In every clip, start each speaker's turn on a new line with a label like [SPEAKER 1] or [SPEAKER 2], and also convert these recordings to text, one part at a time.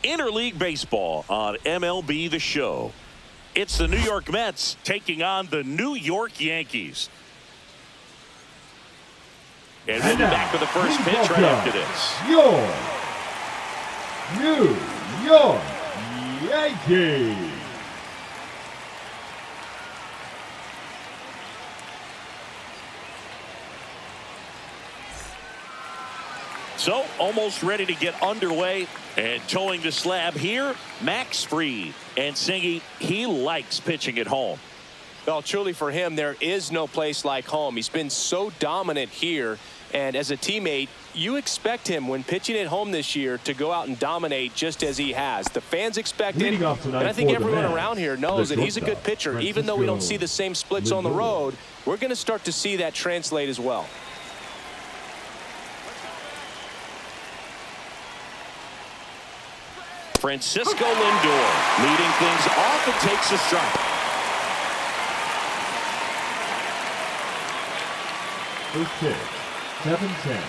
[SPEAKER 1] Interleague Baseball on MLB The Show. It's the New York Mets taking on the New York Yankees. And we'll be back with the first pitch right after this.
[SPEAKER 2] Your New York Yankees.
[SPEAKER 1] So, almost ready to get underway. And towing the slab here, Max Fried. And Singy, he likes pitching at home.
[SPEAKER 3] Well, truly for him, there is no place like home. He's been so dominant here. And as a teammate, you expect him when pitching at home this year to go out and dominate just as he has. The fans expect it. And I think everyone around here knows that he's a good pitcher. Even though we don't see the same splits on the road, we're going to start to see that translate as well.
[SPEAKER 1] Francisco Lindor leading things off and takes a strike.
[SPEAKER 2] First pitch, 7-10.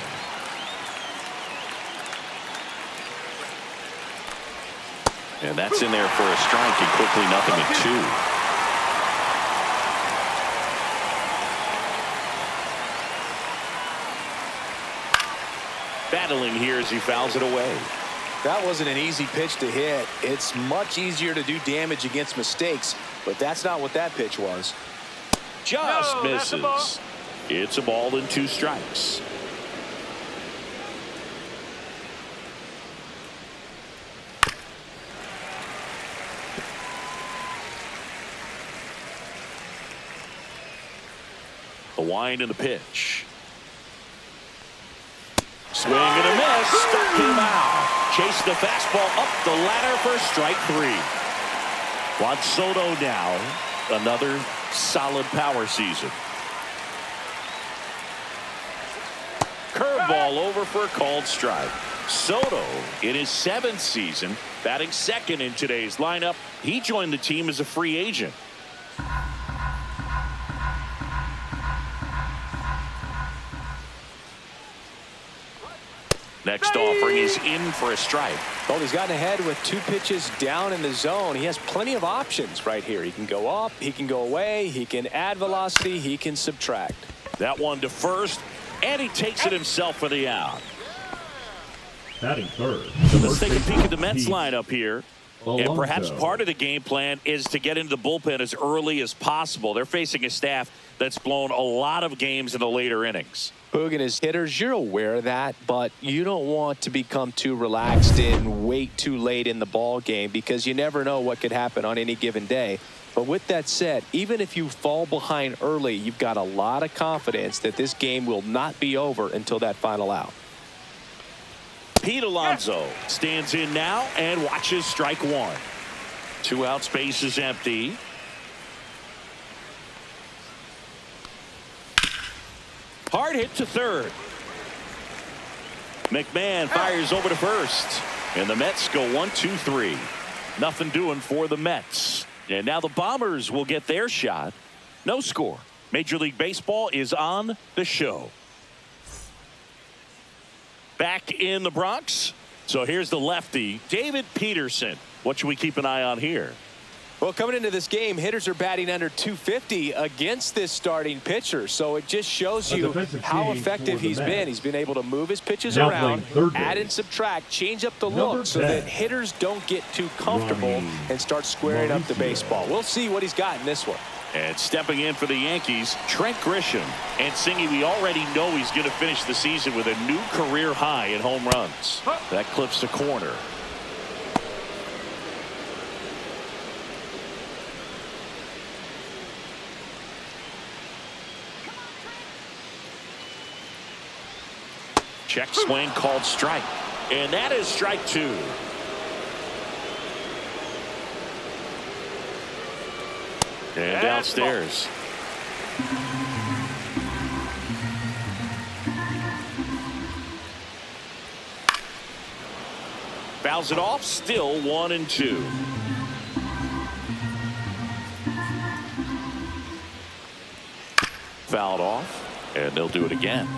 [SPEAKER 1] And that's in there for a strike, and quickly 0-2. Battling here as he fouls it away.
[SPEAKER 3] That wasn't an easy pitch to hit. It's much easier to do damage against mistakes, but that's not what that pitch was.
[SPEAKER 1] Just misses. It's a ball and 2 strikes. The wind and the pitch. Swing and a miss. Struck him out. Chase the fastball up the ladder for strike 3. Juan Soto now. Another solid power season. Curveball over for a called strike. Soto in his 7th season, batting second in today's lineup. He joined the team as a free agent. Next offering is in for a strike.
[SPEAKER 3] Well, he's gotten ahead with 2 pitches down in the zone. He has plenty of options right here. He can go up, he can go away, he can add velocity, he can subtract.
[SPEAKER 1] That one to first, and he takes it himself for the out.
[SPEAKER 2] Batting third.
[SPEAKER 1] So let's take a peek at the Mets lineup here. And perhaps part of the game plan is to get into the bullpen as early as possible. They're facing a staff that's blown a lot of games in the later innings.
[SPEAKER 3] Boog and his hitters, you're aware of that, but you don't want to become too relaxed and wait too late in the ball game because you never know what could happen on any given day. But with that said, even if you fall behind early, you've got a lot of confidence that this game will not be over until that final out.
[SPEAKER 1] Pete Alonso stands in now and watches strike 1. 2 out, space is empty. Hard hit to third. McMahon fires over to first. And the Mets go 1-2-3. Nothing doing for the Mets. And now the Bombers will get their shot. No score. Major League Baseball is on the show. Back in the Bronx. So here's the lefty, David Peterson. What should we keep an eye on here?
[SPEAKER 3] Well, coming into this game, hitters are batting under 250 against this starting pitcher. So it just shows you how effective he's been. He's been able to move his pitches around, add and subtract, change up the look so that hitters don't get too comfortable and start squaring up the baseball. We'll see what he's got in this one.
[SPEAKER 1] And stepping in for the Yankees, Trent Grisham. And Singy, we already know he's going to finish the season with a new career high in home runs. That clips the corner. Check swing called strike. And that is strike 2. And downstairs. Fouls it off, still 1-2. Fouled off, and they'll do it again.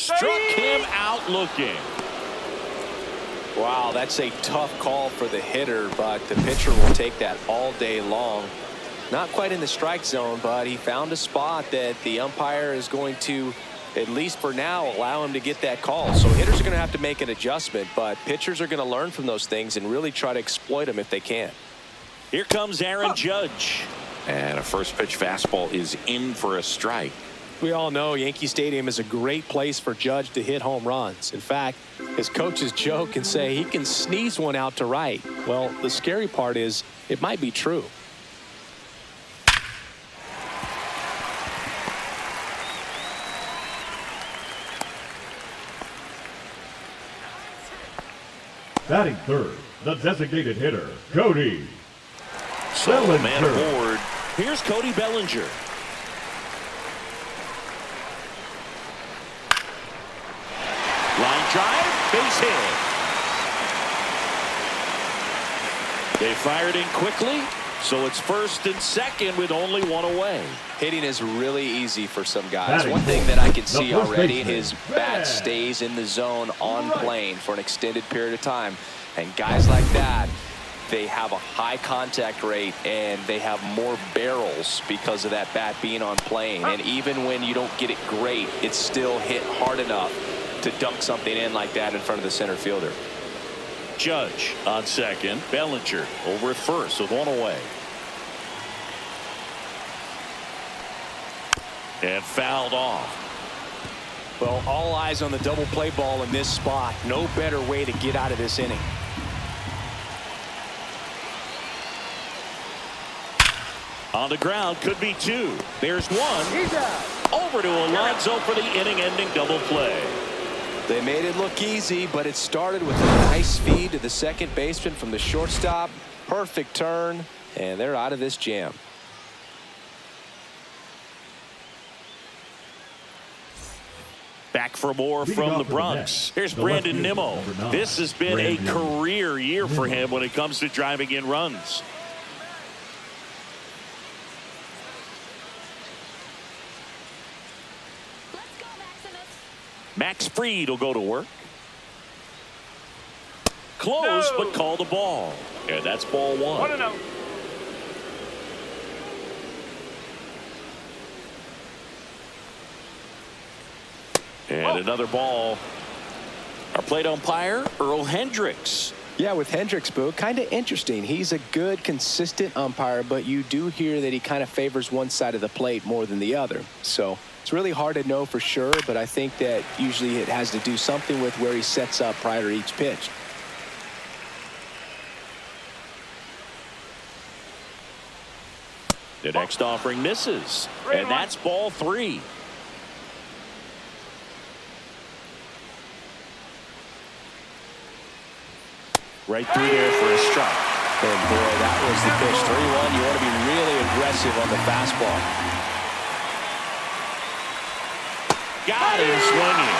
[SPEAKER 1] Struck him out looking.
[SPEAKER 3] Wow, that's a tough call for the hitter, but the pitcher will take that all day long. Not quite in the strike zone, but he found a spot that the umpire is going to, at least for now, allow him to get that call. So hitters are going to have to make an adjustment, but pitchers are going to learn from those things and really try to exploit them if they can.
[SPEAKER 1] Here comes Aaron Judge. And a first pitch fastball is in for a strike.
[SPEAKER 3] We all know Yankee Stadium is a great place for Judge to hit home runs. In fact, his coaches joke and say he can sneeze one out to right. Well, the scary part is it might be true.
[SPEAKER 2] Batting third, the designated hitter, Cody
[SPEAKER 1] So the man
[SPEAKER 2] Bellinger.
[SPEAKER 1] aboard. Here's Cody Bellinger. Line drive, base hit. They fired in quickly, so it's first and second with only one away.
[SPEAKER 3] Hitting is really easy for some guys.
[SPEAKER 2] Batting
[SPEAKER 3] One thing that I can
[SPEAKER 2] the
[SPEAKER 3] see
[SPEAKER 2] first
[SPEAKER 3] already,
[SPEAKER 2] baseman,
[SPEAKER 3] his bat
[SPEAKER 2] bad.
[SPEAKER 3] stays in the zone on plane for an extended period of time. And guys like that, they have a high contact rate and they have more barrels because of that bat being on plane. And even when you don't get it great, it's still hit hard enough to dunk something in like that in front of the center fielder.
[SPEAKER 1] Judge on second. Bellinger over at first with one away. And fouled off.
[SPEAKER 3] Well, all eyes on the double play ball in this spot. No better way to get out of this inning.
[SPEAKER 1] On the ground, could be two. There's one. Over to Alonso for the inning-ending double play.
[SPEAKER 3] They made it look easy, but it started with a nice feed to the second baseman from the shortstop. Perfect turn, and they're out of this jam.
[SPEAKER 1] Back for more
[SPEAKER 2] Leading
[SPEAKER 1] from
[SPEAKER 2] off
[SPEAKER 1] the
[SPEAKER 2] for the
[SPEAKER 1] Bronx.
[SPEAKER 2] Mets,
[SPEAKER 1] Here's
[SPEAKER 2] the
[SPEAKER 1] Brandon
[SPEAKER 2] left fielder,
[SPEAKER 1] Nimmo.
[SPEAKER 2] number 9,
[SPEAKER 1] This has been a
[SPEAKER 2] Brandon
[SPEAKER 1] career year for
[SPEAKER 2] Nimmo.
[SPEAKER 1] him when it comes to driving in runs. Max Fried will go to work. Close, but call the ball. And that's ball one. And another ball. Our plate umpire, Earl Hendricks.
[SPEAKER 3] Yeah, with Hendricks, Boo, kind of interesting. He's a good, consistent umpire, but you do hear that he kind of favors one side of the plate more than the other. So it's really hard to know for sure, but I think that usually it has to do something with where he sets up prior to each pitch.
[SPEAKER 1] The next offering misses. And that's ball three. Right through there for a strike.
[SPEAKER 3] And boy, that was the pitch. 3-1. You want to be really aggressive on the fastball.
[SPEAKER 1] Got him swinging.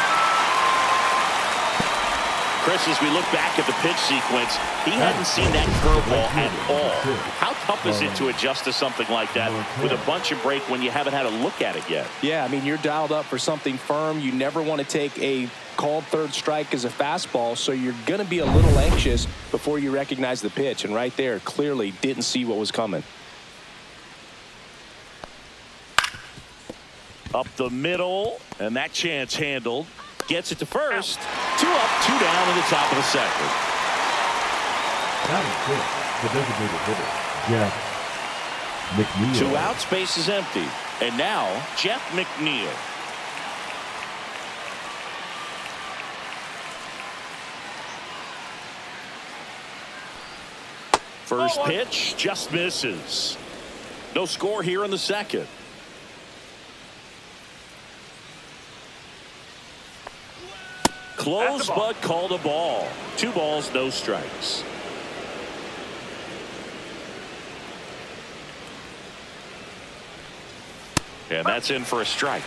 [SPEAKER 1] Chris, as we look back at the pitch sequence, he hadn't seen that curveball at all. How tough is it to adjust to something like that with a bunch of break when you haven't had a look at it yet?
[SPEAKER 3] Yeah, I mean, you're dialed up for something firm. You never want to take a called third strike as a fastball, so you're going to be a little anxious before you recognize the pitch. And right there, clearly didn't see what was coming.
[SPEAKER 1] Up the middle, and that chance handled. Gets it to first. 2 up, 2 down in the top of the second.
[SPEAKER 2] Batting fifth, the designated hitter, Jeff McNeil.
[SPEAKER 1] 2 outs, base is empty. And now, Jeff McNeil. First pitch just misses. No score here in the second. Close, but called a ball. 2 balls, no strikes. And that's in for a strike.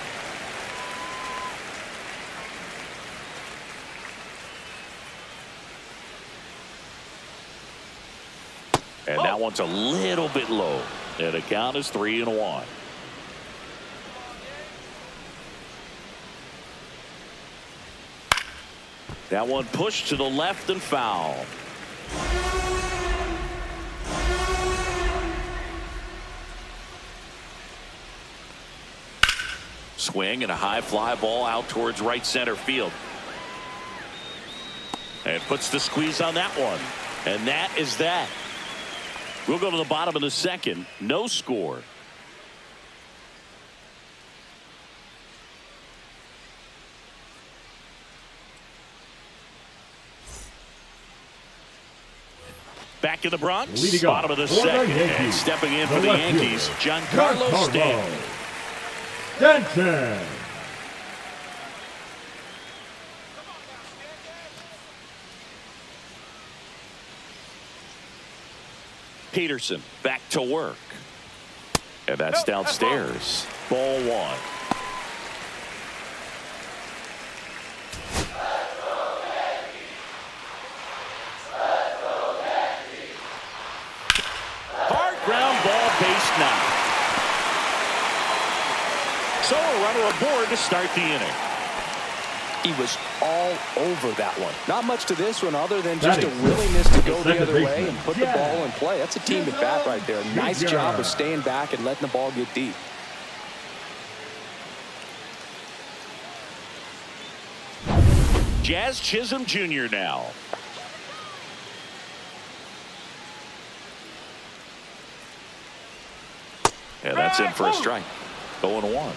[SPEAKER 1] And that one's a little bit low. And the count is 3-1. That one pushed to the left and foul. Swing and a high fly ball out towards right center field. And puts the squeeze on that one. And that is that. We'll go to the bottom of the second. No score. Back in the Bronx, bottom of the second, and stepping in for the Yankees, Giancarlo Stanton. Peterson back to work. And that's downstairs. Ball one. Hard ground ball, base knock. So a runner aboard to start the inning.
[SPEAKER 3] He was all over that one. Not much to this one other than just a willingness to go the other way and put the ball in play. That's a team at bat right there. Nice job of staying back and letting the ball get deep.
[SPEAKER 1] Jazz Chisholm Jr. now. And that's in for a strike. 0-1.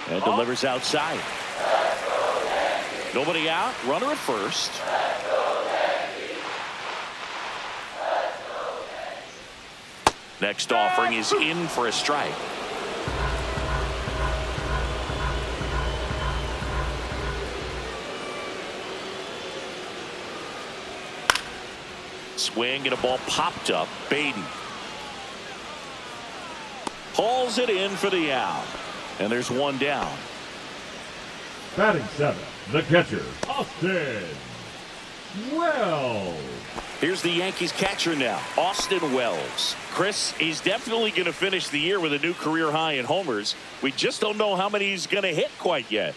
[SPEAKER 1] And delivers outside. Nobody out. Runner at first. Next offering is in for a strike. Swing and a ball popped up. Baden hauls it in for the out. And there's one down.
[SPEAKER 2] Batting seven, the catcher, Austin Wells.
[SPEAKER 1] Here's the Yankees catcher now, Austin Wells. Chris, he's definitely going to finish the year with a new career high in homers. We just don't know how many he's going to hit quite yet.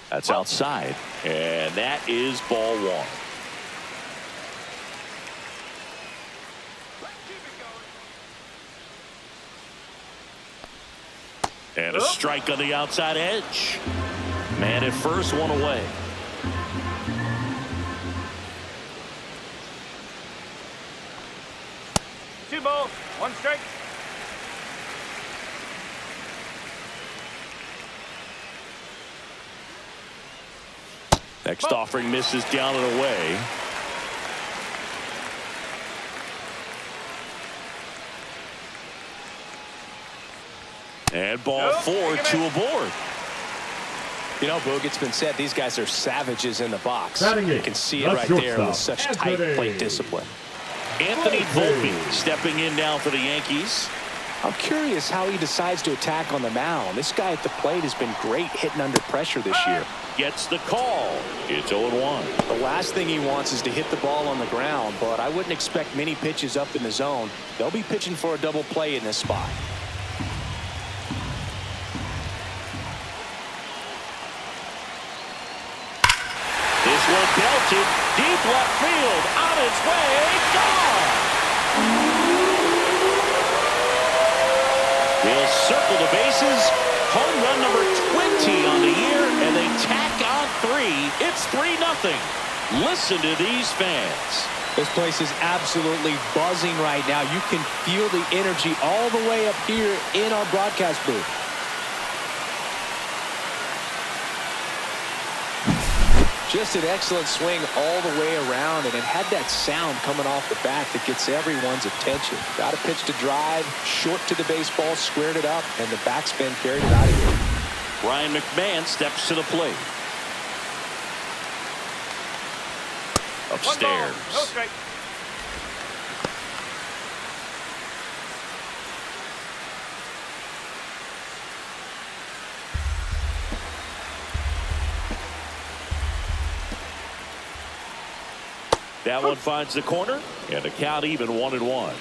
[SPEAKER 1] That's outside, and that is ball one. And a strike on the outside edge. Man at first, one away.
[SPEAKER 4] Two balls, one strike.
[SPEAKER 1] Next offering misses down and away. And ball four, two aboard.
[SPEAKER 3] You know, Boog, it's been said these guys are savages in the box. You can see it right there with such tight plate discipline.
[SPEAKER 1] Anthony Bullpen stepping in now for the Yankees.
[SPEAKER 3] I'm curious how he decides to attack on the mound. This guy at the plate has been great hitting under pressure this year.
[SPEAKER 1] Gets the call. It's 0-1.
[SPEAKER 3] The last thing he wants is to hit the ball on the ground, but I wouldn't expect many pitches up in the zone. They'll be pitching for a double play in this spot.
[SPEAKER 1] This one belted deep left field, on its way, gone. He'll circle the bases. Home run number 20 on the year, and they tack on 3. It's 3-0. Listen to these fans.
[SPEAKER 3] This place is absolutely buzzing right now. You can feel the energy all the way up here in our broadcast booth. Just an excellent swing all the way around, and it had that sound coming off the bat that gets everyone's attention. Got a pitch to drive, short to the baseball, squared it up, and the backspin carried it out of here.
[SPEAKER 1] Ryan McMahon steps to the plate. Upstairs.
[SPEAKER 4] No strike.
[SPEAKER 1] That one finds the corner, and the count even 1-1.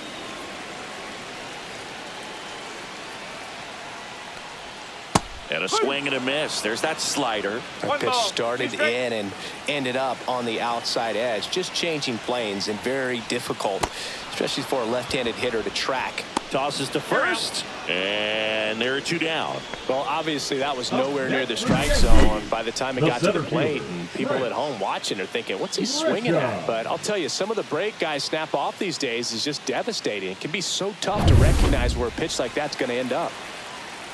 [SPEAKER 1] And a swing and a miss. There's that slider.
[SPEAKER 3] That pitch started in and ended up on the outside edge. Just changing planes and very difficult, especially for a left-handed hitter to track.
[SPEAKER 1] Tosses to first, and there are 2 down.
[SPEAKER 3] Well, obviously that was nowhere near the strike zone by the time it got to the plate, and people at home watching are thinking, what's he swinging at? But I'll tell you, some of the break guys snap off these days is just devastating. It can be so tough to recognize where a pitch like that's going to end up.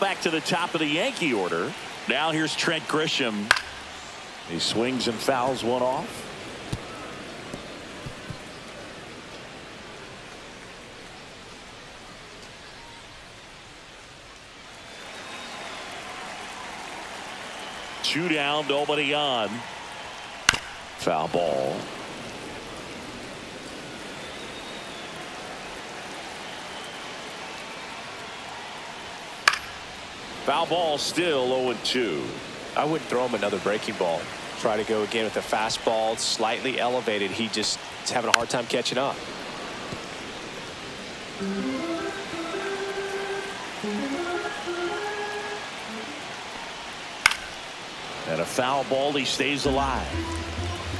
[SPEAKER 1] Back to the top of the Yankee order. Now here's Trent Grisham. He swings and fouls one off. Two down, nobody on. Foul ball. Foul ball, still 0-2.
[SPEAKER 3] I wouldn't throw him another breaking ball. Try to go again with a fastball, slightly elevated. He just is having a hard time catching up.
[SPEAKER 1] And a foul ball, he stays alive.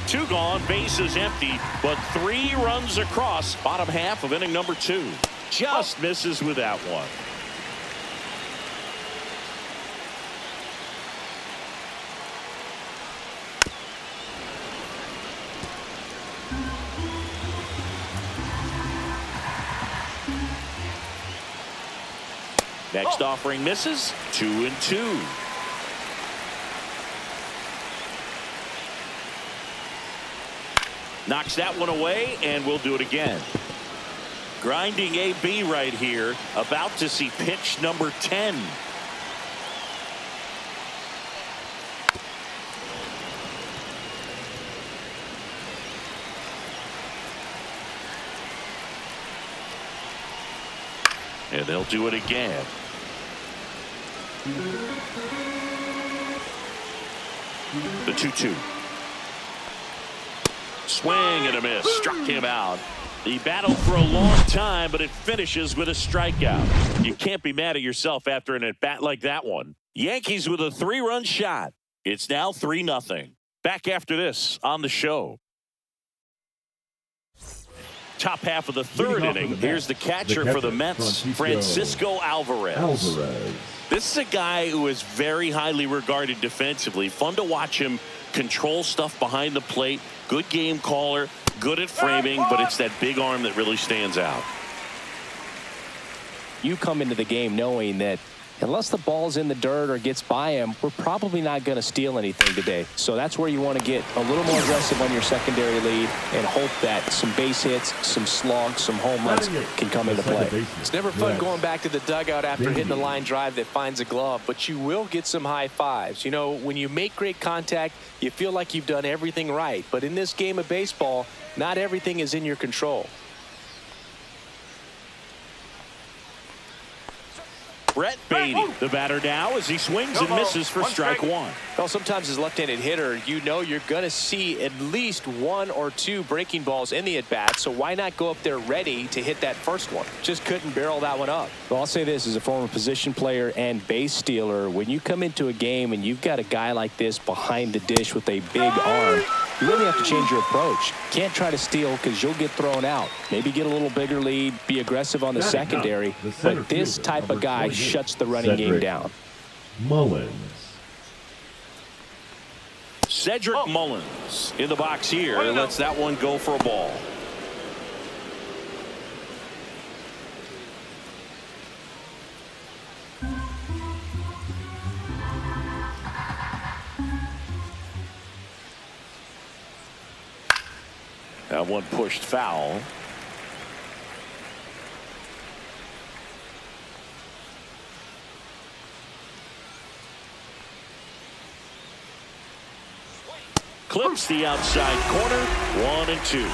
[SPEAKER 1] 2 gone, bases empty, but 3 runs across. Bottom half of inning number 2. Just misses with that one. Next offering misses. 2-2. Knocks that one away, and we'll do it again. Grinding AB right here. About to see pitch number 10. And they'll do it again. The 2-2. Swing and a miss. Struck him out. He battled for a long time, but it finishes with a strikeout. You can't be mad at yourself after an at-bat like that one. Yankees with a 3-run shot. It's now 3-0. Back after this on the show. Top half of the 3rd inning. Here's the catcher for the Mets, Francisco Alvarez. This is a guy who is very highly regarded defensively. Fun to watch him control stuff behind the plate. Good game caller, good at framing, but it's that big arm that really stands out.
[SPEAKER 3] You come into the game knowing that unless the ball's in the dirt or gets by him, we're probably not going to steal anything today. So that's where you want to get a little more aggressive on your secondary lead and hope that some base hits, some slugs, some home runs can come into play. It's never fun going back to the dugout after hitting a line drive that finds a glove, but you will get some high fives. You know, when you make great contact, you feel like you've done everything right. But in this game of baseball, not everything is in your control.
[SPEAKER 1] Brett Beatty, the batter now, as he swings and misses for strike 1.
[SPEAKER 3] Well, sometimes as a left-handed hitter, you know you're going to see at least 1 or 2 breaking balls in the at-bat, so why not go up there ready to hit that first one? Just couldn't barrel that one up. Well, I'll say this as a former position player and base stealer, when you come into a game and you've got a guy like this behind the dish with a big arm, you really have to change your approach. Can't try to steal because you'll get thrown out. Maybe get a little bigger lead, be aggressive on the secondary, but this type of guy shuts the running game down.
[SPEAKER 2] Mullins.
[SPEAKER 1] Cedric Mullins in the box here. Lets that one go for a ball. That one pushed foul. Clips the outside corner. 1-2.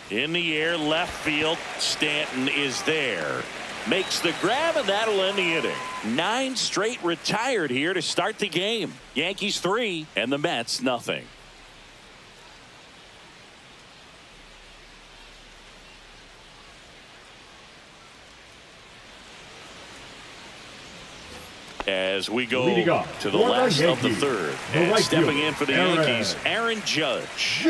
[SPEAKER 1] In the air, left field. Stanton is there. makes the grab, and that'll end the inning. 9 straight retired here to start the game. Yankees 3 and the Mets nothing. As we go to the last of the third, and stepping in for the Yankees, Aaron Judge.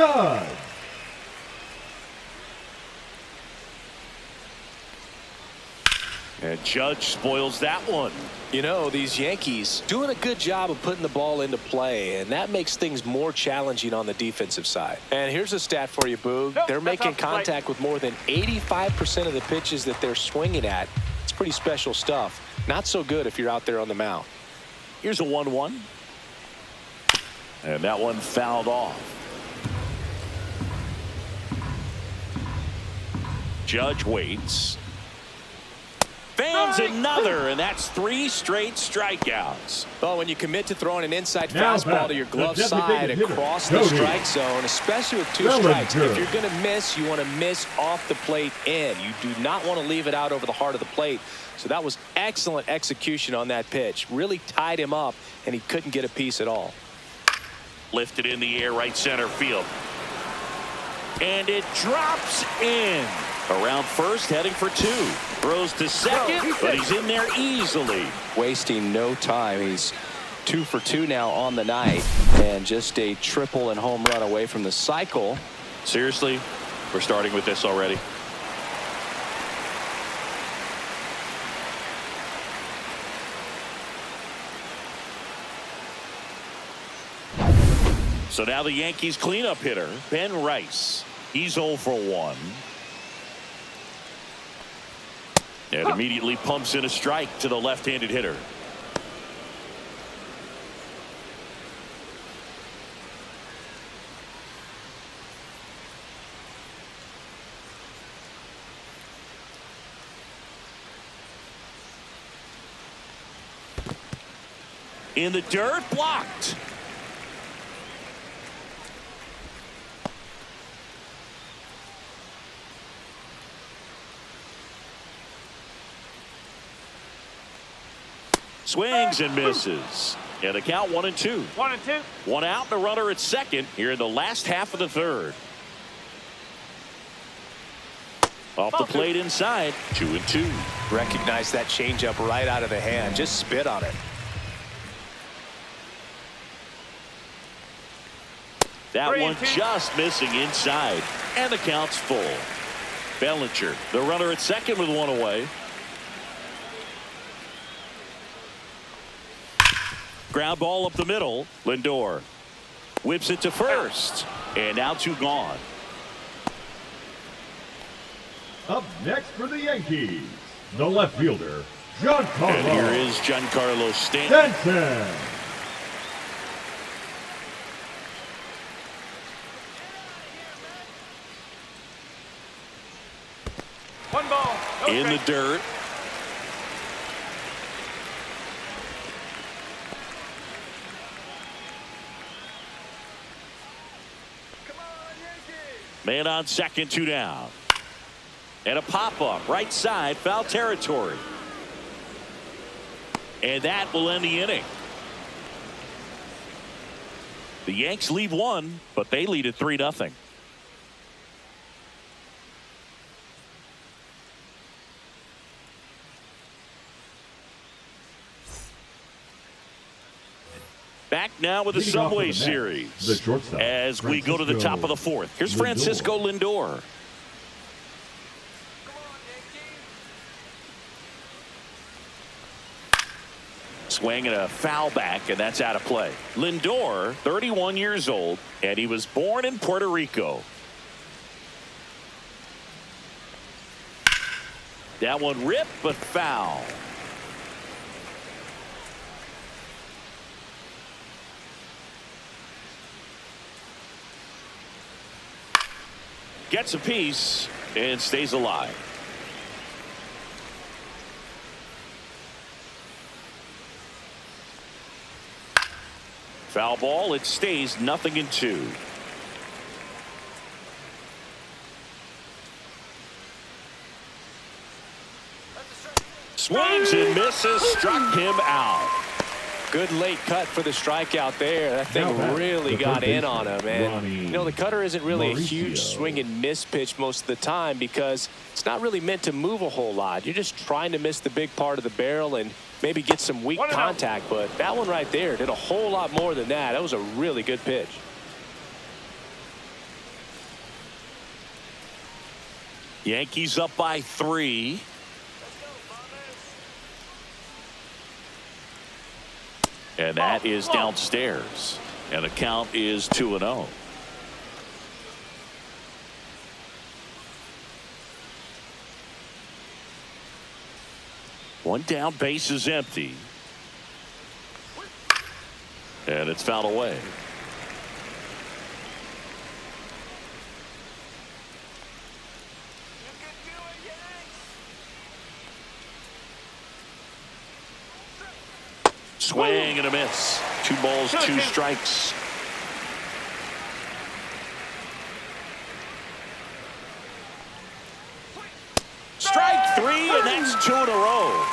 [SPEAKER 1] And Judge spoils that one.
[SPEAKER 3] You know, these Yankees doing a good job of putting the ball into play, and that makes things more challenging on the defensive side. And here's a stat for you, Boog. They're making contact with more than 85% of the pitches that they're swinging at. It's pretty special stuff. Not so good if you're out there on the mound.
[SPEAKER 1] Here's a 1-1. And that one fouled off. Judge waits. Fans another, and that's 3 straight strikeouts.
[SPEAKER 3] Well, when you commit to throwing an inside fastball to your glove side across the strike zone, especially with 2 strikes, if you're going to miss, you want to miss off the plate in. You do not want to leave it out over the heart of the plate. So that was excellent execution on that pitch. Really tied him up, and he couldn't get a piece at all.
[SPEAKER 1] Lifted in the air, right center field. And it drops in. Around first, heading for 2. Throws to second, but he's in there easily.
[SPEAKER 3] Wasting no time. He's 2 for 2 now on the night, and just a triple and home run away from the cycle.
[SPEAKER 1] Seriously, we're starting with this already. So now the Yankees cleanup hitter, Ben Rice. He's 0 for 1. And immediately pumps in a strike to the left-handed hitter. In the dirt, blocked. Swings and misses. And the count 1-2.
[SPEAKER 4] 1-2.
[SPEAKER 1] 1 out and a runner at second here in the last half of the third. Off the plate inside. 2-2.
[SPEAKER 3] Recognize that changeup right out of the hand. Just spit on it.
[SPEAKER 1] That one just missing inside. And the count's full. Bellinger, the runner at second with 1 away. Ground ball up the middle. Lindor whips it to first. And now 2 gone.
[SPEAKER 2] Up next for the Yankees, the left fielder, Giancarlo.
[SPEAKER 1] And here is Giancarlo Stanton.
[SPEAKER 4] 1 ball. No
[SPEAKER 1] in the
[SPEAKER 4] strike.
[SPEAKER 1] dirt. Man on second, 2 down. And a pop-up right side, foul territory. And that will end the inning. The Yanks lead 1, but they lead at 3-0. Back now with the Subway Series as we go to the top of the 4th. Here's Francisco Lindor. Swing and a foul back, and that's out of play. Lindor, 31 years old, and he was born in Puerto Rico. That one ripped, but foul. Gets a piece and stays alive. Foul ball. It stays 0-2. Swings and misses, struck him out.
[SPEAKER 3] Good late cut for the strikeout there. That thing really got in on him. And, you know, the cutter isn't really a huge swing and miss pitch most of the time because it's not really meant to move a whole lot. You're just trying to miss the big part of the barrel and maybe get some weak contact. But that one right there did a whole lot more than that. That was a really good pitch.
[SPEAKER 1] Yankees up by 3. And that is downstairs. And the count is 2-0. One down, base is empty. And it's fouled away. Swing and a miss. 2 balls, 2 strikes. Strike 3, and that's 2 in a row.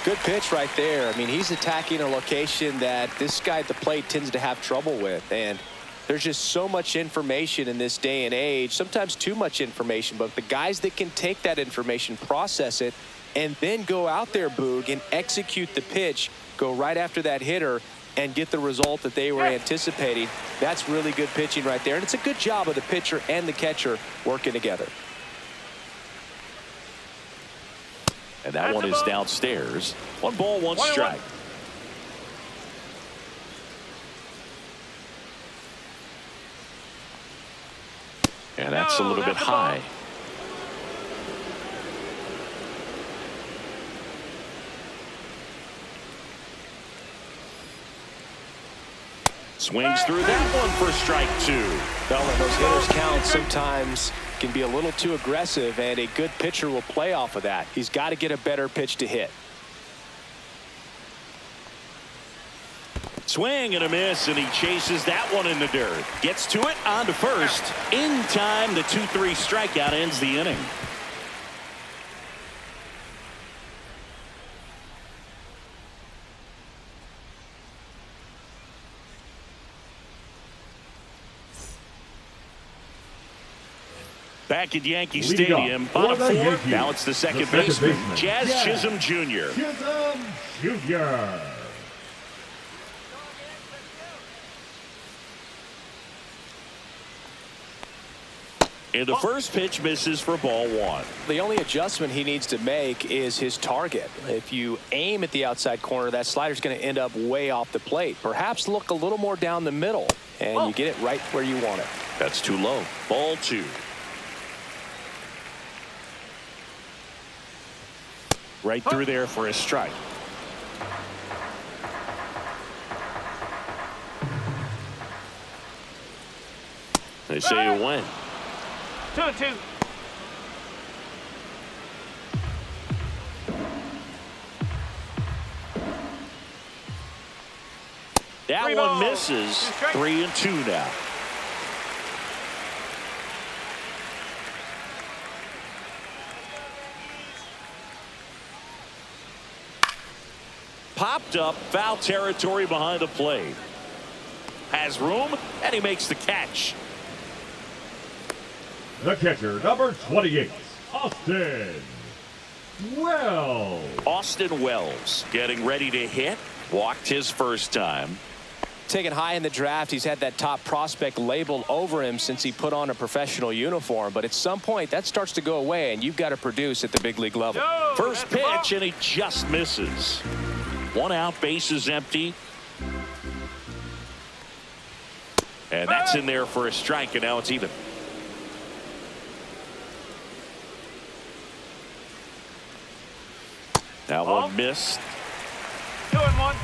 [SPEAKER 3] Good pitch right there. I mean, he's attacking a location that this guy at the plate tends to have trouble with. And there's just so much information in this day and age, sometimes too much information. But the guys that can take that information, process it, and then go out there, Boog, and execute the pitch, go right after that hitter, and get the result that they were anticipating. That's really good pitching right there. And it's a good job of the pitcher and the catcher working together.
[SPEAKER 1] And that one is downstairs. 1 ball, 1 strike. And that's a little bit high. Swings through that one for strike 2.
[SPEAKER 3] Well, when those hitters count, sometimes can be a little too aggressive, and a good pitcher will play off of that. He's got to get a better pitch to hit.
[SPEAKER 1] Swing and a miss, and he chases that one in the dirt. Gets to it, on to first. In time, the 2-3 strikeout ends the inning. Back at Yankee Stadium, bottom 4. Now it's the second baseman, Jazz Chisholm Jr.
[SPEAKER 2] Chisholm Jr.
[SPEAKER 1] And the first pitch misses for ball 1.
[SPEAKER 3] The only adjustment he needs to make is his target. If you aim at the outside corner, that slider's going to end up way off the plate. Perhaps look a little more down the middle, and you get it right where you want it.
[SPEAKER 1] That's too low. Ball 2. Right through there for a strike. They say you win.
[SPEAKER 4] 2-2.
[SPEAKER 1] That one misses. 3-2 now. Popped up, foul territory behind the plate. Has room, and he makes the catch.
[SPEAKER 2] The catcher, number 28, Austin Wells.
[SPEAKER 1] Austin Wells getting ready to hit. Walked his first time.
[SPEAKER 3] Taken high in the draft, he's had that top prospect labeled over him since he put on a professional uniform. But at some point, that starts to go away, and you've got to produce at the big league level.
[SPEAKER 1] First pitch, and he just misses. 1 out, base is empty. And that's in there for a strike, and now it's even. That one missed.
[SPEAKER 4] 2-1.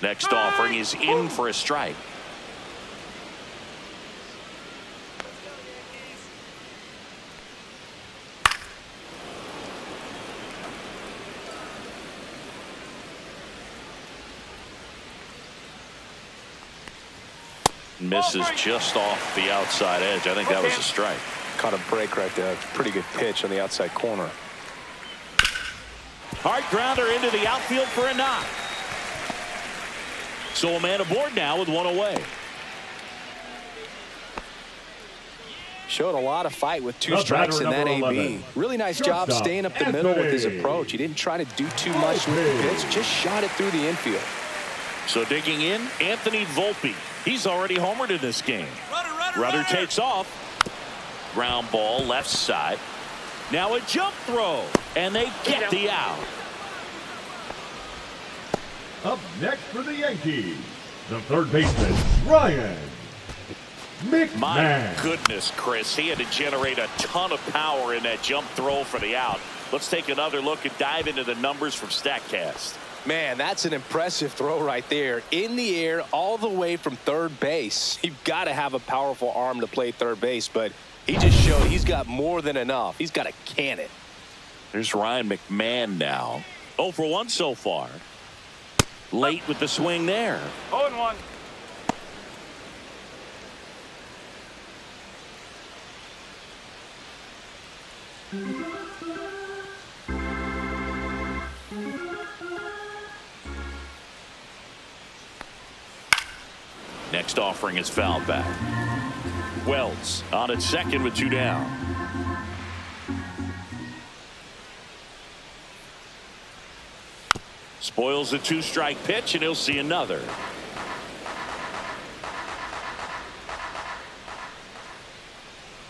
[SPEAKER 1] Next offering is in for a strike. Misses just off the outside edge. I think that was a strike.
[SPEAKER 3] Caught a break right there. Pretty good pitch on the outside corner.
[SPEAKER 1] Hard grounder into the outfield for a knock. So a man aboard now with one away.
[SPEAKER 3] Showed a lot of fight with 2 strikes in that AB. Really nice job staying up the middle with his approach. He didn't try to do too much with the pitch, just shot it through the infield.
[SPEAKER 1] So digging in, Anthony Volpe. He's already homered in this game. Runner takes off. Ground ball left side. Now a jump throw, and they get the out.
[SPEAKER 2] Up next for the Yankees, the third baseman, Ryan McMahon.
[SPEAKER 1] My goodness, Chris. He had to generate a ton of power in that jump throw for the out. Let's take another look and dive into the numbers from StatCast.
[SPEAKER 3] Man, that's an impressive throw right there. In the air, all the way from third base. You've got to have a powerful arm to play third base, but he just showed he's got more than enough. He's got to can it.
[SPEAKER 1] There's Ryan McMahon now. 0 for 1 so far. Late with the swing there.
[SPEAKER 4] 0-1.
[SPEAKER 1] Next offering is fouled back. Wells on at second with 2 down. Spoils the 2-strike pitch, and he'll see another.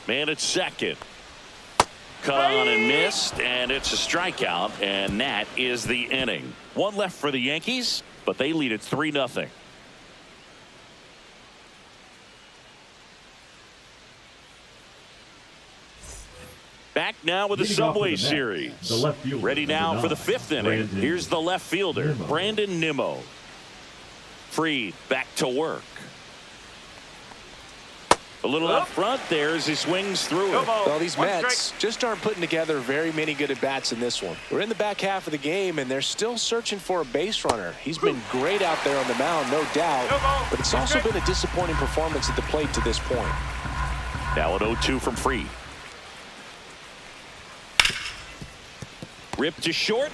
[SPEAKER 1] Man at second. Cut on and missed, and it's a strikeout, and that is the inning. 1 left for the Yankees, but they lead it 3-0. Back now with the Subway Series. Ready now for the 5th inning. Here's the left fielder, Brandon Nimmo. Fried back to work. A little up front there as he swings through it.
[SPEAKER 3] Well, these Mets just aren't putting together very many good at-bats in this one. We're in the back half of the game, and they're still searching for a base runner. He's been great out there on the mound, no doubt, but it's also been a disappointing performance at the plate to this point.
[SPEAKER 1] Now an 0-2 from Fried. Ripped to short.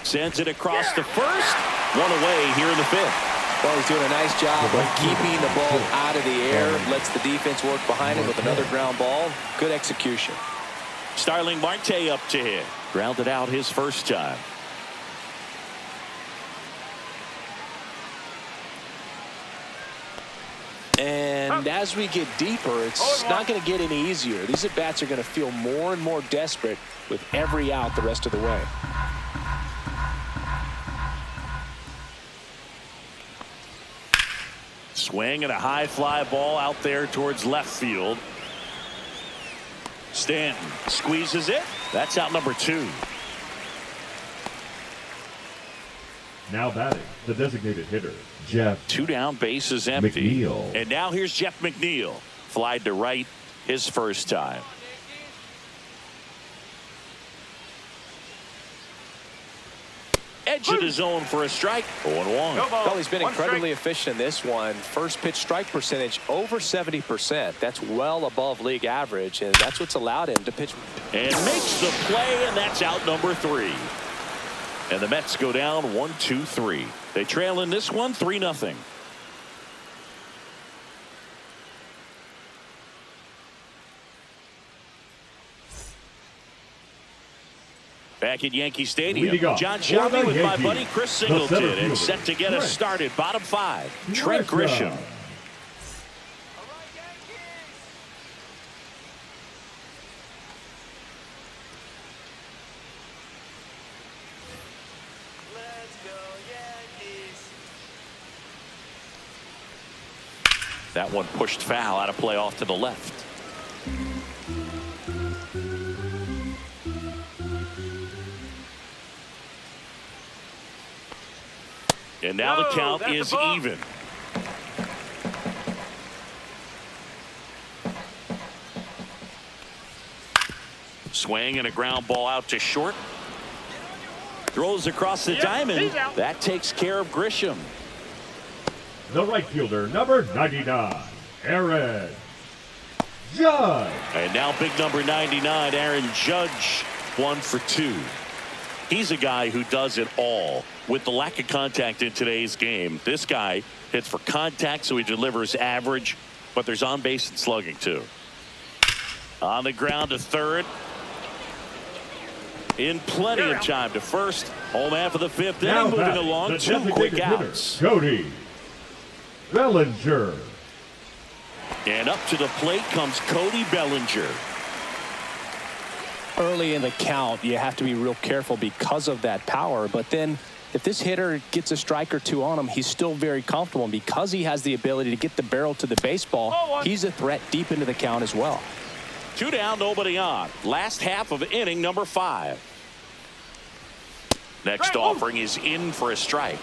[SPEAKER 1] Sends it across the first. 1 away here in the 5th.
[SPEAKER 3] Well, he's doing a nice job of keeping the ball out of the air. Lets the defense work behind him with another ground ball. Good execution.
[SPEAKER 1] Starling Marte up to hit. Grounded out his first time.
[SPEAKER 3] And as we get deeper, it's not going to get any easier. These at-bats are going to feel more and more desperate with every out the rest of the way.
[SPEAKER 1] Swing and a high fly ball out there towards left field. Stanton squeezes it. That's out number 2.
[SPEAKER 2] Now batting, the designated hitter, Jeff.
[SPEAKER 1] 2 down, base is empty.
[SPEAKER 2] McNeil.
[SPEAKER 1] And now here's Jeff McNeil. Flied to right his first time. Edge of the zone for a strike. 0-1.
[SPEAKER 3] Well, he's been incredibly efficient in this one. First pitch strike percentage over 70%. That's well above league average, and that's what's allowed him to pitch.
[SPEAKER 1] And makes the play, and that's out number 3. And the Mets go down 1-2-3. They trail in this one 3-0. Back at Yankee Stadium, John Shelby with my buddy Chris Singleton, and set to get us started. Bottom 5, Trent Grisham. That one pushed foul, out of play off to the left. And now the count is even. Swing and a ground ball out to short. Throws across the diamond. That takes care of Grisham.
[SPEAKER 2] the right fielder, number 99, Aaron Judge.
[SPEAKER 1] And now big number 99, Aaron Judge, 1 for 2. He's a guy who does it all. With the lack of contact in today's game, this guy hits for contact, so he delivers average, but there's on base and slugging too. On the ground to third. In plenty of time to first. Home half of the 5th inning, moving along. 2 quick outs.
[SPEAKER 2] Cody Bellinger.
[SPEAKER 1] And up to the plate comes Cody Bellinger.
[SPEAKER 3] Early in the count, you have to be real careful because of that power. But then if this hitter gets a strike or 2 on him, he's still very comfortable. And because he has the ability to get the barrel to the baseball, he's a threat deep into the count as well.
[SPEAKER 1] 2 down, nobody on. Last half of inning number 5. Next offering is in for a strike.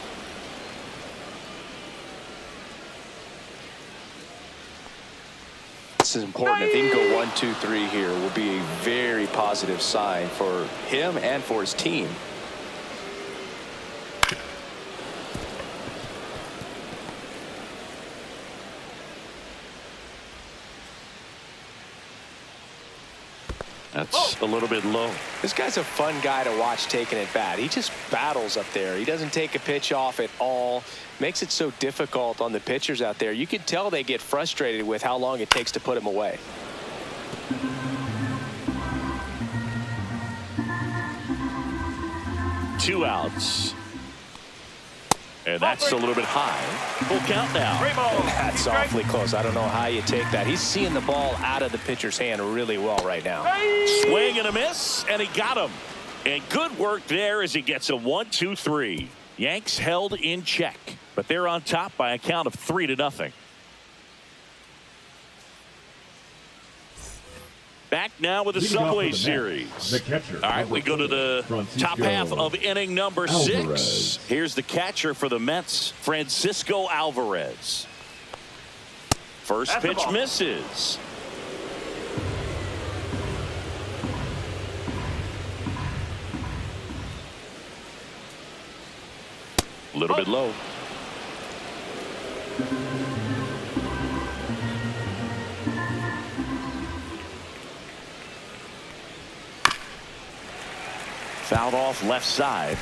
[SPEAKER 3] This is important. If he can go 1, 2, 3 here, will be a very positive sign for him and for his team.
[SPEAKER 1] That's a little bit low.
[SPEAKER 3] This guy's a fun guy to watch taking at bat. He just battles up there. He doesn't take a pitch off at all. Makes it so difficult on the pitchers out there. You can tell they get frustrated with how long it takes to put him away.
[SPEAKER 1] Two outs. And that's a little bit high. Full count now.
[SPEAKER 3] That's awfully close. I don't know how you take that. He's seeing the ball out of the pitcher's hand really well right now.
[SPEAKER 1] Swing and a miss, and he got him. And good work there as he gets a 1-2-3. Yanks held in check, but they're on top by a count of 3-0. Back now with the Subway Series.
[SPEAKER 2] The catcher.
[SPEAKER 1] All right, we go to the top half of inning number 6. Here's the catcher for the Mets, Francisco Alvarez. First pitch misses. A little bit low. Fouled off left side.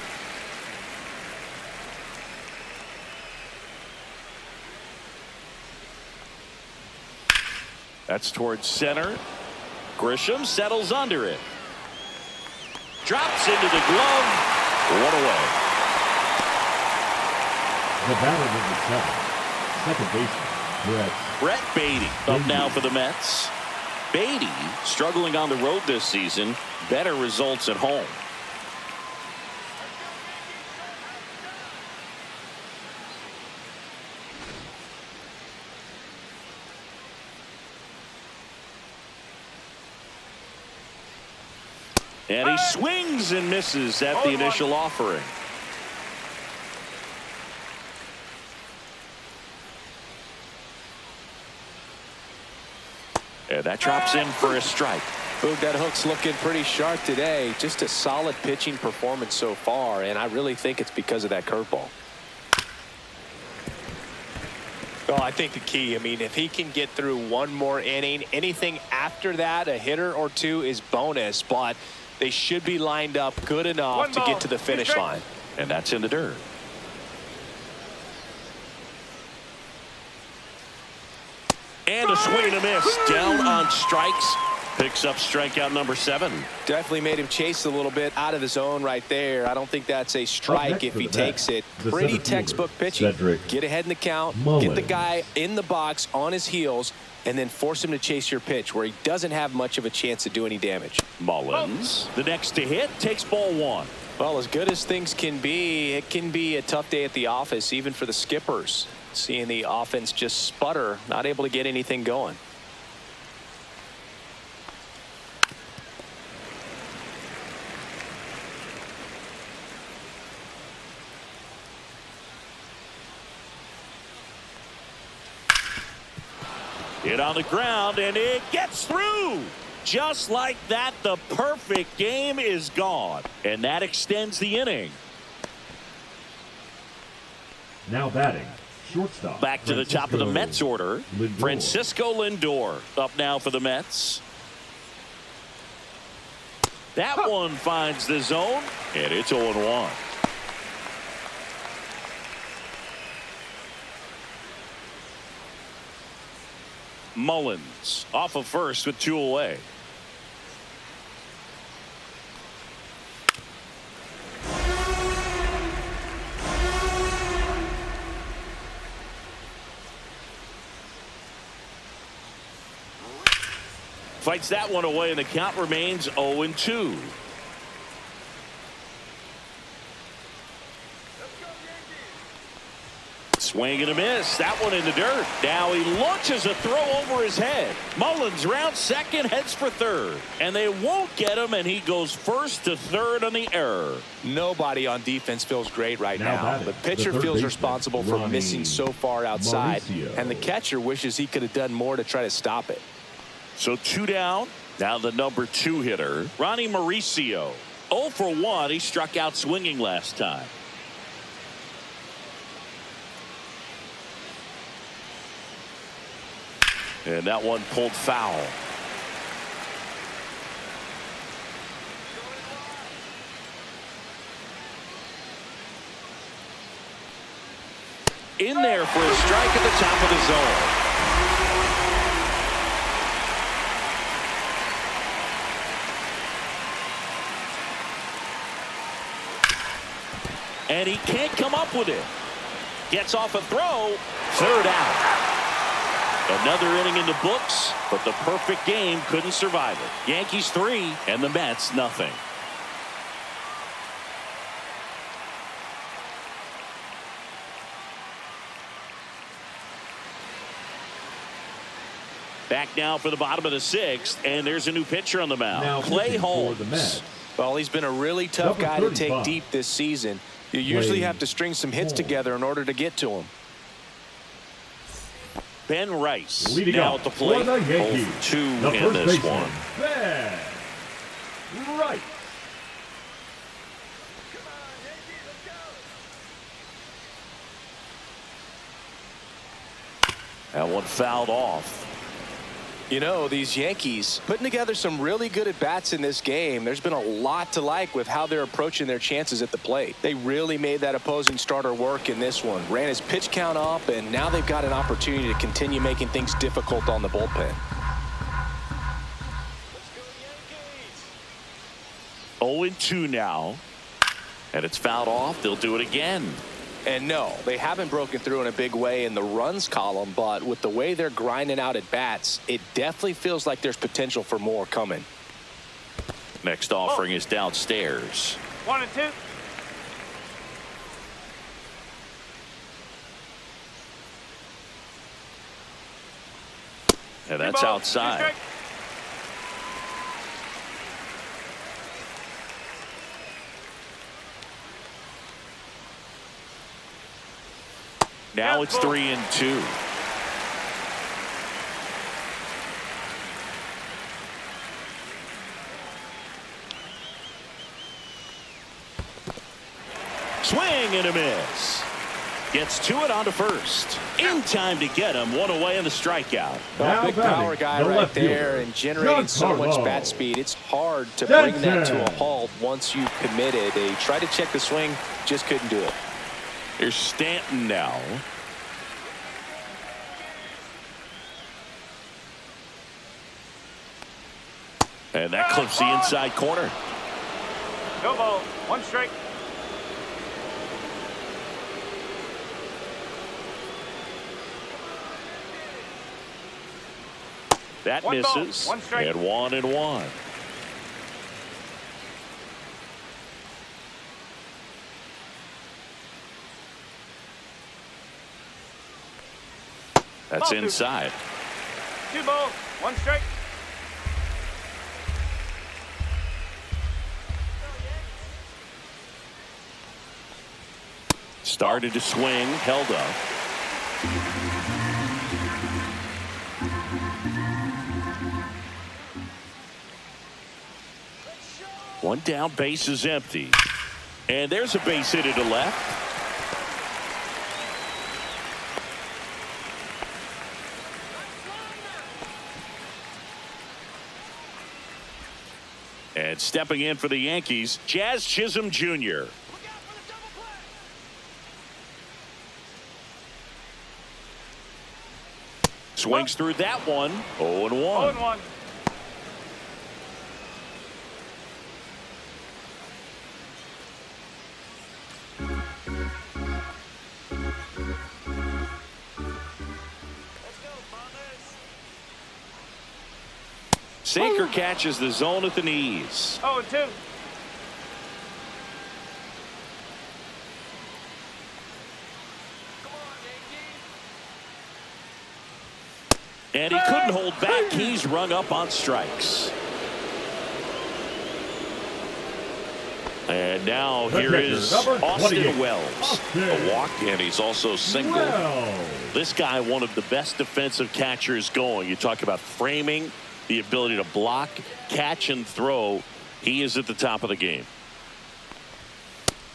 [SPEAKER 1] That's towards center. Grisham settles under it. Drops into the glove. One away.
[SPEAKER 2] The batter number 7, second baseman,
[SPEAKER 1] Brett Beatty up now for the Mets. Beatty struggling on the road this season. Better results at home. And he swings and misses at the initial offering. And that drops in for a strike.
[SPEAKER 3] Boog, that hook's looking pretty sharp today. Just a solid pitching performance so far, and I really think it's because of that curveball. Well, I think the key, if he can get through one more inning, anything after that, a hitter or two is bonus, but they should be lined up good enough to get to the finish line.
[SPEAKER 1] And that's in the dirt. And a swing and a miss. Down on strikes. Picks up strikeout number 7.
[SPEAKER 3] Definitely made him chase a little bit out of his zone right there. I don't think that's a strike if he takes it. Pretty textbook pitching. Get ahead in the count. Get the guy in the box on his heels, and then force him to chase your pitch where he doesn't have much of a chance to do any damage.
[SPEAKER 1] Mullins, the next to hit, takes ball 1.
[SPEAKER 3] Well, as good as things can be, it can be a tough day at the office, even for the skippers. Seeing the offense just sputter, not able to get anything going.
[SPEAKER 1] Hit on the ground, and it gets through. Just like that, the perfect game is gone. And that extends the inning.
[SPEAKER 2] Now batting, Shortstop.
[SPEAKER 1] Back to the top of the Mets order.
[SPEAKER 2] Lindor.
[SPEAKER 1] Francisco Lindor up now for the Mets. That one finds the zone, and it's 0-1. Mullins off of first with 2 away. Fights that one away, and the count remains 0-2. Swing and a miss. That one in the dirt. Now he launches a throw over his head. Mullins rounds second, heads for third. And they won't get him, and he goes first to third on the error.
[SPEAKER 3] Nobody on defense feels great right now. The pitcher feels responsible for missing so far outside, and the catcher wishes he could have done more to try to stop it.
[SPEAKER 1] So 2 down. Now the number 2 hitter, Ronnie Mauricio. 0 for 1. He struck out swinging last time. And that one pulled foul. In there for a strike at the top of the zone. And he can't come up with it. Gets off a throw. Third out. Another inning in the books, but the perfect game couldn't survive it. Yankees 3 and the Mets nothing. Back now for the bottom of the 6th, and there's a new pitcher on the mound.
[SPEAKER 2] Now
[SPEAKER 1] Clay Holmes.
[SPEAKER 3] Well, he's been a really tough guy to take deep this season. You usually have to string some hits together in order to get to him. Ben Rice now at the plate. 0-2 in this one.
[SPEAKER 2] Ben Rice.
[SPEAKER 1] That one fouled off.
[SPEAKER 3] You know, these Yankees putting together some really good at-bats in this game. There's been a lot to like with how they're approaching their chances at the plate. They really made that opposing starter work in this one. Ran his pitch count up, and now they've got an opportunity to continue making things difficult on the bullpen.
[SPEAKER 1] 0-2 now. And it's fouled off. They'll do it again.
[SPEAKER 3] And no, they haven't broken through in a big way in the runs column, but with the way they're grinding out at bats, it definitely feels like there's potential for more coming.
[SPEAKER 1] Next offering is downstairs.
[SPEAKER 4] 1-2.
[SPEAKER 1] And that's outside. Now it's 3-2. Swing and a miss. Gets to it onto first. In time to get him. One away in the strikeout.
[SPEAKER 3] A big power guy right there and generating so much bat speed. It's hard to bring that to a halt once you've committed. They tried to check the swing, just couldn't do it.
[SPEAKER 1] Here's Stanton now. And that clips the inside corner.
[SPEAKER 4] No ball. 1 strike.
[SPEAKER 1] That
[SPEAKER 4] One ball,
[SPEAKER 1] misses.
[SPEAKER 4] 1 strike.
[SPEAKER 1] And 1-1. That's inside.
[SPEAKER 4] 2 balls. 1 strike.
[SPEAKER 1] Started to swing, held up. One down, base is empty. And there's a base hit to left. And stepping in for the Yankees, Jazz Chisholm Jr. Swings through that one. 0-1.
[SPEAKER 4] 0-1.
[SPEAKER 1] Saker catches the zone at the knees.
[SPEAKER 4] 0-2.
[SPEAKER 1] And he couldn't hold back. He's rung up on strikes. And now here is Austin Wells. A walk, and he's also single. This guy, one of the best defensive catchers going. You talk about framing, the ability to block, catch, and throw. He is at the top of the game.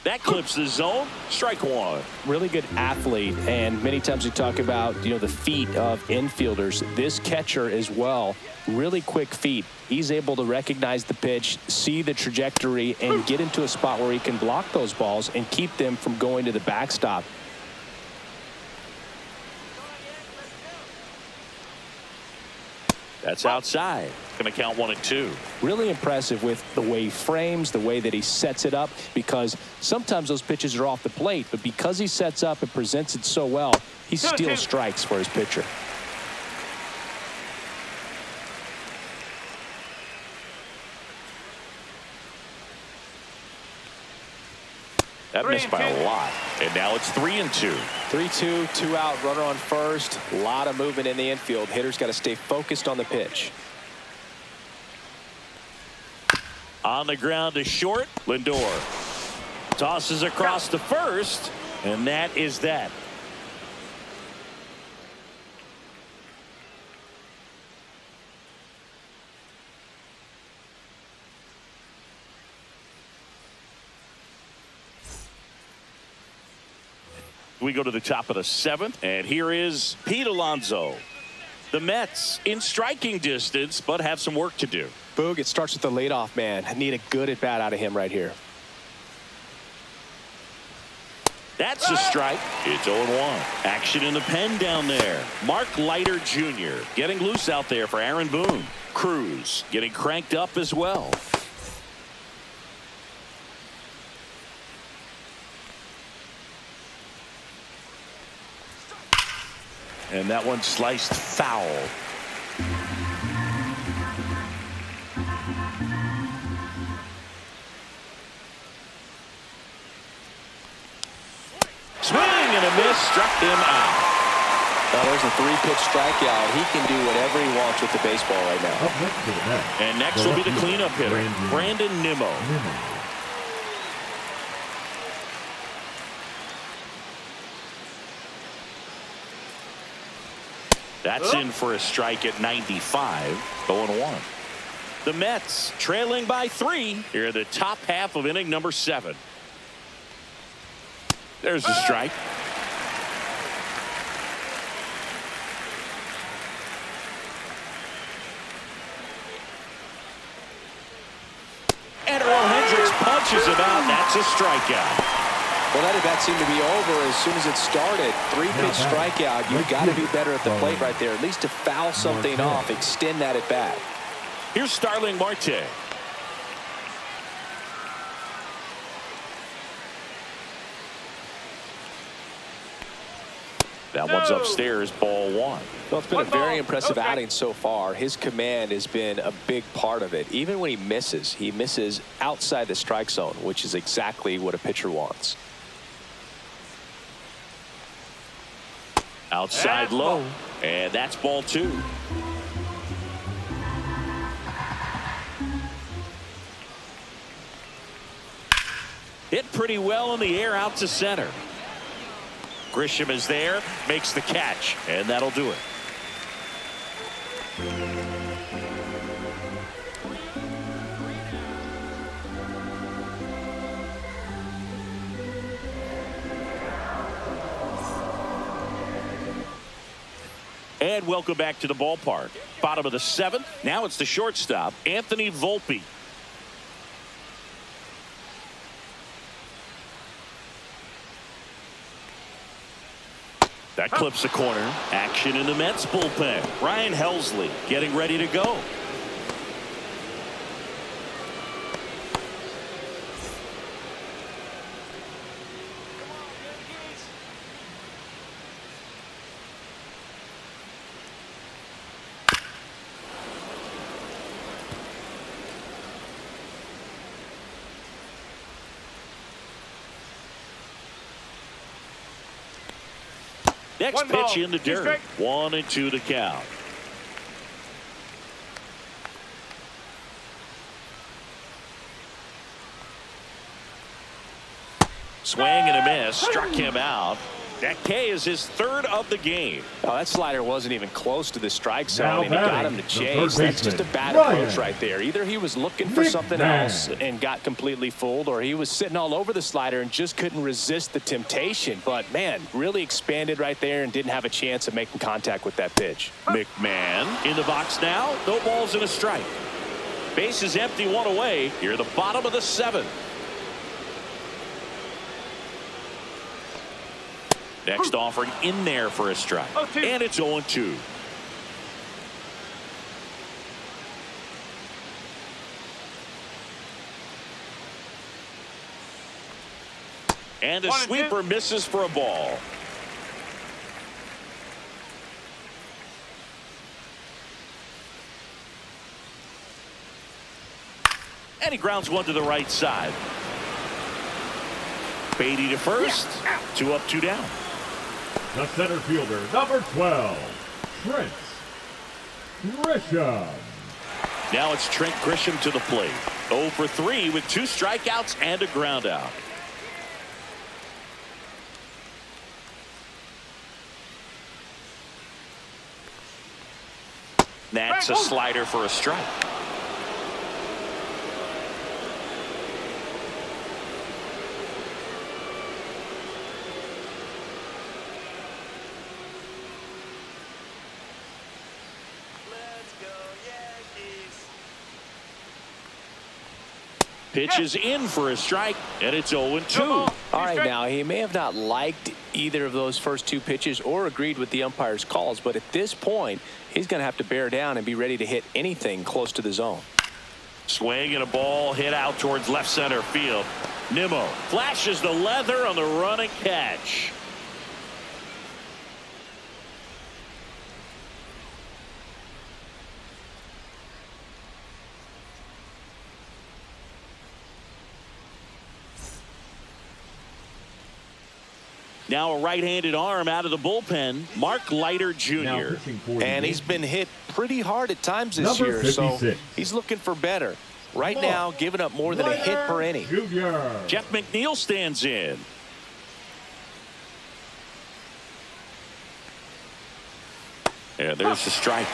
[SPEAKER 1] That clips the zone. Strike one.
[SPEAKER 3] Really good athlete, and many times we talk about, the feet of infielders. This catcher as well, really quick feet. He's able to recognize the pitch, see the trajectory, and get into a spot where he can block those balls and keep them from going to the backstop.
[SPEAKER 1] That's outside. Going to count 1-2.
[SPEAKER 3] Really impressive with the way he frames, the way that he sets it up, because sometimes those pitches are off the plate, but because he sets up and presents it so well, he steals strikes for his pitcher.
[SPEAKER 1] That missed by a lot. And now it's 3-2.
[SPEAKER 3] 3-2, 2 out, runner on first. A lot of movement in the infield. Hitter's got to stay focused on the pitch.
[SPEAKER 1] On the ground to short. Lindor tosses across to first, and that is that. We go to the top of the 7th, and here is Pete Alonso. The Mets in striking distance, but have some work to do.
[SPEAKER 3] Boog, it starts with the leadoff man. I need a good at bat out of him right here.
[SPEAKER 1] That's a strike. It's 0-1. Action in the pen down there. Mark Leiter Jr. getting loose out there for Aaron Boone. Cruz getting cranked up as well. And that one sliced foul. Swing and a miss, struck him out.
[SPEAKER 3] Well, there's a 3-pitch strikeout. He can do whatever he wants with the baseball right now.
[SPEAKER 1] And next will be the cleanup hitter, Brandon Nimmo. That's in for a strike at 95. 0-1. The Mets trailing by 3 here in the top half of inning number 7. There's the strike. And Earl Hendricks punches him out. That's a strikeout.
[SPEAKER 3] Well, that at bat seemed to be over as soon as it started. 3-pitch strikeout. You've got to be better at the plate right there, at least to foul something off, extend that at bat.
[SPEAKER 1] Here's Starling Marte. That one's upstairs, ball 1.
[SPEAKER 3] Well, it's been a very impressive outing so far. His command has been a big part of it. Even when he misses outside the strike zone, which is exactly what a pitcher wants.
[SPEAKER 1] Outside low, and that's ball 2. Hit pretty well in the air out to center. Grisham is there, makes the catch, and that'll do it. And welcome back to the ballpark. Bottom of the 7th. Now it's the shortstop, Anthony Volpe. clips the corner. Action in the Mets bullpen. Ryan Helsley getting ready to go. Next
[SPEAKER 4] One
[SPEAKER 1] pitch
[SPEAKER 4] ball,
[SPEAKER 1] in the
[SPEAKER 4] two
[SPEAKER 1] dirt.
[SPEAKER 4] strikes.
[SPEAKER 1] 1-2 to count. Swing and a miss. Struck him out. That K is his third of the game.
[SPEAKER 3] Oh, that slider wasn't even close to the strike zone,
[SPEAKER 2] Now
[SPEAKER 3] and he got him to
[SPEAKER 2] batting, the
[SPEAKER 3] chase.
[SPEAKER 2] third
[SPEAKER 3] That's just a
[SPEAKER 2] baseman,
[SPEAKER 3] bad
[SPEAKER 2] Ryan.
[SPEAKER 3] approach right there. Either he was looking for something else and got completely fooled, or he was sitting all over the slider and just couldn't resist the temptation. But, man, really expanded right there and didn't have a chance of making contact with that pitch.
[SPEAKER 1] McMahon in the box now. No balls and a strike. Base is empty, one away. Here at the bottom of the seventh. Next offering in there for a strike.
[SPEAKER 4] 0-2.
[SPEAKER 1] And it's 0-2. And the
[SPEAKER 4] 1-2.
[SPEAKER 1] sweeper misses for a ball. And he grounds one to the right side. Beatty to first. 2 up, 2 down.
[SPEAKER 2] The center fielder, number 12, Trent Grisham.
[SPEAKER 1] Now it's Trent Grisham to the plate. 0 for 3 with 2 strikeouts and a ground out. That's a slider for a strike. Pitches in for a strike, and it's 0-2.
[SPEAKER 3] All right, now, he may have not liked either of those first 2 pitches or agreed with the umpire's calls, but at this point, he's going to have to bear down and be ready to hit anything close to the zone.
[SPEAKER 1] Swing and a ball hit out towards left center field. Nimmo flashes the leather on the running catch. Now a right-handed arm out of the bullpen, Mark Leiter
[SPEAKER 2] Now
[SPEAKER 1] Jr.
[SPEAKER 2] pitching for the
[SPEAKER 3] And he's been hit pretty hard at times this
[SPEAKER 2] Number
[SPEAKER 3] year, so
[SPEAKER 2] 56.
[SPEAKER 3] he's looking for better. Right
[SPEAKER 2] Mark
[SPEAKER 3] now, giving up more than a hit per
[SPEAKER 2] Leiter
[SPEAKER 3] inning.
[SPEAKER 2] Jr.
[SPEAKER 1] Jeff McNeil stands in. And there's the strike.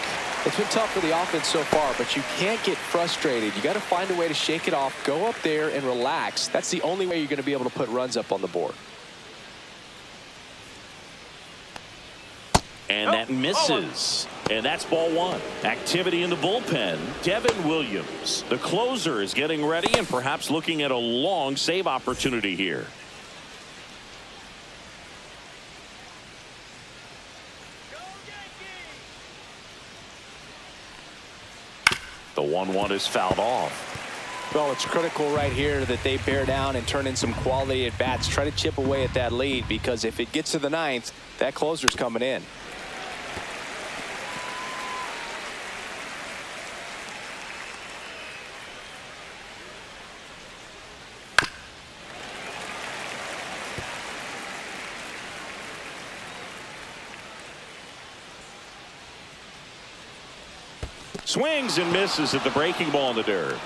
[SPEAKER 3] It's been tough for the offense so far, but you can't get frustrated. You got to find a way to shake it off, go up there and relax. That's the only way you're going to be able to put runs up on the board.
[SPEAKER 1] And that misses. And that's ball 1. Activity in the bullpen. Devin Williams, the closer, is getting ready and perhaps looking at a long save opportunity here. The 1-1 is fouled off.
[SPEAKER 3] Well, it's critical right here that they bear down and turn in some quality at bats. Try to chip away at that lead, because if it gets to the 9th, that closer's coming in.
[SPEAKER 1] Swings and misses at the breaking ball in the dirt.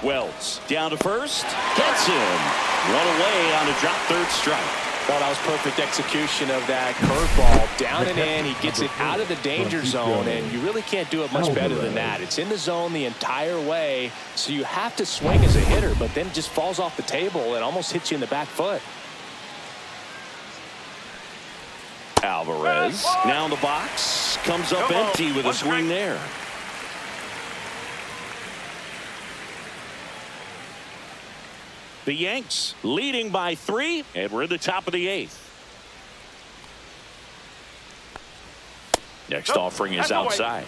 [SPEAKER 1] Wells down to first. Gets him. One away on a drop third strike.
[SPEAKER 3] Well, that was perfect execution of that curveball. Down and in. He gets it out of the danger zone, and you really can't do it much better than that. It's in the zone the entire way, so you have to swing as a hitter, but then it just falls off the table and almost hits you in the back foot.
[SPEAKER 1] Alvarez now in the box. Comes up empty with a swing there. The Yanks leading by 3, and we're in the top of the 8th. Next offering is outside.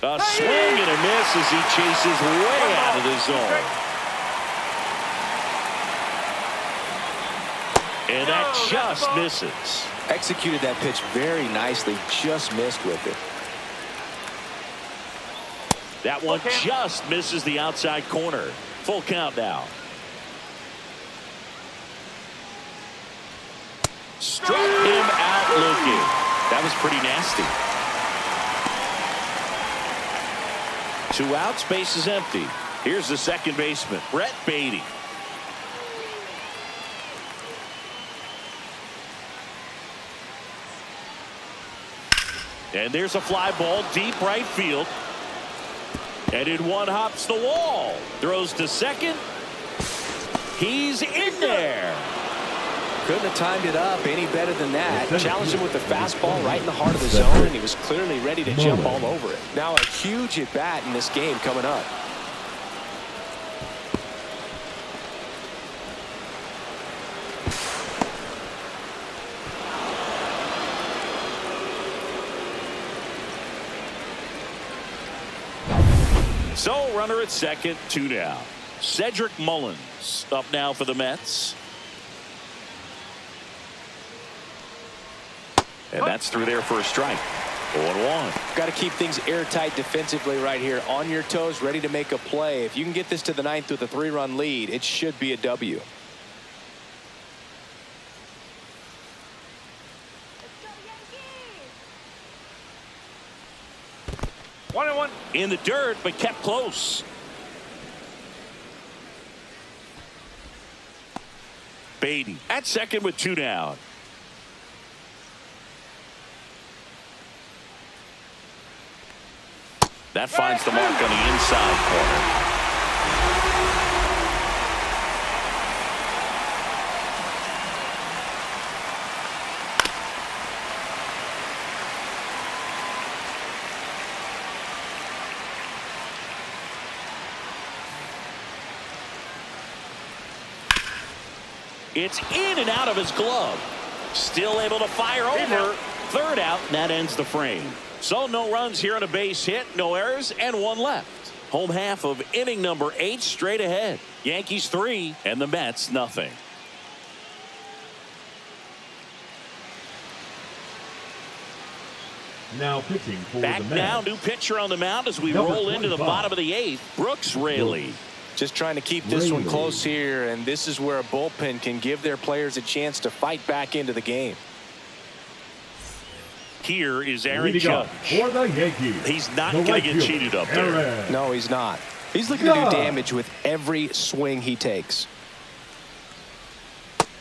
[SPEAKER 1] A swing and a miss as he chases way out of the zone. And that just misses.
[SPEAKER 3] Executed that pitch very nicely, just missed with it.
[SPEAKER 1] That one just misses the outside corner. Full count now. Struck him out looking. That was pretty nasty. 2 outs, base is empty. Here's the second baseman, Brett Beatty. And there's a fly ball deep right field. And in one hops the wall. Throws to second. He's in there.
[SPEAKER 3] Couldn't have timed it up any better than that. Challenged him with the fastball right in the heart of the zone, and he was clearly ready to jump all over it. Now a huge at-bat in this game coming up.
[SPEAKER 1] So runner at second, 2 down. Cedric Mullins up now for the Mets. And that's through there for a strike. 0-1.
[SPEAKER 3] Got to keep things airtight defensively right here. On your toes, ready to make a play. If you can get this to the 9th with a 3-run lead, it should be a W.
[SPEAKER 4] One and one.
[SPEAKER 1] In the dirt, but kept close. Beatty at second with 2 down. That finds the mark on the inside corner. It's in and out of his glove. Still able to fire over. 3rd out, and that ends the frame. So no runs here on a base hit, no errors, and 1 left. Home half of inning number 8 straight ahead. Yankees 3 and the Mets nothing.
[SPEAKER 2] Now pitching for
[SPEAKER 1] Back
[SPEAKER 2] the Mets.
[SPEAKER 1] now, new pitcher on the mound as we roll into the bottom of the 8th. Brooks Raley.
[SPEAKER 3] Just trying to keep this one close here, and this is where a bullpen can give their players a chance to fight back into the game.
[SPEAKER 1] Here is Aaron
[SPEAKER 2] Leading
[SPEAKER 1] Judge.
[SPEAKER 2] up for the Yankees.
[SPEAKER 1] He's not
[SPEAKER 2] the
[SPEAKER 1] going to
[SPEAKER 2] right
[SPEAKER 1] get
[SPEAKER 2] fielder,
[SPEAKER 1] cheated up there.
[SPEAKER 2] Aaron.
[SPEAKER 3] No, he's not. He's looking to do damage with every swing he takes.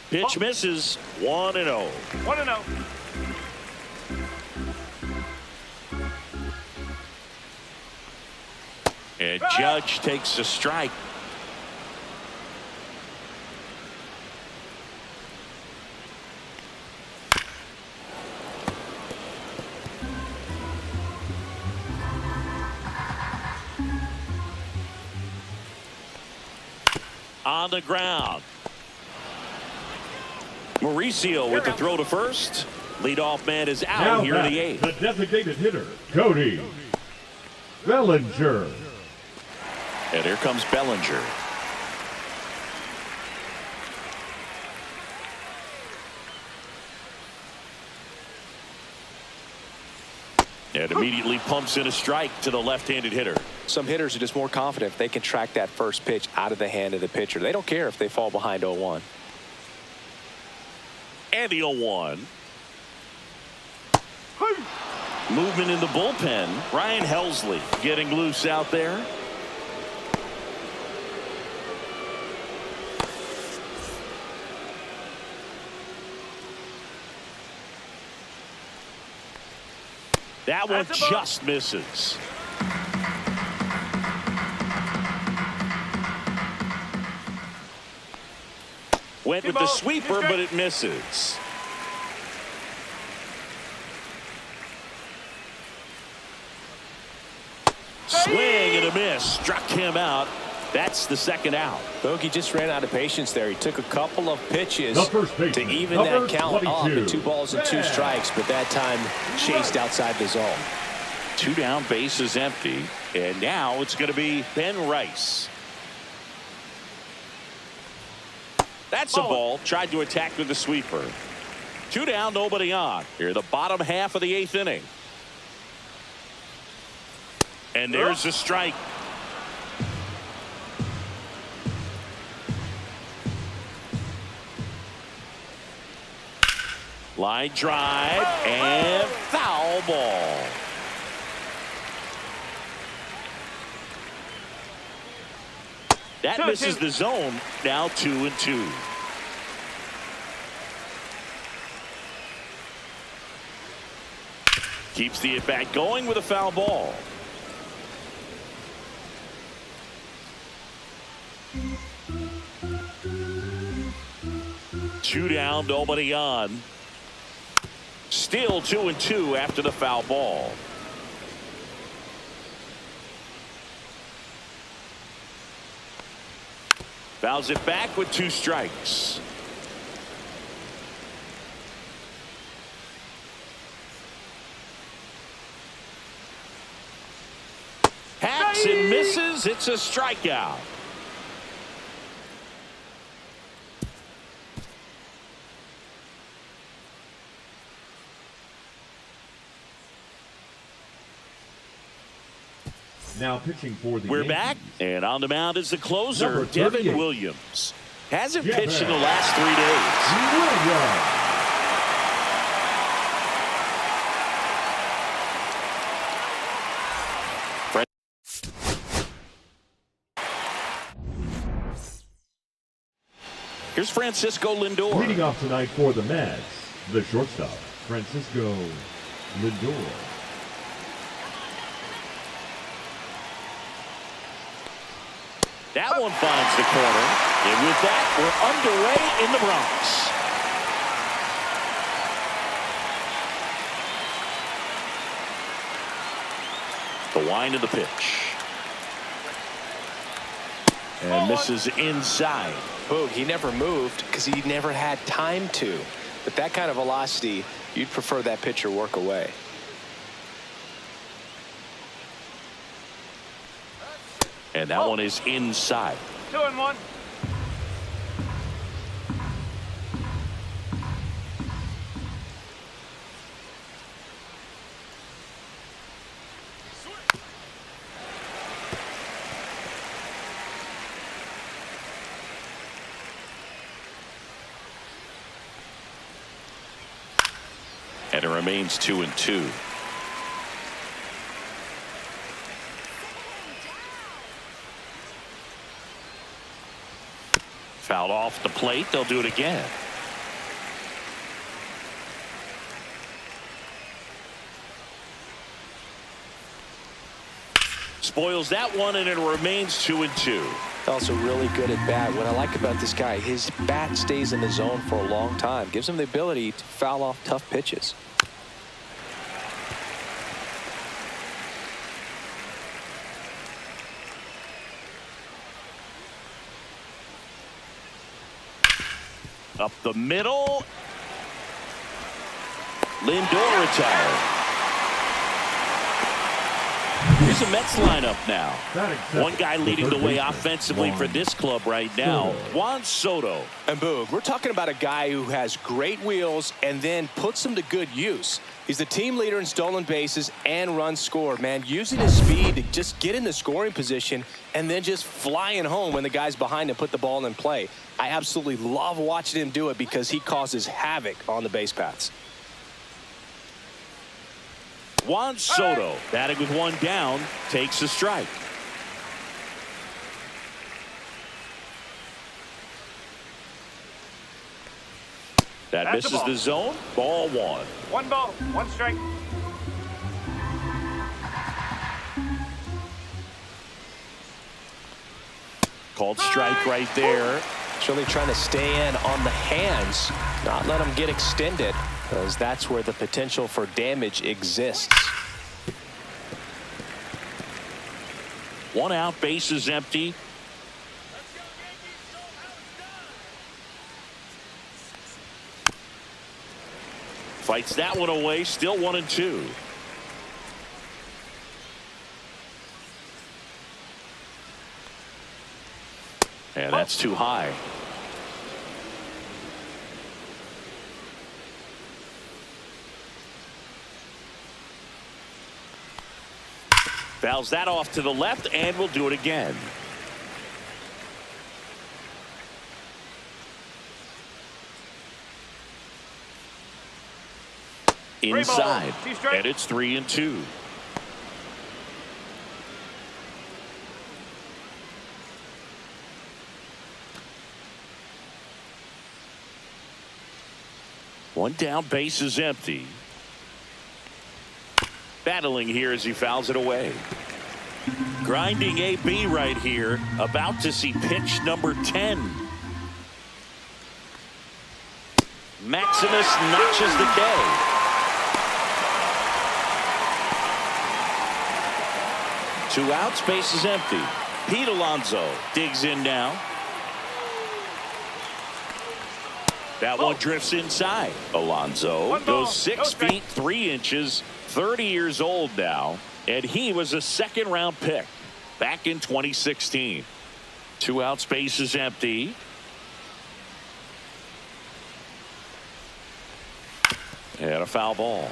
[SPEAKER 1] Pitch misses. 1-0.
[SPEAKER 4] 1-0.
[SPEAKER 1] And Judge takes a strike. On the ground. Mauricio with the throw to first. Leadoff man is out
[SPEAKER 2] Now
[SPEAKER 1] here in
[SPEAKER 2] back,
[SPEAKER 1] the 8th.
[SPEAKER 2] the designated hitter, Cody Bellinger.
[SPEAKER 1] And here comes Bellinger. And immediately pumps in a strike to the left-handed hitter.
[SPEAKER 3] Some hitters are just more confident if they can track that first pitch out of the hand of the pitcher. They don't care if they fall behind 0-1.
[SPEAKER 1] And the 0-1. Movement in the bullpen. Ryan Helsley getting loose out there. That one just misses. Went with the sweeper, but it misses. Swing and a miss. Struck him out. That's the second out.
[SPEAKER 3] Bogey just ran out of patience there. He took a couple of pitches
[SPEAKER 2] The first
[SPEAKER 3] to
[SPEAKER 2] baseman,
[SPEAKER 3] even
[SPEAKER 2] number
[SPEAKER 3] that count off
[SPEAKER 2] 22.
[SPEAKER 3] at 2 balls and 2 strikes, but that time chased outside the zone.
[SPEAKER 1] 2 down, bases empty, and now it's going to be Ben Rice. That's a ball. Tried to attack with the sweeper. 2 down, nobody on. Here, the bottom half of the 8th inning. And there's a strike. Line drive and foul ball. That misses the zone. Now 2-2. Keeps the at-bat going with a foul ball. Two down, nobody on. Still 2-2 after the foul ball. Fouls it back with 2 strikes. Hacks and misses. It's a strikeout.
[SPEAKER 2] Now pitching for the
[SPEAKER 1] We're
[SPEAKER 2] Yankees.
[SPEAKER 1] back, and on the mound is the closer,
[SPEAKER 2] Number
[SPEAKER 1] Devin
[SPEAKER 2] 38.
[SPEAKER 1] Williams. Hasn't
[SPEAKER 2] Devin
[SPEAKER 1] pitched in the last 3 days.
[SPEAKER 2] Williams.
[SPEAKER 1] Here's Francisco Lindor.
[SPEAKER 2] Leading off tonight for the Mets, the shortstop, Francisco Lindor.
[SPEAKER 1] That one finds the corner. And with that, we're underway in the Bronx. The wind of the pitch. And misses inside.
[SPEAKER 3] Boog, he never moved because he never had time to. But that kind of velocity, you'd prefer that pitcher work away.
[SPEAKER 1] And that one is inside.
[SPEAKER 4] 2-1.
[SPEAKER 1] And it remains 2-2. Fouled off the plate. They'll do it again. Spoils that one, and it remains 2-2.
[SPEAKER 3] Also really good at bat. What I like about this guy, his bat stays in the zone for a long time. Gives him the ability to foul off tough pitches.
[SPEAKER 1] Up the middle. Lindor retired. Here's a Mets lineup now. One guy leading the way offensively for this club right now, Juan Soto.
[SPEAKER 3] And Boog, we're talking about a guy who has great wheels and then puts them to good use. He's the team leader in stolen bases and runs scored, man. Using his speed to just get in the scoring position and then just flying home when the guys behind him put the ball in play. I absolutely love watching him do it because he causes havoc on the base paths.
[SPEAKER 1] Juan Soto, batting with one down, takes a strike. That
[SPEAKER 4] That's
[SPEAKER 1] misses the zone. Ball 1.
[SPEAKER 4] 1 ball, 1 strike.
[SPEAKER 1] Called strike right there.
[SPEAKER 3] It's really trying to stay in on the hands, not let them get extended, because that's where the potential for damage exists.
[SPEAKER 1] 1 out, bases empty. Fights that one away. Still 1-2. And that's too high. Fouls that off to the left, and we'll do it again. Inside, and it's 3-2. One down, base is empty. Battling here as he fouls it away. Grinding AB right here. About to see pitch number 10. Maximus notches the K. Two outs, base is empty. Pete Alonso digs in now. That one drifts inside. Alonso goes 6 feet 3 inches, 30 years old now, and he was a second-round pick back in 2016. Two outs, base is empty. And a foul ball.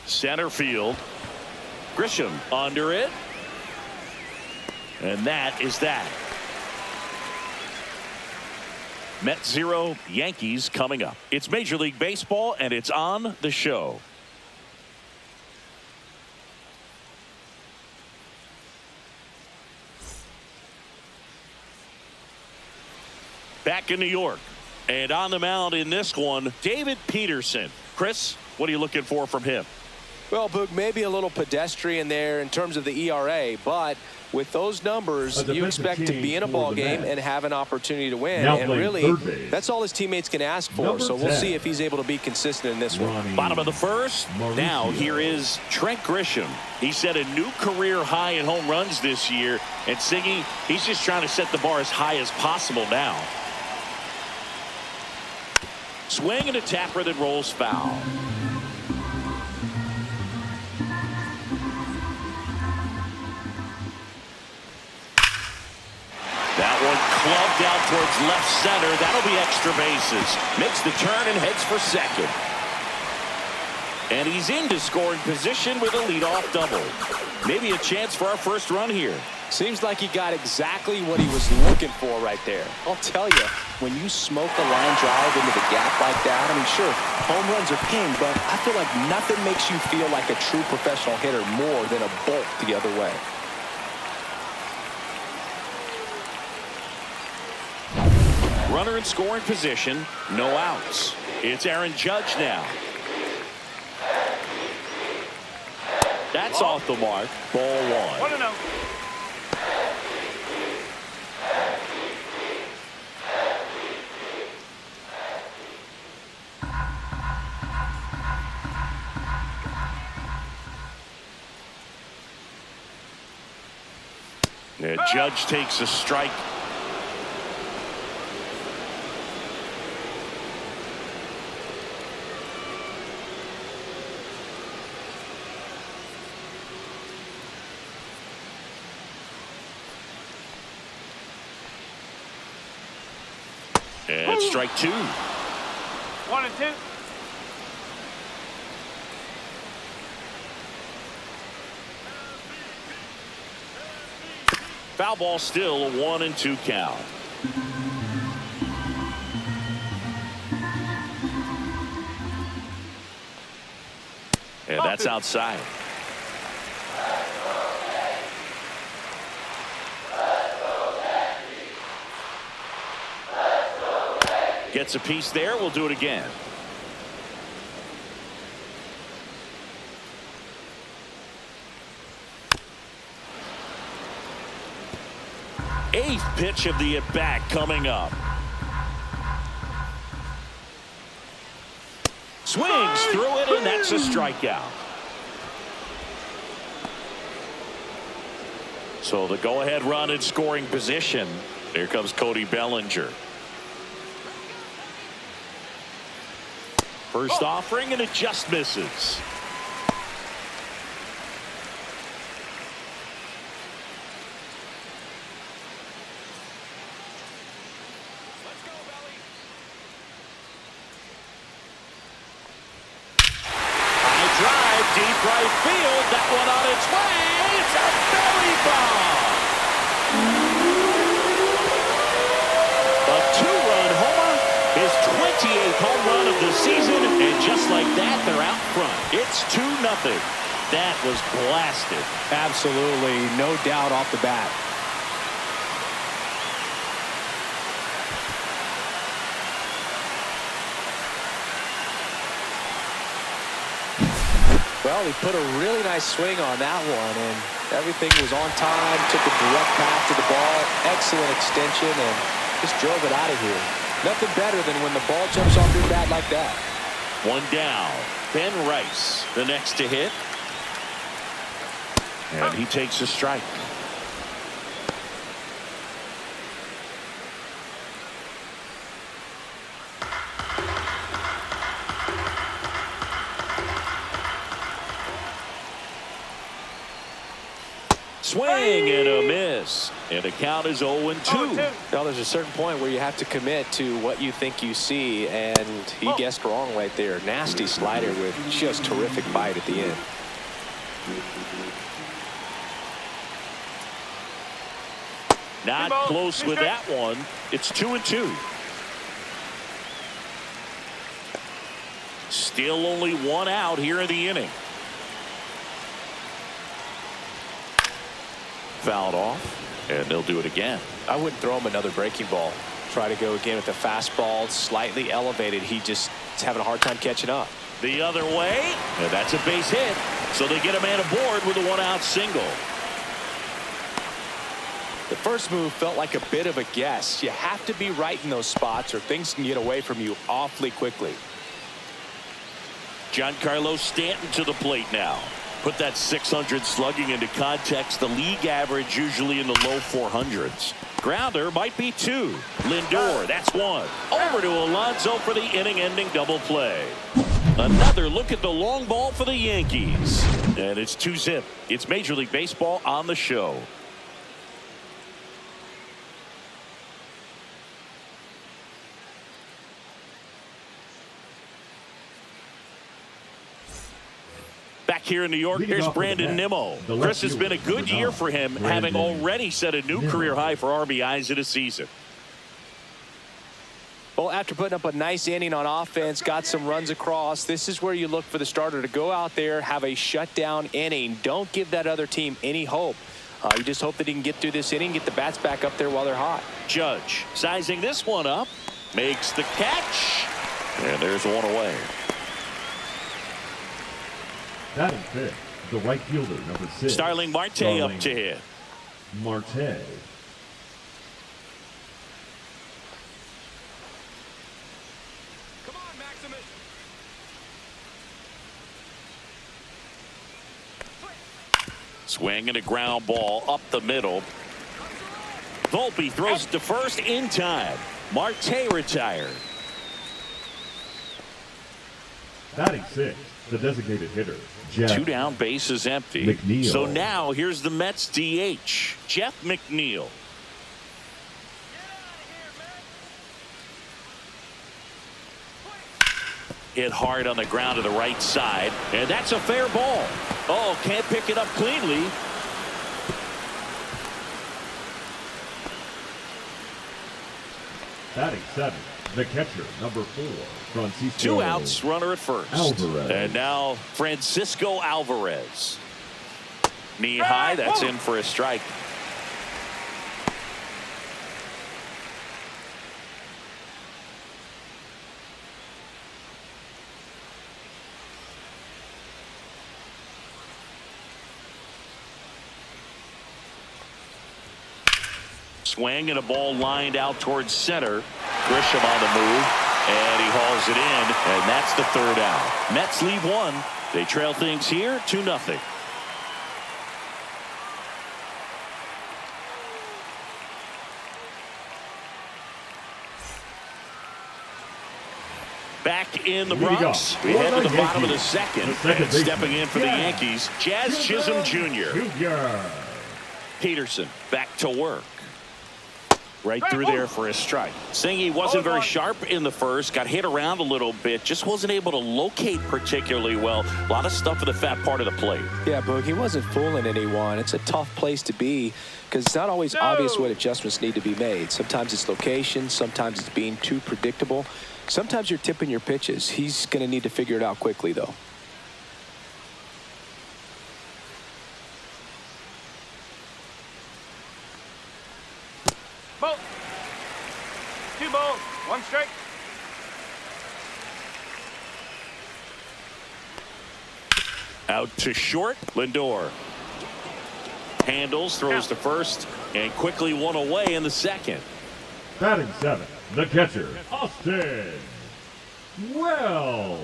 [SPEAKER 1] Center field. Grisham under it. And that is that. Mets 0, Yankees coming up. It's Major League Baseball, and it's on the show. Back in New York. And on the mound in this one, David Peterson. Chris, what are you looking for from him?
[SPEAKER 3] Well, Boog, maybe a little pedestrian there in terms of the ERA, but with those numbers, you expect to be in a ball game and have an opportunity to win. And really, that's all his teammates can ask for. So we'll see if he's able to be consistent in this one.
[SPEAKER 1] Bottom of the first. Now here is Trent Grisham. He set a new career high in home runs this year. And Siggy, he's just trying to set the bar as high as possible now. Swing and a tapper that rolls foul. That one clubbed out towards left center. That'll be extra bases. Makes the turn and heads for second. And he's into scoring position with a leadoff double. Maybe a chance for our first run here.
[SPEAKER 3] Seems like he got exactly what he was looking for right there. I'll tell you, when you smoke a line drive into the gap like that, I mean, sure, home runs are king, but I feel like nothing makes you feel like a true professional hitter more than a bolt the other way.
[SPEAKER 1] Runner in scoring position, no outs. It's Aaron Judge now. That's off the mark. Ball one.
[SPEAKER 4] 1-0.
[SPEAKER 1] And Judge takes a strike. And strike two.
[SPEAKER 4] 1-2.
[SPEAKER 1] Foul ball, still a 1-2 count. And that's outside. Gets a piece there. We'll do it again. Eighth pitch of the at-bat coming up. Swings through it, and that's a strikeout. So the go-ahead run in scoring position. Here comes Cody Bellinger. First offering, and it just misses. Deep right field. That one on its way. It's a belly bomb. A two-run homer. His 28th home run of the season. And just like that, they're out front. It's 2-0. That was blasted.
[SPEAKER 3] Absolutely. No doubt off the bat. Well, he put a really nice swing on that one, and everything was on time, took a direct path to the ball, excellent extension, and just drove it out of here. Nothing better than when the ball jumps off your bat like that.
[SPEAKER 1] One down. Ben Rice, the next to hit. And he takes a strike. Swing and a miss. And the count is 0-2.
[SPEAKER 3] Well, there's a certain point where you have to commit to what you think you see, and he guessed wrong right there. Nasty slider with just terrific bite at the end.
[SPEAKER 1] Not close with that one. It's 2-2. Still only one out here in the inning. Fouled off, and they'll do it again.
[SPEAKER 3] I wouldn't throw him another breaking ball. Try to go again with the fastball, slightly elevated. He just is having a hard time catching up.
[SPEAKER 1] The other way, and that's a base hit. So they get a man aboard with a one-out single.
[SPEAKER 3] The first move felt like a bit of a guess. You have to be right in those spots or things can get away from you awfully quickly.
[SPEAKER 1] Giancarlo Stanton to the plate now. Put that 600 slugging into context. The league average usually in the low 400s. Grounder might be 2. Lindor, that's 1. Over to Alonso for the inning-ending double play. Another look at the long ball for the Yankees. And it's 2-zip. It's Major League Baseball on the show. Back here in New York, here's Brandon Nimmo. Chris, has been a good year for him, having already set a new career high for RBIs in a season.
[SPEAKER 3] Well, after putting up a nice inning on offense, got some runs across, this is where you look for the starter to go out there, have a shutdown inning. Don't give that other team any hope. You just hope that he can get through this inning, get the bats back up there while they're hot.
[SPEAKER 1] Judge sizing this one up, makes the catch, and there's one away.
[SPEAKER 2] Batting fifth, the right fielder, number 6.
[SPEAKER 1] Starling Marte up to hit.
[SPEAKER 2] Marte.
[SPEAKER 3] Come on, Maximus.
[SPEAKER 1] Swing and a ground ball up the middle. Volpe throws to first in time. Marte retired.
[SPEAKER 2] Batting sixth, the designated hitter, Jeff.
[SPEAKER 1] 2 down, bases empty.
[SPEAKER 2] McNeil.
[SPEAKER 1] So now here's the Mets DH, Jeff McNeil. Hit hard on the ground to the right side, and that's a fair ball. Oh, can't pick it up cleanly.
[SPEAKER 2] Batting seventh, the catcher, number 4, Francisco.
[SPEAKER 1] 2 outs, runner at first.
[SPEAKER 2] Alvarez.
[SPEAKER 1] And now Francisco Alvarez. Knee high, that's in for a strike. Swing and a ball lined out towards center. Grisham on the move, and he hauls it in, and that's the 3rd out. Mets lead 1. They trail things here 2-0. Back in the
[SPEAKER 2] Here we
[SPEAKER 1] Bronx,
[SPEAKER 2] go.
[SPEAKER 1] we head to the
[SPEAKER 2] Yankees.
[SPEAKER 1] bottom of the second.
[SPEAKER 2] The second
[SPEAKER 1] And stepping in for the Yankees, Jazz Chisholm Jr. Peterson back to work. Right through there for a strike. Singy wasn't very sharp in the first, got hit around a little bit, just wasn't able to locate particularly well. A lot of stuff in the fat part of the plate.
[SPEAKER 3] Yeah, Boog, he wasn't fooling anyone. It's a tough place to be because it's not always obvious what adjustments need to be made. Sometimes it's location, sometimes it's being too predictable. Sometimes you're tipping your pitches. He's going to need to figure it out quickly, though.
[SPEAKER 4] Ball. 2 balls, 1 strike.
[SPEAKER 1] Out to short, Lindor. Handles, throws to first, and quickly one away in the second.
[SPEAKER 2] Batting 7, the catcher, Austin Wells.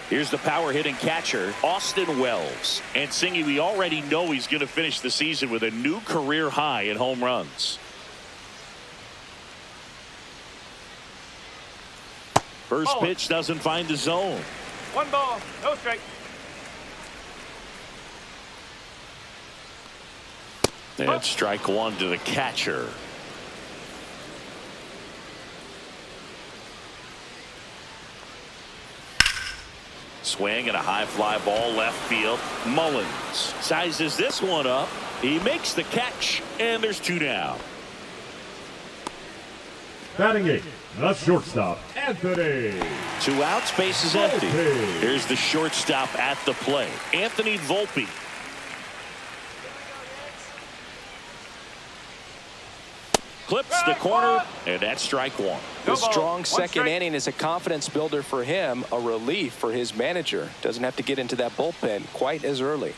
[SPEAKER 1] Here's the power hitting catcher, Austin Wells. And Singy, we already know he's going to finish the season with a new career high in home runs. First pitch doesn't find the zone.
[SPEAKER 4] 1 ball, no strike.
[SPEAKER 1] And strike 1 to the catcher. Swing and a high fly ball left field. Mullins sizes this one up. He makes the catch, and there's 2 down.
[SPEAKER 2] Batting 8, the shortstop, Anthony.
[SPEAKER 1] 2 outs, base is empty. Here's the shortstop at the plate, Anthony Volpe. Clips the corner, and that's strike 1.
[SPEAKER 3] The strong second inning is a confidence builder for him, a relief for his manager. Doesn't have to get into that bullpen quite as early.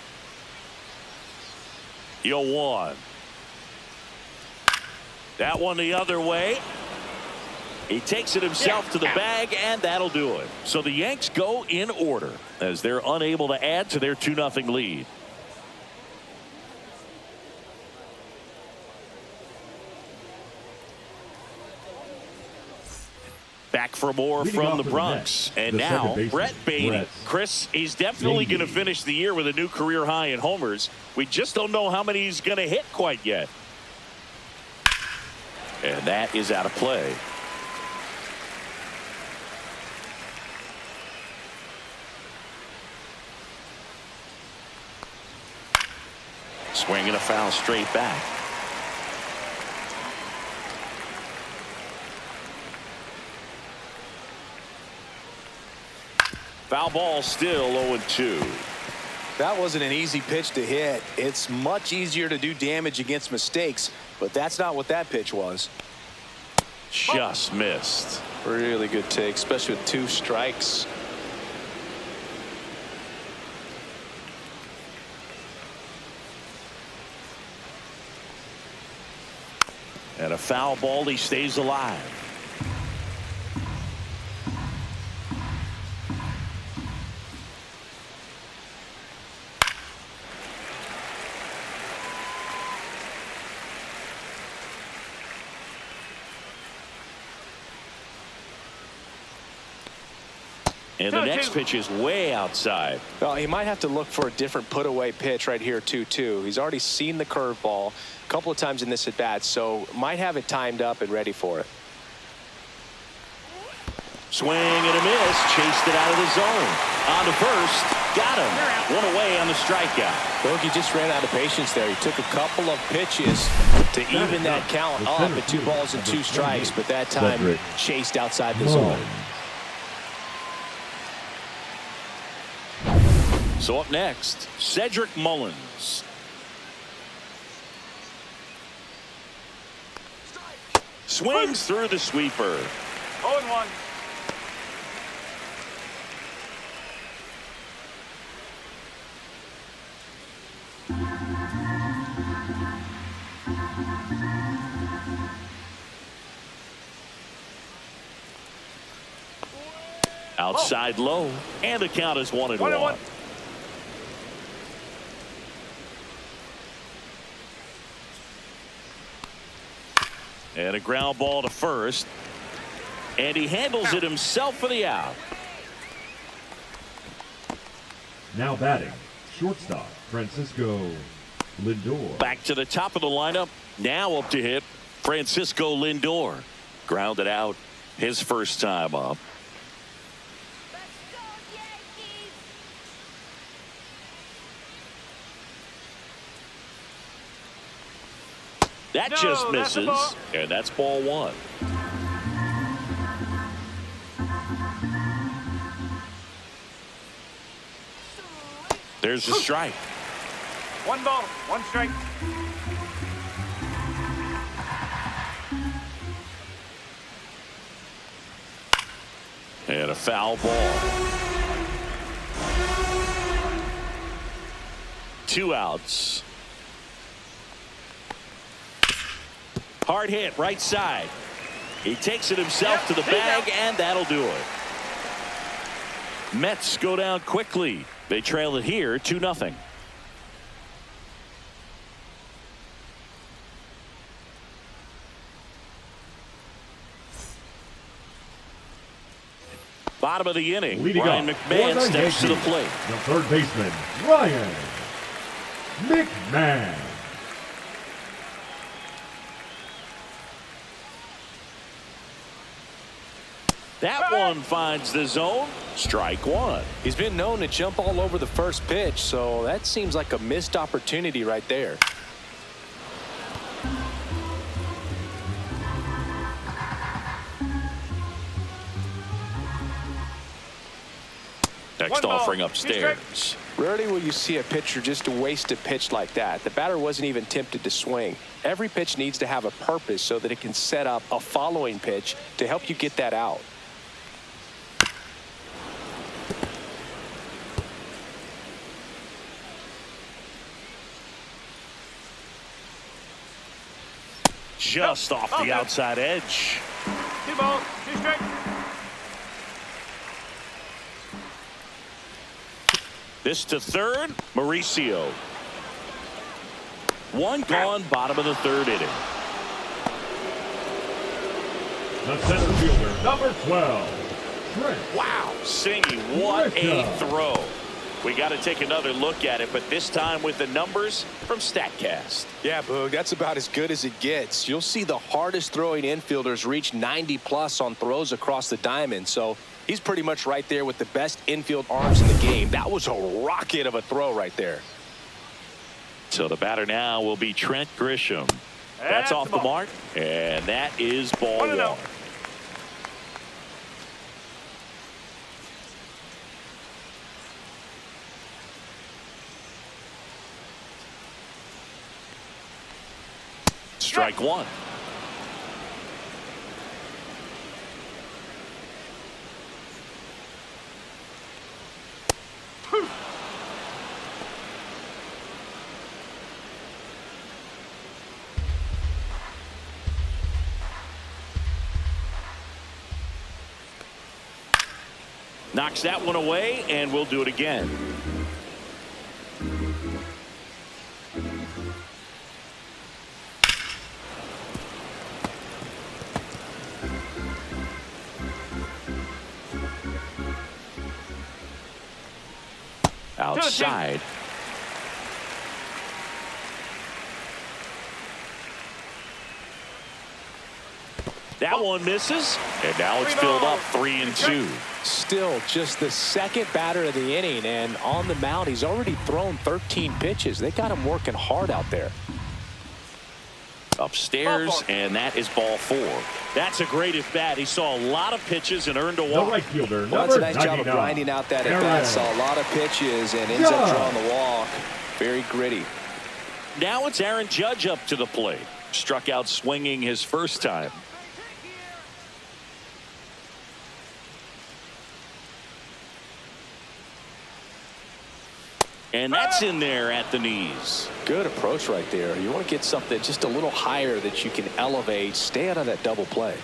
[SPEAKER 1] 0-1. That one the other way. He takes it himself to the bag, and that'll do it. So the Yanks go in order as they're unable to add to their 2-0 lead. Back for more from the Bronx. And now, Brett Baty. Chris, he's definitely going to finish the year with a new career high in homers. We just don't know how many he's going to hit quite yet. And that is out of play. Swinging a foul straight back. Foul ball, still 0-2.
[SPEAKER 3] That wasn't an easy pitch to hit. It's much easier to do damage against mistakes, but that's not what that pitch was.
[SPEAKER 1] Just missed.
[SPEAKER 3] Really good take, especially with 2 strikes.
[SPEAKER 1] And a foul ball, he stays alive. And the next pitch is way outside.
[SPEAKER 3] Well, he might have to look for a different put-away pitch right here, 2-2. He's already seen the curveball a couple of times in this at-bat, so might have it timed up and ready for it.
[SPEAKER 1] Swing and a miss. Chased it out of the zone. On to first. Got him. 1 away on the strikeout.
[SPEAKER 3] Bogey just ran out of patience there. He took a couple of pitches to even that count up at 2 balls and 2 strikes, but that time chased outside the zone.
[SPEAKER 1] So up next, Cedric Mullins. Swings through the sweeper.
[SPEAKER 4] 0-1.
[SPEAKER 1] Outside low, and the count is 1-1. And a ground ball to first. And he handles it himself for the out.
[SPEAKER 2] Now batting, shortstop, Francisco Lindor.
[SPEAKER 1] Back to the top of the lineup. Now up to hit, Francisco Lindor. Grounded out his first time up. That just misses, and that's ball one. There's the strike.
[SPEAKER 4] 1 ball, 1 strike.
[SPEAKER 1] And a foul ball. 2 outs. Hard hit, right side. He takes it himself to the bag, and that'll do it. Mets go down quickly. They trail it here 2-0. Bottom of the inning,
[SPEAKER 2] Leading
[SPEAKER 1] Ryan
[SPEAKER 2] off
[SPEAKER 1] McMahon
[SPEAKER 2] for the
[SPEAKER 1] steps to the
[SPEAKER 2] Yankees,
[SPEAKER 1] plate.
[SPEAKER 2] The third baseman, Ryan McMahon.
[SPEAKER 1] That one finds the zone. Strike one.
[SPEAKER 3] He's been known to jump all over the first pitch, so that seems like a missed opportunity right there.
[SPEAKER 1] Next offering upstairs.
[SPEAKER 3] Rarely will you see a pitcher just waste a pitch like that. The batter wasn't even tempted to swing. Every pitch needs to have a purpose so that it can set up a following pitch to help you get that out.
[SPEAKER 1] Just off the outside edge.
[SPEAKER 4] 2 balls, 2 strikes.
[SPEAKER 1] This to third, Mauricio. 1 gone, bottom of the 3rd inning.
[SPEAKER 2] The center fielder, number 12, Trent.
[SPEAKER 1] Wow, Singy, what a throw. We got to take another look at it, but this time with the numbers from StatCast.
[SPEAKER 3] Yeah, Boog, that's about as good as it gets. You'll see the hardest throwing infielders reach 90+ on throws across the diamond, so he's pretty much right there with the best infield arms in the game. That was a rocket of a throw right there.
[SPEAKER 1] So the batter now will be Trent Grisham. That's off the mark, and that is ball 1. Strike 1. Knocks that one away, and we'll do it again. Outside. That one misses, and now it's filled up 3-2.
[SPEAKER 3] Still just the second batter of the inning, and on the mound, he's already thrown 13 pitches. They got him working hard out there.
[SPEAKER 1] Upstairs, and that is ball 4. That's a great at bat. He saw a lot of pitches and earned a walk.
[SPEAKER 2] The right fielder,
[SPEAKER 3] Well, that's a nice
[SPEAKER 2] 99,
[SPEAKER 3] job of grinding out that at bat. Saw a lot of pitches and ends up drawing the walk. Very gritty.
[SPEAKER 1] Now it's Aaron Judge up to the plate. Struck out swinging his first time. And that's in there at the knees.
[SPEAKER 3] Good approach right there. You want to get something just a little higher that you can elevate. Stay out of that double play.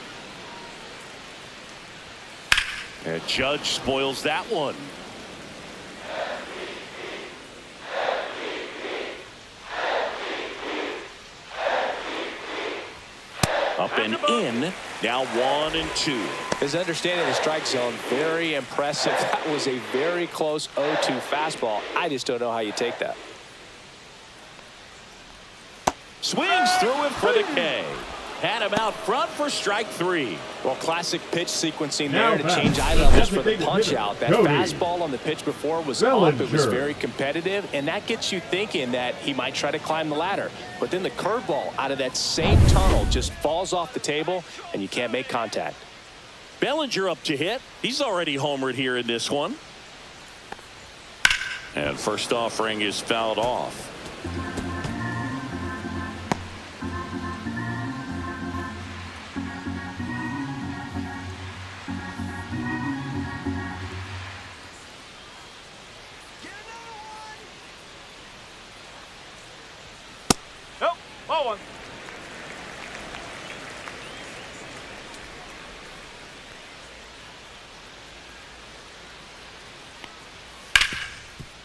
[SPEAKER 1] And Judge spoils that one. Up and in. Now 1-2.
[SPEAKER 3] His understanding of the strike zone, very impressive. That was a very close 0-2 fastball. I just don't know how you take that.
[SPEAKER 1] Swings through it for the K. Had him out front for strike 3.
[SPEAKER 3] Well, classic pitch sequencing
[SPEAKER 2] Now
[SPEAKER 3] there to change eye levels for the punch out. That fastball on the pitch before was up. It was very competitive, and that gets you thinking that he might try to climb the ladder. But then the curveball out of that same tunnel just falls off the table, and you can't make contact.
[SPEAKER 1] Bellinger up to hit. He's already homered here in this one. And first offering is fouled off.
[SPEAKER 4] Nope. Ball one.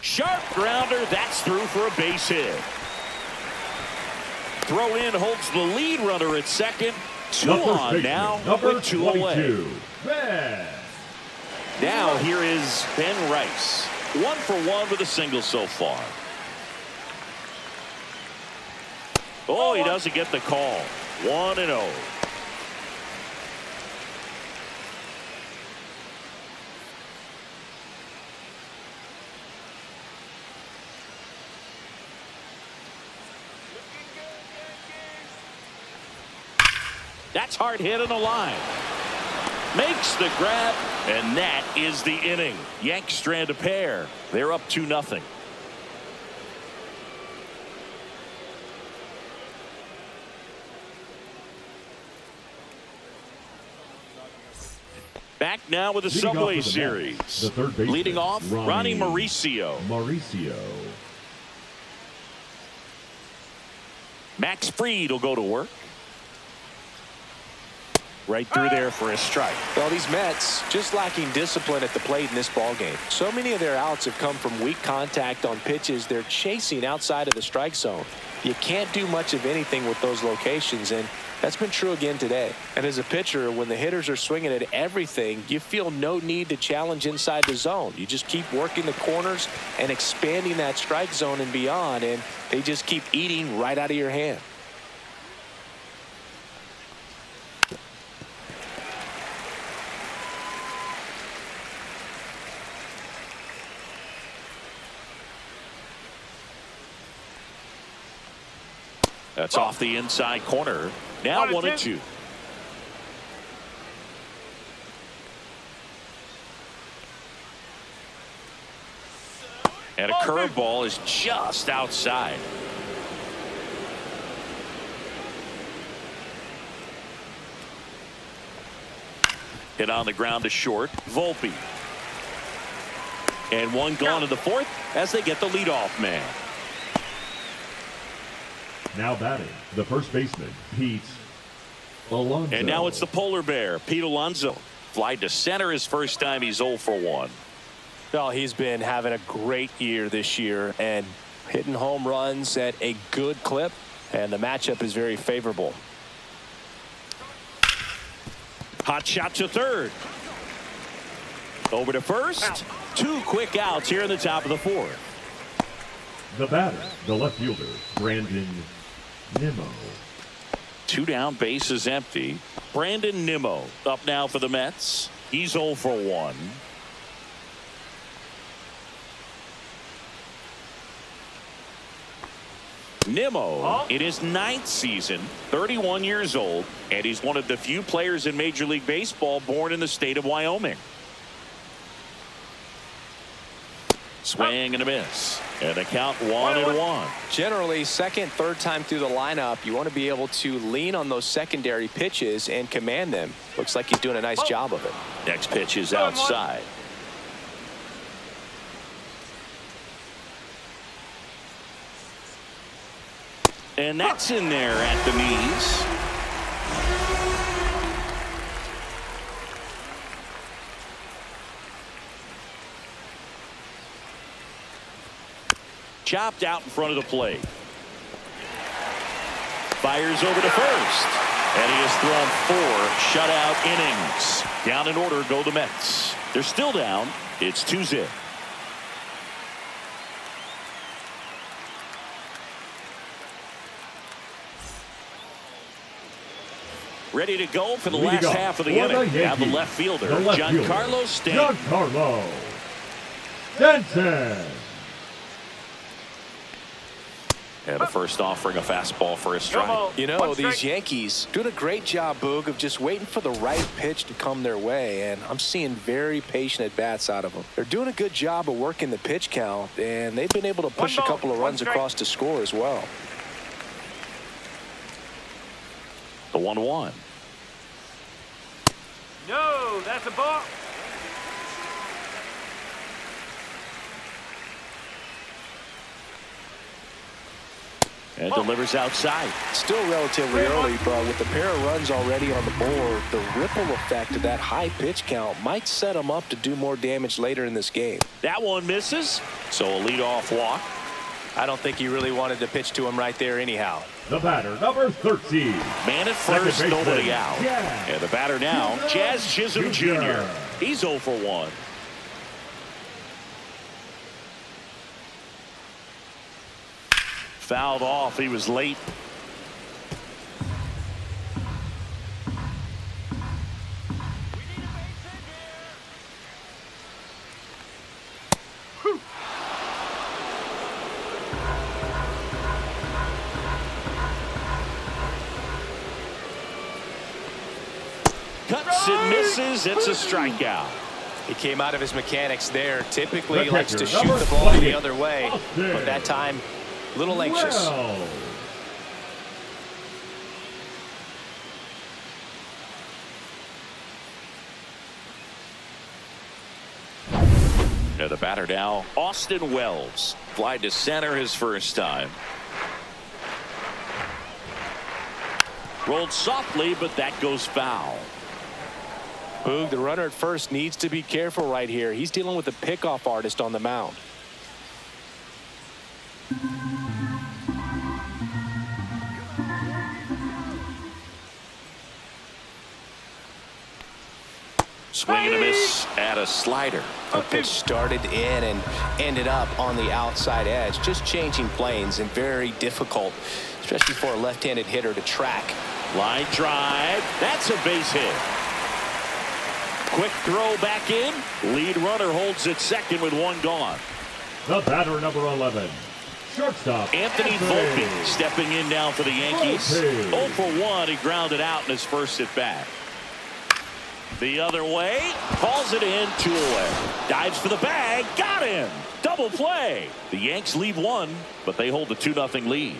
[SPEAKER 1] Sharp grounder. That's through for a base hit. Throw in holds the lead runner at second. 2 on now with 2 away. Now here is Ben Rice. 1 for 1 with a single so far. Oh, he doesn't get the call. 1-0. That's hard hit on the line. Makes the grab, and that is the inning. Yanks strand a pair. They're up 2-0. Back now with the Subway Series. Leading off, Ronnie Mauricio. Max Fried will go to work. Right through there for a strike.
[SPEAKER 3] Well, these Mets just lacking discipline at the plate in this ball game. So many of their outs have come from weak contact on pitches they're chasing outside of the strike zone. You can't do much of anything with those locations, and that's been true again today. And as a pitcher, when the hitters are swinging at everything, you feel no need to challenge inside the zone. You just keep working the corners and expanding that strike zone and beyond, and they just keep eating right out of your hand.
[SPEAKER 1] That's off the inside corner. Now 1-2. And a curveball is just outside. Hit on the ground to short. Volpe. And one gone in the fourth as they get the leadoff man.
[SPEAKER 2] Now batting, the first baseman, Pete Alonso.
[SPEAKER 1] And now it's the polar bear, Pete Alonso. Fly to center his first time. He's 0 for 1.
[SPEAKER 3] Well, he's been having a great year this year and hitting home runs at a good clip, and the matchup is very favorable.
[SPEAKER 1] Hot shot to third. Over to first. 2 quick outs here in the top of the fourth.
[SPEAKER 2] The batter, the left fielder, Brandon Nimmo.
[SPEAKER 1] 2 down, bases empty. Brandon Nimmo up now for the Mets. He's 0 for 1. Nimmo in his 9th season, 31 years old, and he's one of the few players in Major League Baseball born in the state of Wyoming. Swing and a miss. And a count 1-1.
[SPEAKER 3] Generally, second, third time through the lineup, you want to be able to lean on those secondary pitches and command them. Looks like he's doing a nice job of it.
[SPEAKER 1] Next pitch is outside. And that's in there at the knees. Chopped out in front of the plate. Fires over to first. And he has thrown 4 shutout innings. Down in order go the Mets. They're still down. It's 2-0. Ready to go for the last half of the inning. Now the left fielder, Giancarlo Stanton.
[SPEAKER 2] Giancarlo Stanton.
[SPEAKER 1] And the first offering a fastball for a strike.
[SPEAKER 3] You know, these Yankees doing a great job, Boog, of just waiting for the right pitch to come their way, and I'm seeing very patient at-bats out of them. They're doing a good job of working the pitch count, and they've been able to push a couple of runs across to score as well.
[SPEAKER 1] The 1-1.
[SPEAKER 4] No, that's a ball.
[SPEAKER 1] And delivers outside.
[SPEAKER 3] Still relatively early, but with the pair of runs already on the board, the ripple effect of that high pitch count might set them up to do more damage later in this game.
[SPEAKER 1] That one misses, so a leadoff walk.
[SPEAKER 3] I don't think he really wanted to pitch to him right there anyhow.
[SPEAKER 2] The batter, number 13.
[SPEAKER 1] Man at first, nobody out.
[SPEAKER 2] Jazz.
[SPEAKER 1] And the batter now, Jazz Chisholm Jr. He's 0 for 1. Fouled off. He was late. Cuts and misses. It's a strikeout.
[SPEAKER 3] He came out of his mechanics there. Typically, he likes to shoot the ball the other way, but that time, a little anxious.
[SPEAKER 2] Well.
[SPEAKER 1] Now the batter now, Austin Wells. Fly to center his first time. Rolled softly, but that goes foul.
[SPEAKER 3] Boog, the runner at first needs to be careful right here. He's dealing with a pickoff artist on the mound.
[SPEAKER 1] Swing and a miss at a slider.
[SPEAKER 3] The pitch started in and ended up on the outside edge. Just changing planes and very difficult, especially for a left-handed hitter to track.
[SPEAKER 1] Line drive. That's a base hit. Quick throw back in. Lead runner holds at second with 1 gone.
[SPEAKER 2] The batter, number 11. Shortstop,
[SPEAKER 1] Anthony Volpe stepping in now for the Yankees. 0 for 1. He grounded out in his first at bat. The other way. Calls it in. 2 away. Dives for the bag. Got him. Double play. The Yanks lead 1, but they hold the 2-0 lead.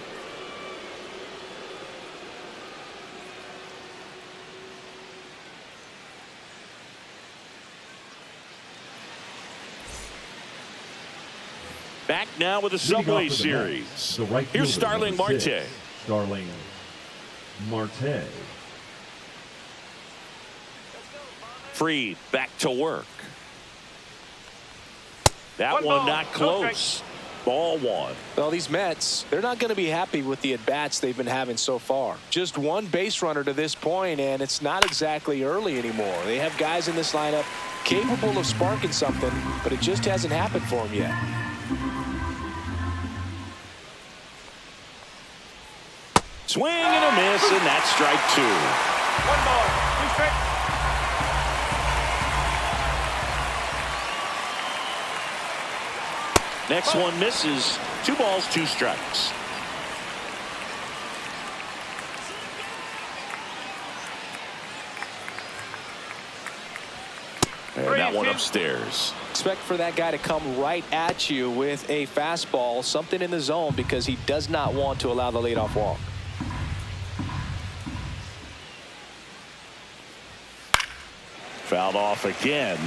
[SPEAKER 1] Back now with the Subway Series. Here's Starling Marte.
[SPEAKER 2] Starling Marte.
[SPEAKER 1] Fried back to work. That one not close. Ball 1.
[SPEAKER 3] Well, these Mets, they're not going to be happy with the at-bats they've been having so far. Just 1 base runner to this point, and it's not exactly early anymore. They have guys in this lineup capable of sparking something, but it just hasn't happened for them yet.
[SPEAKER 1] Swing and a miss, and that's strike 2.
[SPEAKER 4] 1 ball, 2 strikes.
[SPEAKER 1] Next one misses. 2 balls, 2 strikes. And that one upstairs.
[SPEAKER 3] Expect for that guy to come right at you with a fastball, something in the zone, because he does not want to allow the leadoff walk.
[SPEAKER 1] Fouled off again,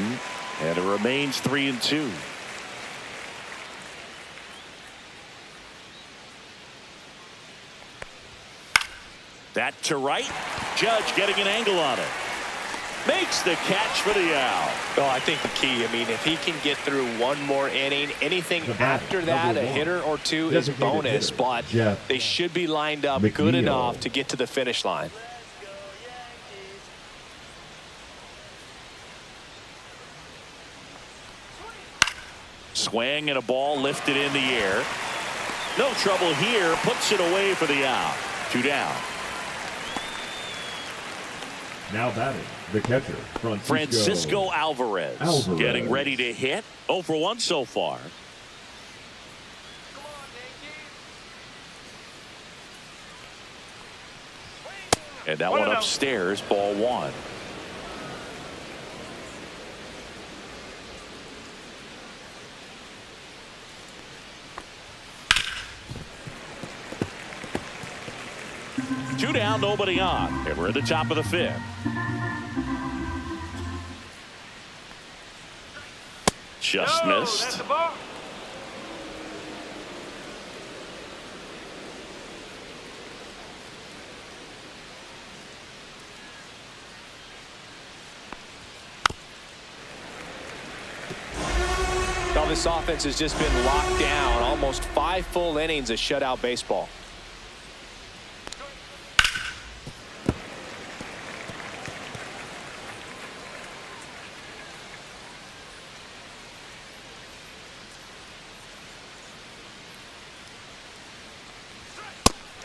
[SPEAKER 1] and it remains 3-2. That to right. Judge getting an angle on it. Makes the catch for the out.
[SPEAKER 3] Well, I think the key, I mean, if he can get through 1 more inning, anything after that, a hitter or 2 is bonus, but they should be lined up good enough to get to the finish line.
[SPEAKER 1] Swing and a ball lifted in the air. No trouble here. Puts it away for the out. 2 down.
[SPEAKER 2] Now batting, the catcher,
[SPEAKER 1] Francisco Alvarez. Getting ready to hit. 0 for 1 so far. And that one upstairs, ball 1. Two down, nobody on. And we're at the top of the 5th. Just missed.
[SPEAKER 3] Now this offense has just been locked down. Almost 5 full innings of shutout baseball.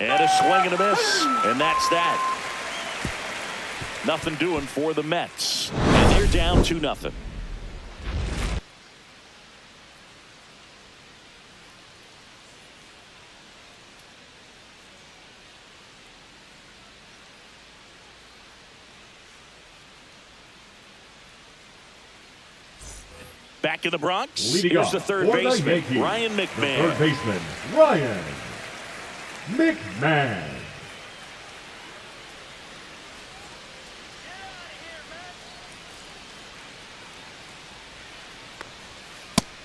[SPEAKER 1] And a swing and a miss. And that's that. Nothing doing for the Mets. And they're down 2-0. Back in the Bronx. Here's the third baseman, Ryan McMahon.
[SPEAKER 2] Third baseman, Ryan McMahon.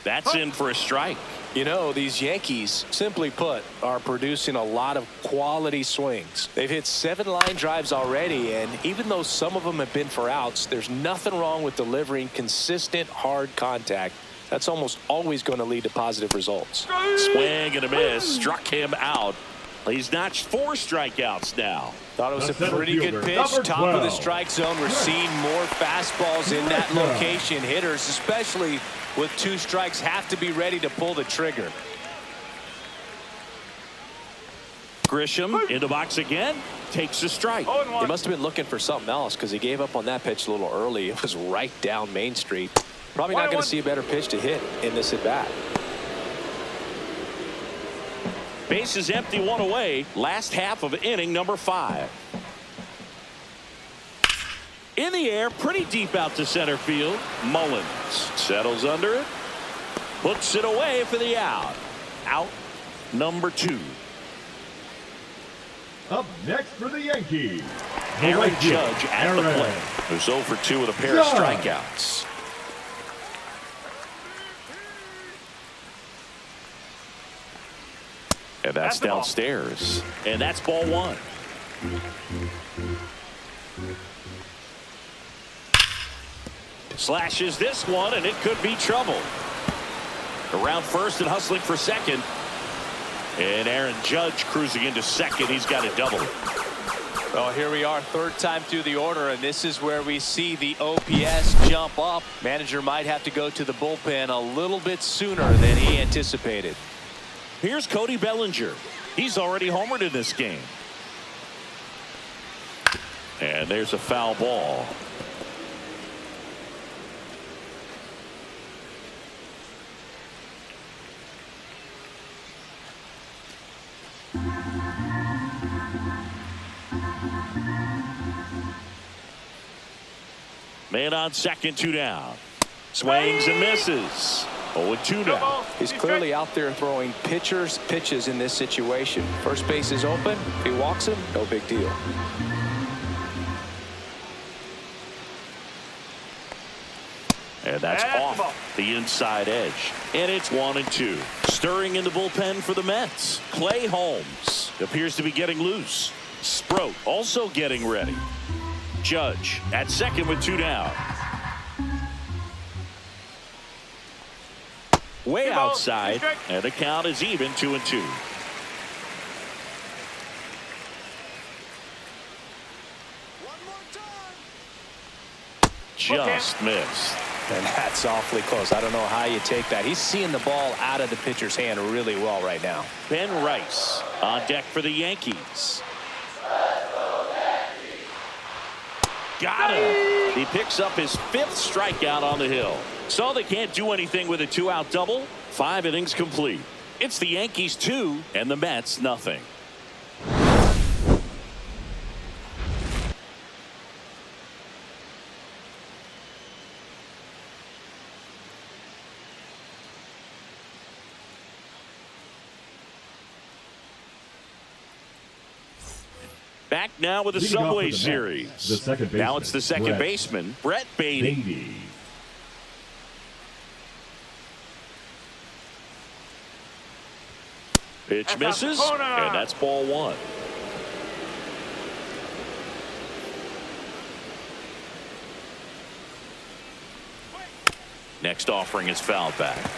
[SPEAKER 1] That's in for a strike.
[SPEAKER 3] You know, these Yankees, simply put, are producing a lot of quality swings. They've hit 7 line drives already, and even though some of them have been for outs, there's nothing wrong with delivering consistent, hard contact. That's almost always going to lead to positive results.
[SPEAKER 1] Swing and a miss. Struck him out. He's notched 4 strikeouts now.
[SPEAKER 3] Thought it was a pretty good pitch. Top of the strike zone. We're seeing more fastballs in that location. Hitters, especially with 2 strikes, have to be ready to pull the trigger.
[SPEAKER 1] Grisham in the box again. Takes a strike.
[SPEAKER 3] He must have been looking for something else because he gave up on that pitch a little early. It was right down Main Street. Probably not going to see a better pitch to hit in this at bat.
[SPEAKER 1] Base is empty, 1 away. Last half of inning number 5. In the air, pretty deep out to center field. Mullins settles under it. Puts it away for the out. Out number 2.
[SPEAKER 2] Up next for the Yankees,
[SPEAKER 1] Aaron Judge at the plate. Who's 0 for 2 with a pair of strikeouts. And that's downstairs. And that's ball 1. Slashes this one, and it could be trouble. Around first and hustling for second. And Aaron Judge cruising into second. He's got a double.
[SPEAKER 3] Well, here we are, 3rd time through the order, and this is where we see the OPS jump up. Manager might have to go to the bullpen a little bit sooner than he anticipated.
[SPEAKER 1] Here's Cody Bellinger. He's already homered in this game. And there's a foul ball. Man on second, 2 down. Swings and misses. 0-2 now.
[SPEAKER 3] He's clearly out there throwing pitchers pitches in this situation. First base is open. If he walks him, no big deal.
[SPEAKER 1] And that's off the inside edge. And it's 1-2. Stirring in the bullpen for the Mets. Clay Holmes appears to be getting loose. Sproat also getting ready. Judge at second with 2 down. Way outside, and the count is even 2-2. Just missed.
[SPEAKER 3] And that's awfully close. I don't know how you take that. He's seeing the ball out of the pitcher's hand really well right now.
[SPEAKER 1] Ben Rice on deck for the Yankees. Got him. He picks up his 5th strikeout on the hill. So they can't do anything with a 2-out double. 5 innings complete. It's the Yankees 2 and the Mets nothing. Back now with the Subway Series.
[SPEAKER 2] The second baseman,
[SPEAKER 1] now it's the second baseman, Brett Beatty. Pitch misses, and that's ball 1. Next offering is fouled back.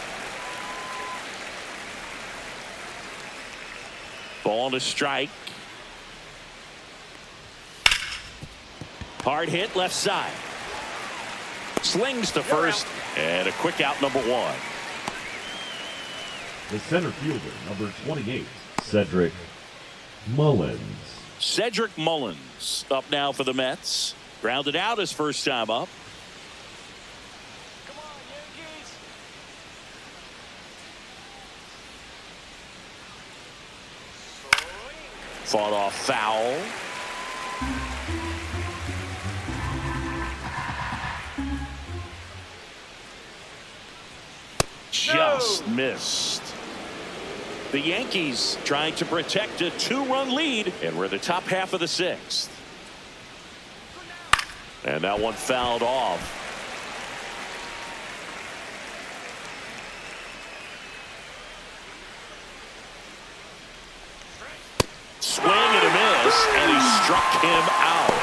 [SPEAKER 1] Ball to strike. Hard hit left side. Slings to first, and a quick out, number 1.
[SPEAKER 2] The center fielder, number 28, Cedric Mullins.
[SPEAKER 1] Cedric Mullins up now for the Mets. Grounded out his first time up.
[SPEAKER 4] Come on, Yankees.
[SPEAKER 1] Fought off foul. Just missed. The Yankees trying to protect a 2-run lead, and we're in the top half of the 6th. And that one fouled off. Swing and a miss, and he struck him out.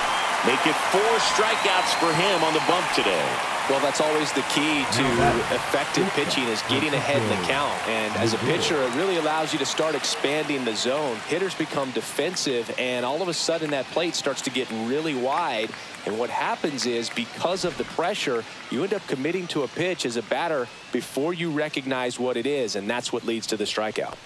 [SPEAKER 1] Make it 4 strikeouts for him on the bump today.
[SPEAKER 3] Well, that's always the key to effective pitching, is getting ahead in the count. And as a pitcher, it really allows you to start expanding the zone. Hitters become defensive, and all of a sudden that plate starts to get really wide. And what happens is, because of the pressure, you end up committing to a pitch as a batter before you recognize what it is, and that's what leads to the strikeout.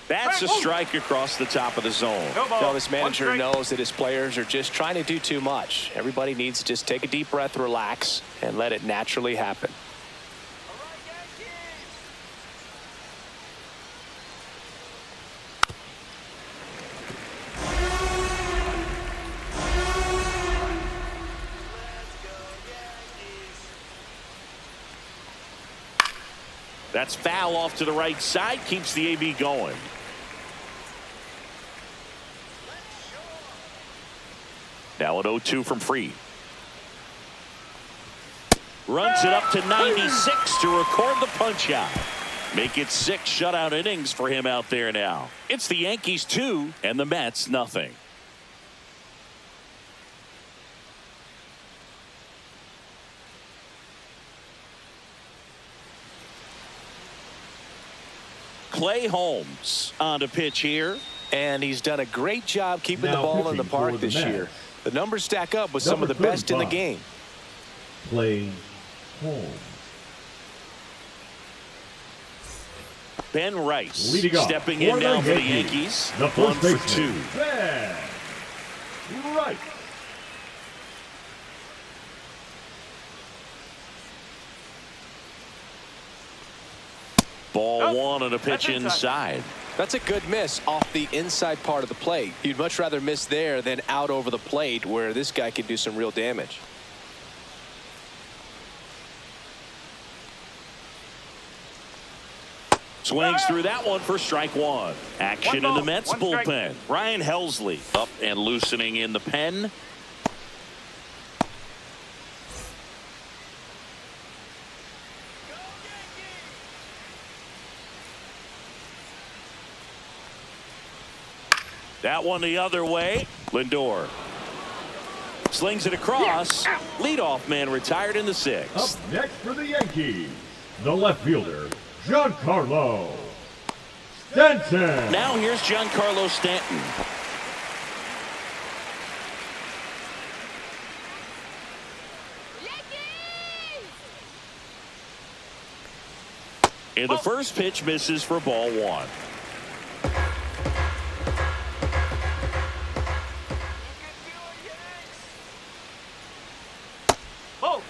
[SPEAKER 1] That's a strike across the top of the zone.
[SPEAKER 3] Well, this manager knows that his players are just trying to do too much. Everybody needs to just take a deep breath, relax, and let it naturally happen.
[SPEAKER 1] That's foul off to the right side, keeps the AB going. Now an 0-2 from Fried. Runs it up to 96 to record the punch out. Make it 6 shutout innings for him out there now. It's the Yankees 2 and the Mets nothing. Clay Holmes on to pitch here.
[SPEAKER 3] And he's done a great job keeping the ball in the park this year. The numbers stack up with some of the best in the game.
[SPEAKER 2] Clay Holmes.
[SPEAKER 1] Ben Rice
[SPEAKER 2] stepping
[SPEAKER 1] in now for the Yankees. 1 for 2.
[SPEAKER 2] Ben Rice.
[SPEAKER 1] Ball 1 on a pitch inside.
[SPEAKER 3] That's a good miss off the inside part of the plate. You'd much rather miss there than out over the plate, where this guy can do some real damage.
[SPEAKER 1] Swings through that one for strike 1. Action in the Mets bullpen. Ryan Helsley up and loosening in the pen. That one the other way. Lindor slings it across. Leadoff man retired in the 6th.
[SPEAKER 2] Up next for the Yankees, the left fielder, Giancarlo Stanton.
[SPEAKER 1] Now here's Giancarlo Stanton. And the first pitch misses for ball one.
[SPEAKER 4] Oh.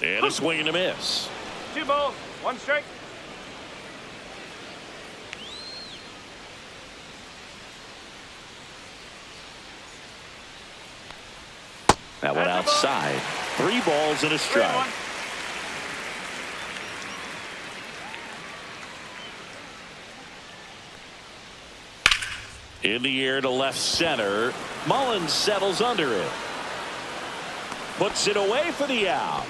[SPEAKER 1] And a swing and a miss.
[SPEAKER 4] 2 balls, 1 strike.
[SPEAKER 1] That one outside. 3 balls and a strike. In the air to left center. Mullins settles under it. Puts it away for the out.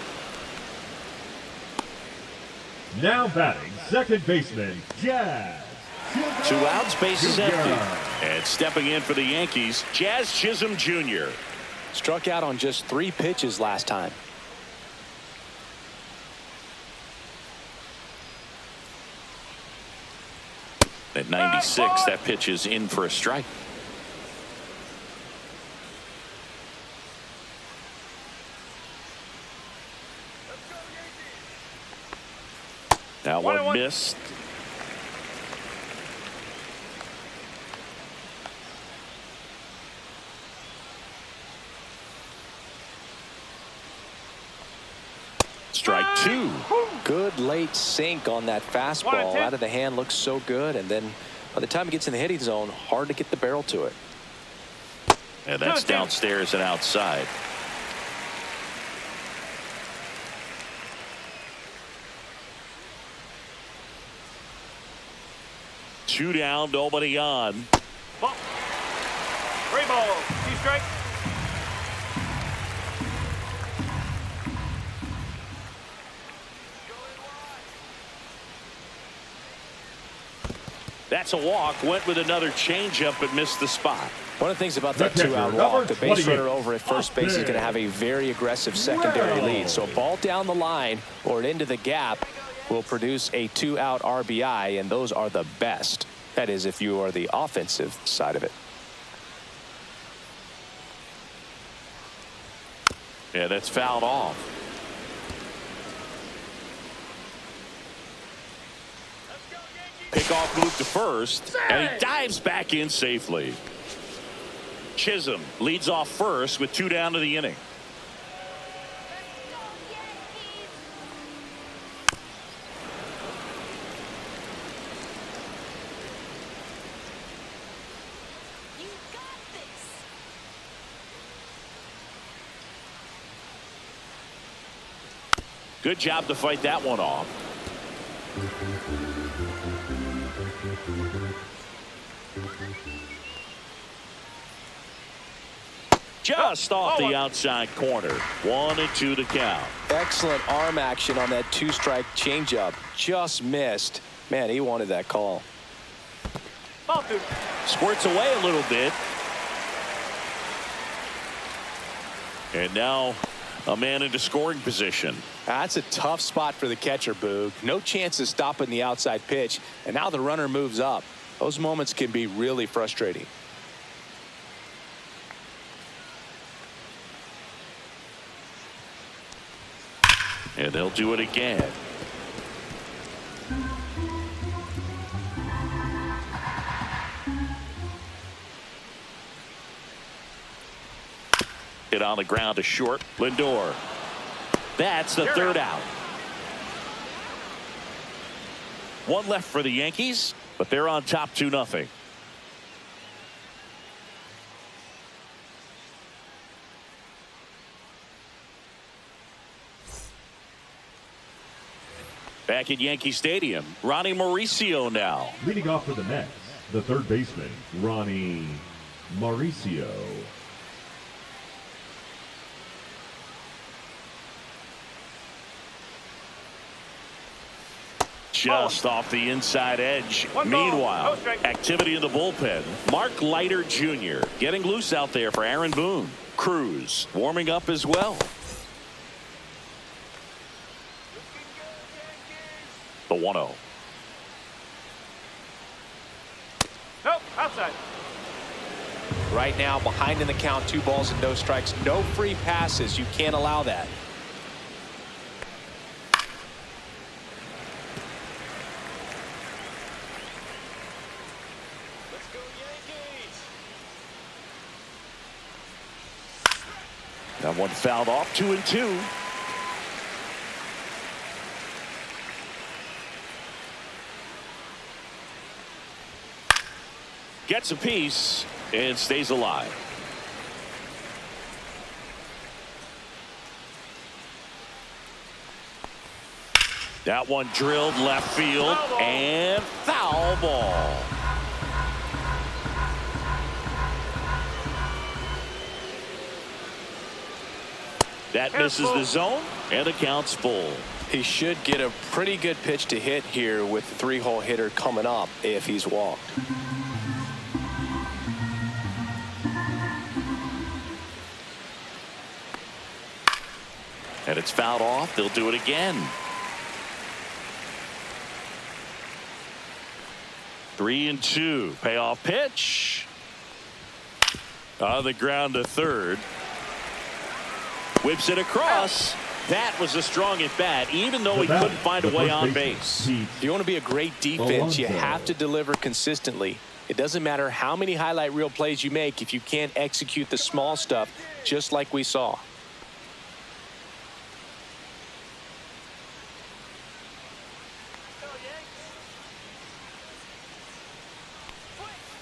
[SPEAKER 2] Now batting, second baseman, Jazz.
[SPEAKER 1] 2 outs, bases empty. And stepping in for the Yankees, Jazz Chisholm Jr.
[SPEAKER 3] Struck out on just 3 pitches last time.
[SPEAKER 1] At 96, that pitch is in for a strike. That one missed. Strike 2.
[SPEAKER 3] Good late sink on that fastball. Out of the hand, looks so good, and then by the time it gets in the hitting zone, hard to get the barrel to it.
[SPEAKER 1] And that's downstairs and outside. Two down, nobody on.
[SPEAKER 4] Ball. 3 balls, 2 strikes.
[SPEAKER 1] That's a walk. Went with another changeup but missed the spot.
[SPEAKER 3] One of the things about that 2-out walk, the base runner over at first base is going to have a very aggressive secondary lead. So a ball down the line or into the gap will produce a 2-out RBI, and those are the best. That is, if you are the offensive side of it.
[SPEAKER 1] Yeah, that's fouled off. Pickoff move to first, and he dives back in safely. Chisholm leads off first with 2 down to the inning. Good job to fight that one off. Just off the outside corner. 1-2 to count.
[SPEAKER 3] Excellent arm action on that 2-strike changeup. Just missed. Man, he wanted that call.
[SPEAKER 4] Ball 2.
[SPEAKER 1] Squirts away a little bit. And now a man into scoring position.
[SPEAKER 3] That's a tough spot for the catcher, Boog. No chance of stopping the outside pitch, and now the runner moves up. Those moments can be really frustrating.
[SPEAKER 1] And they'll do it again. Hit on the ground to short. Lindor. That's the 3rd out. 1 left for the Yankees, but they're on top 2-0. Back at Yankee Stadium, Ronnie Mauricio now.
[SPEAKER 2] Leading off for the Mets, the third baseman, Ronnie Mauricio.
[SPEAKER 1] Just off the inside edge. Meanwhile, activity in the bullpen. Mark Leiter Jr. getting loose out there for Aaron Boone. Cruz warming up as well. The 1-0.
[SPEAKER 4] Nope, outside.
[SPEAKER 3] Right now, behind in the count, 2 balls and no strikes. No free passes. You can't allow that. Let's go Yankees.
[SPEAKER 1] That one fouled off. 2-2. Gets a piece and stays alive. That one drilled left field and foul ball. That misses the zone and the count's full.
[SPEAKER 3] He should get a pretty good pitch to hit here with the 3-hole hitter coming up if he's walked.
[SPEAKER 1] And it's fouled off. They'll do it again. 3-2. Payoff pitch. On the ground to third. Whips it across. That was a strong at bat, even though he couldn't find a way on base.
[SPEAKER 3] If you want to be a great defense, you have to deliver consistently. It doesn't matter how many highlight reel plays you make if you can't execute the small stuff, just like we saw.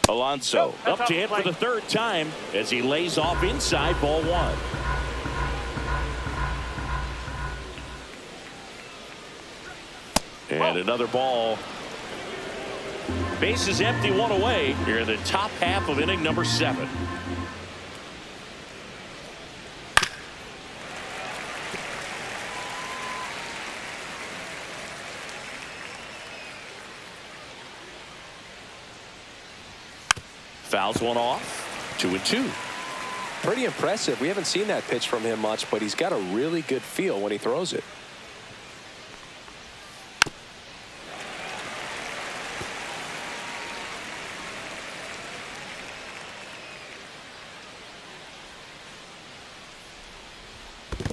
[SPEAKER 1] Alonso up to hit for the 3rd time as he lays off inside ball 1. And another ball. Base is empty, 1 away here in the top half of inning number 7. Fouls one off. 2-2.
[SPEAKER 3] Pretty impressive. We haven't seen that pitch from him much, but he's got a really good feel when he throws it.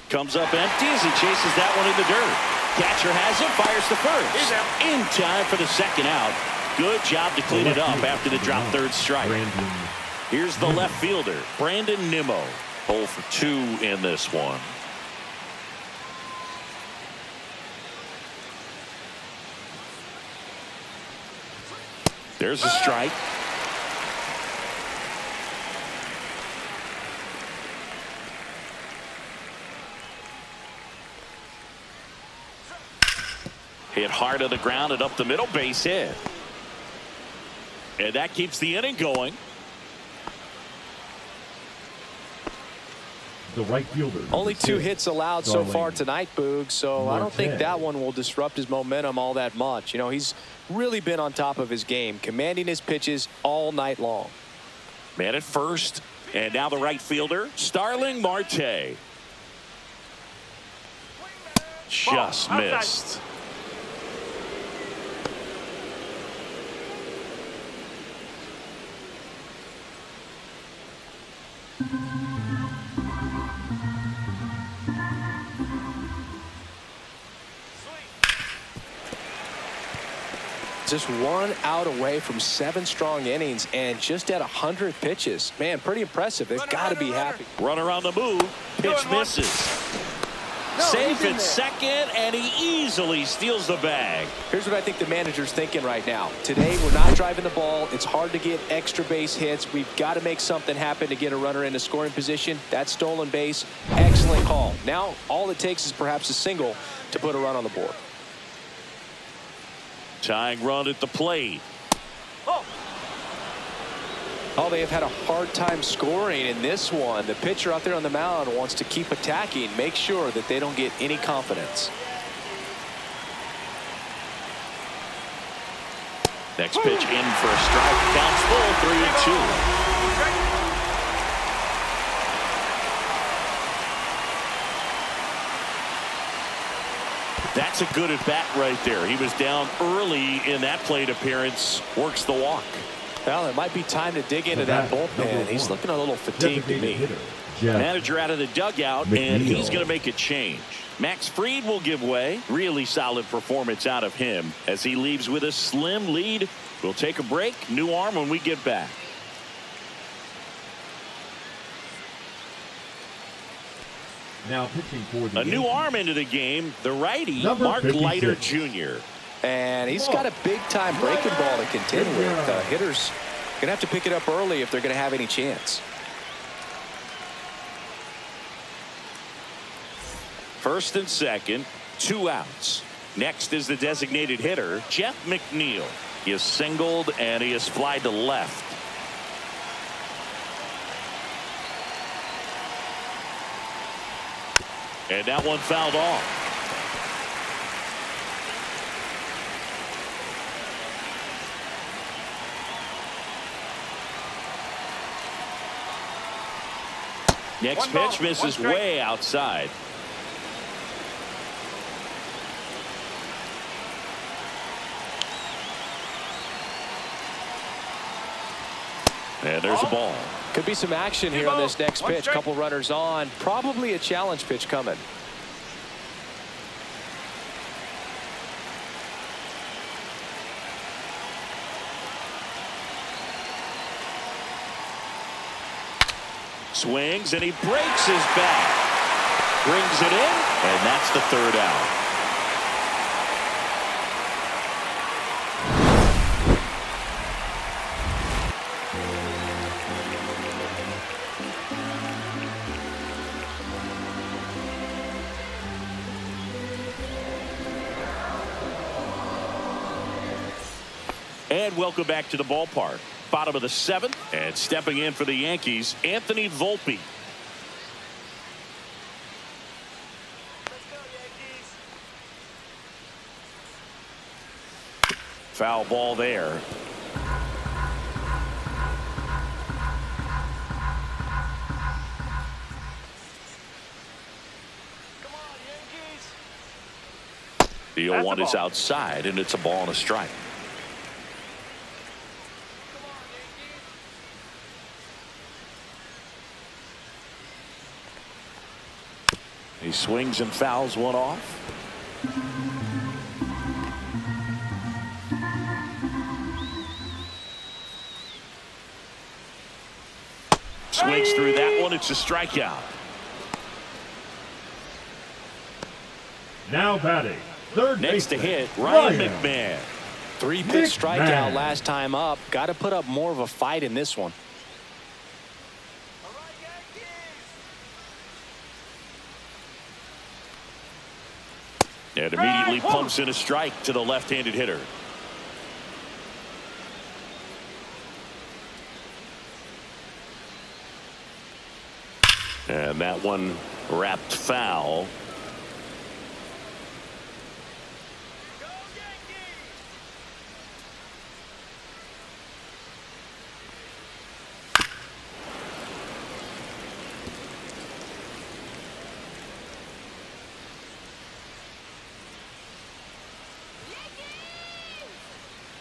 [SPEAKER 1] Comes up empty as he chases that one in the dirt. Catcher has it, fires to first. In time for the 2nd out. Good job to clean it up after the drop 3rd strike. Here's the left fielder, Brandon Nimmo. 0 for 2 in this one. There's a strike. Hit hard on the ground and up the middle, base hit. And that keeps the inning going.
[SPEAKER 2] The right fielder.
[SPEAKER 3] Only 2 hits allowed so far tonight, Boog, so I don't think that one will disrupt his momentum all that much. You know, he's really been on top of his game, commanding his pitches all night long.
[SPEAKER 1] Man at first, and now the right fielder, Starling Marte. Just missed.
[SPEAKER 3] Just 1 out away from 7 strong innings and just at 100 pitches. Man, pretty impressive. They've got to be happy.
[SPEAKER 1] Runner on the move. Pitch misses. Safe at second, and he easily steals the bag.
[SPEAKER 3] Here's what I think the manager's thinking right now. Today, we're not driving the ball. It's hard to get extra base hits. We've got to make something happen to get a runner into scoring position. That stolen base, excellent call. Now, all it takes is perhaps a single to put a run on the board.
[SPEAKER 1] Tying run at the plate.
[SPEAKER 3] Oh, they have had a hard time scoring in this one. The pitcher out there on the mound wants to keep attacking, make sure that they don't get any confidence.
[SPEAKER 1] Next pitch in for a strike. Counts full, 3-2. That's a good at bat right there. He was down early in that plate appearance. Works the walk.
[SPEAKER 3] Well, it might be time to dig into that bullpen. He's looking a little fatigued to me.
[SPEAKER 1] Manager out of the dugout, and he's going to make a change. Max Fried will give way. Really solid performance out of him as he leaves with a slim lead. We'll take a break. New arm when we get back.
[SPEAKER 2] Now pitching for the
[SPEAKER 1] a new arm into the game. The righty, Mark
[SPEAKER 2] 56.
[SPEAKER 1] Leiter Jr.
[SPEAKER 3] And he's got a big-time breaking ball to contend with. Hitters going to have to pick it up early if they're going to have any chance.
[SPEAKER 1] First and second, 2 outs. Next is the designated hitter, Jeff McNeil. He is singled and he is flied to left. And that one fouled off. Next pitch misses way outside. And there's a ball.
[SPEAKER 3] Could be some action here on this next pitch. Couple runners on. Probably a challenge pitch coming.
[SPEAKER 1] Swings and he breaks his back. Brings it in, and that's the 3rd out. And welcome back to the ballpark. Bottom of the 7th, and stepping in for the Yankees, Anthony Volpe. Foul ball there. The 0-1 is outside, and it's a ball and a strike. He swings and fouls one off. Swings through that one. It's a strikeout.
[SPEAKER 2] Now batting, third
[SPEAKER 1] Next to
[SPEAKER 2] baseman,
[SPEAKER 1] hit, Ryan McMahon.
[SPEAKER 3] 3-pitch strikeout last time up. Got to put up more of a fight in this one.
[SPEAKER 1] And immediately pumps in a strike to the left-handed hitter. And that one wrapped foul.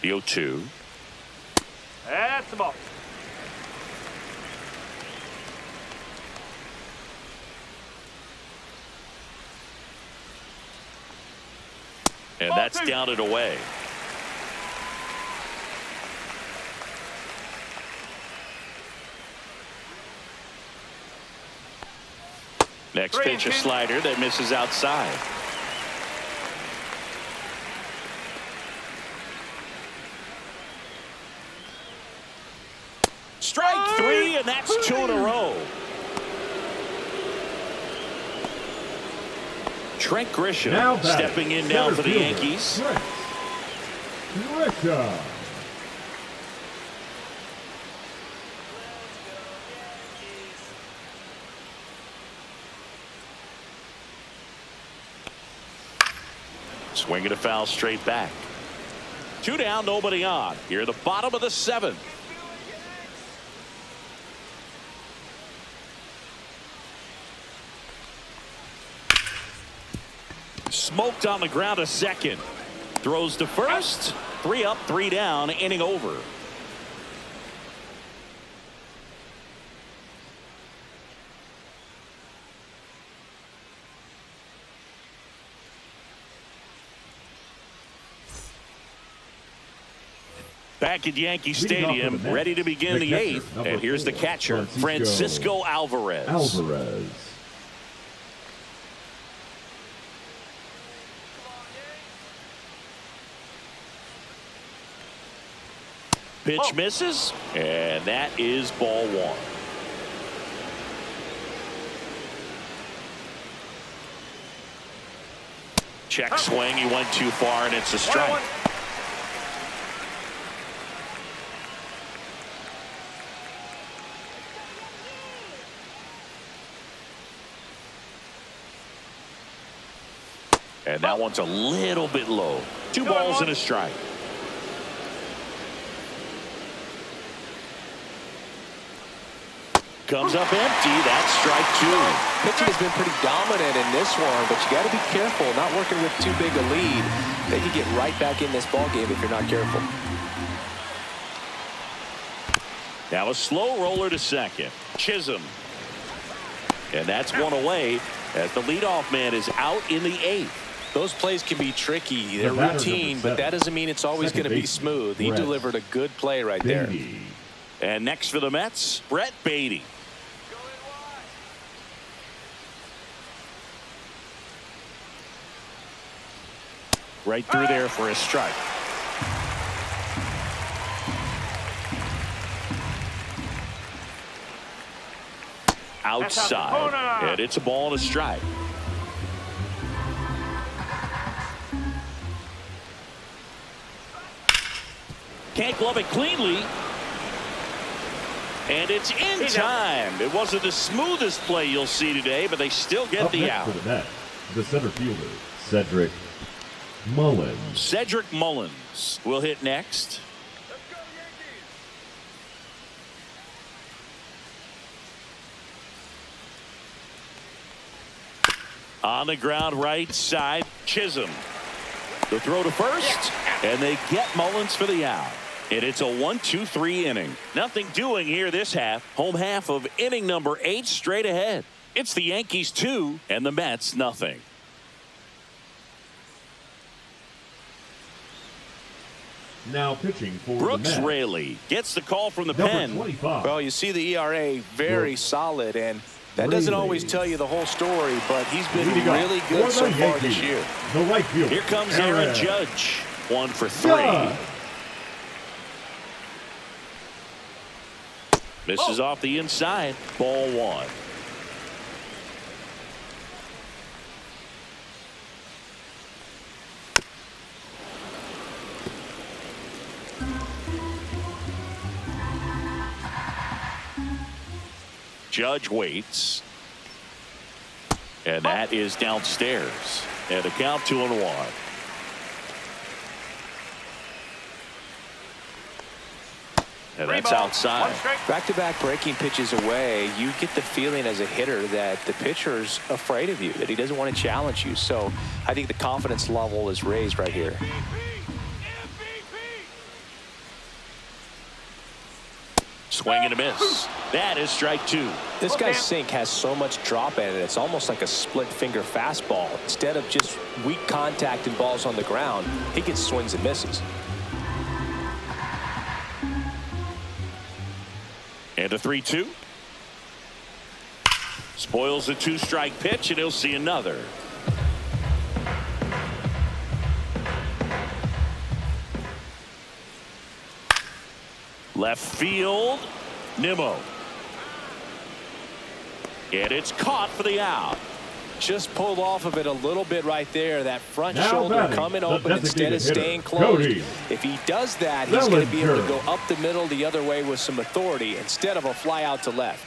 [SPEAKER 1] The 0-2.
[SPEAKER 4] That's the ball.
[SPEAKER 1] And that's down and away. Next pitch, a slider that misses outside. Strike 3, and that's 2 in a row. Trent Grisham stepping in now for the Yankees.
[SPEAKER 2] Grisham.
[SPEAKER 1] Swinging a foul straight back. 2 down, nobody on. Here at the bottom of the 7th. Smoked on the ground a second. Throws to first. 3 up, 3 down, inning over. Back at Yankee Stadium, ready to begin the eighth. And here's the catcher, Francisco Alvarez. Pitch misses, and that is ball one. Check swing, he went too far, and it's a strike. And that one's a little bit low. 2 balls and a strike. Comes up empty. That's strike 2.
[SPEAKER 3] Pitching has been pretty dominant in this one, but you got to be careful, not working with too big a lead. They could get right back in this ball game if you're not careful.
[SPEAKER 1] Now a slow roller to second. Chisholm. And that's one away as the leadoff man is out in the eighth.
[SPEAKER 3] Those plays can be tricky. They're routine, but that doesn't mean it's always going to be smooth. He delivered a good play right there.
[SPEAKER 1] And next for the Mets, Brett Beatty. Right through there for a strike. Outside, and it's a ball and a strike. Can't glove it cleanly. And it's in time. It wasn't the smoothest play you'll see today, but they still get the out.
[SPEAKER 2] For the Mets, the center fielder, Cedric Mullins.
[SPEAKER 1] Cedric Mullins will hit next.
[SPEAKER 4] Let's go, Yankees.
[SPEAKER 1] On the ground right side, Chisholm. The throw to first, and they get Mullins for the out. And it's a 1-2-3 inning. Nothing doing here this half. Home half of inning number 8 straight ahead. It's the Yankees 2 and the Mets nothing.
[SPEAKER 2] Now pitching for
[SPEAKER 1] Brooks
[SPEAKER 2] the Mets,
[SPEAKER 1] Raley gets the call from the
[SPEAKER 2] number
[SPEAKER 1] pen.
[SPEAKER 2] 25.
[SPEAKER 3] Well, you see the ERA very solid, and that doesn't always tell you the whole story, but he's been really good so far this year.
[SPEAKER 2] The right fielder,
[SPEAKER 1] Here comes Aaron Judge. 1 for 3. Misses off the inside. Ball 1. Judge waits. And that is downstairs. And the count 2-1. And that's outside.
[SPEAKER 3] Back-to-back breaking pitches away, you get the feeling as a hitter that the pitcher's afraid of you, that he doesn't want to challenge you. So I think the confidence level is raised right here.
[SPEAKER 1] Swing and a miss. That is strike 2.
[SPEAKER 3] This guy's sink has so much drop in it. It's almost like a split finger fastball. Instead of just weak contact and balls on the ground, he gets swings and misses.
[SPEAKER 1] And a 3-2. Spoils a 2-strike pitch, and he'll see another. Left field, Nimmo. And it's caught for the out.
[SPEAKER 3] Just pulled off of it a little bit right there. That front
[SPEAKER 2] Now
[SPEAKER 3] shoulder
[SPEAKER 2] batting,
[SPEAKER 3] coming open instead of staying
[SPEAKER 2] hitter,
[SPEAKER 3] closed.
[SPEAKER 2] Cody
[SPEAKER 3] If he does that, he's going to be able to
[SPEAKER 2] Bellinger.
[SPEAKER 3] go up the middle the other way with some authority instead of a fly out to left.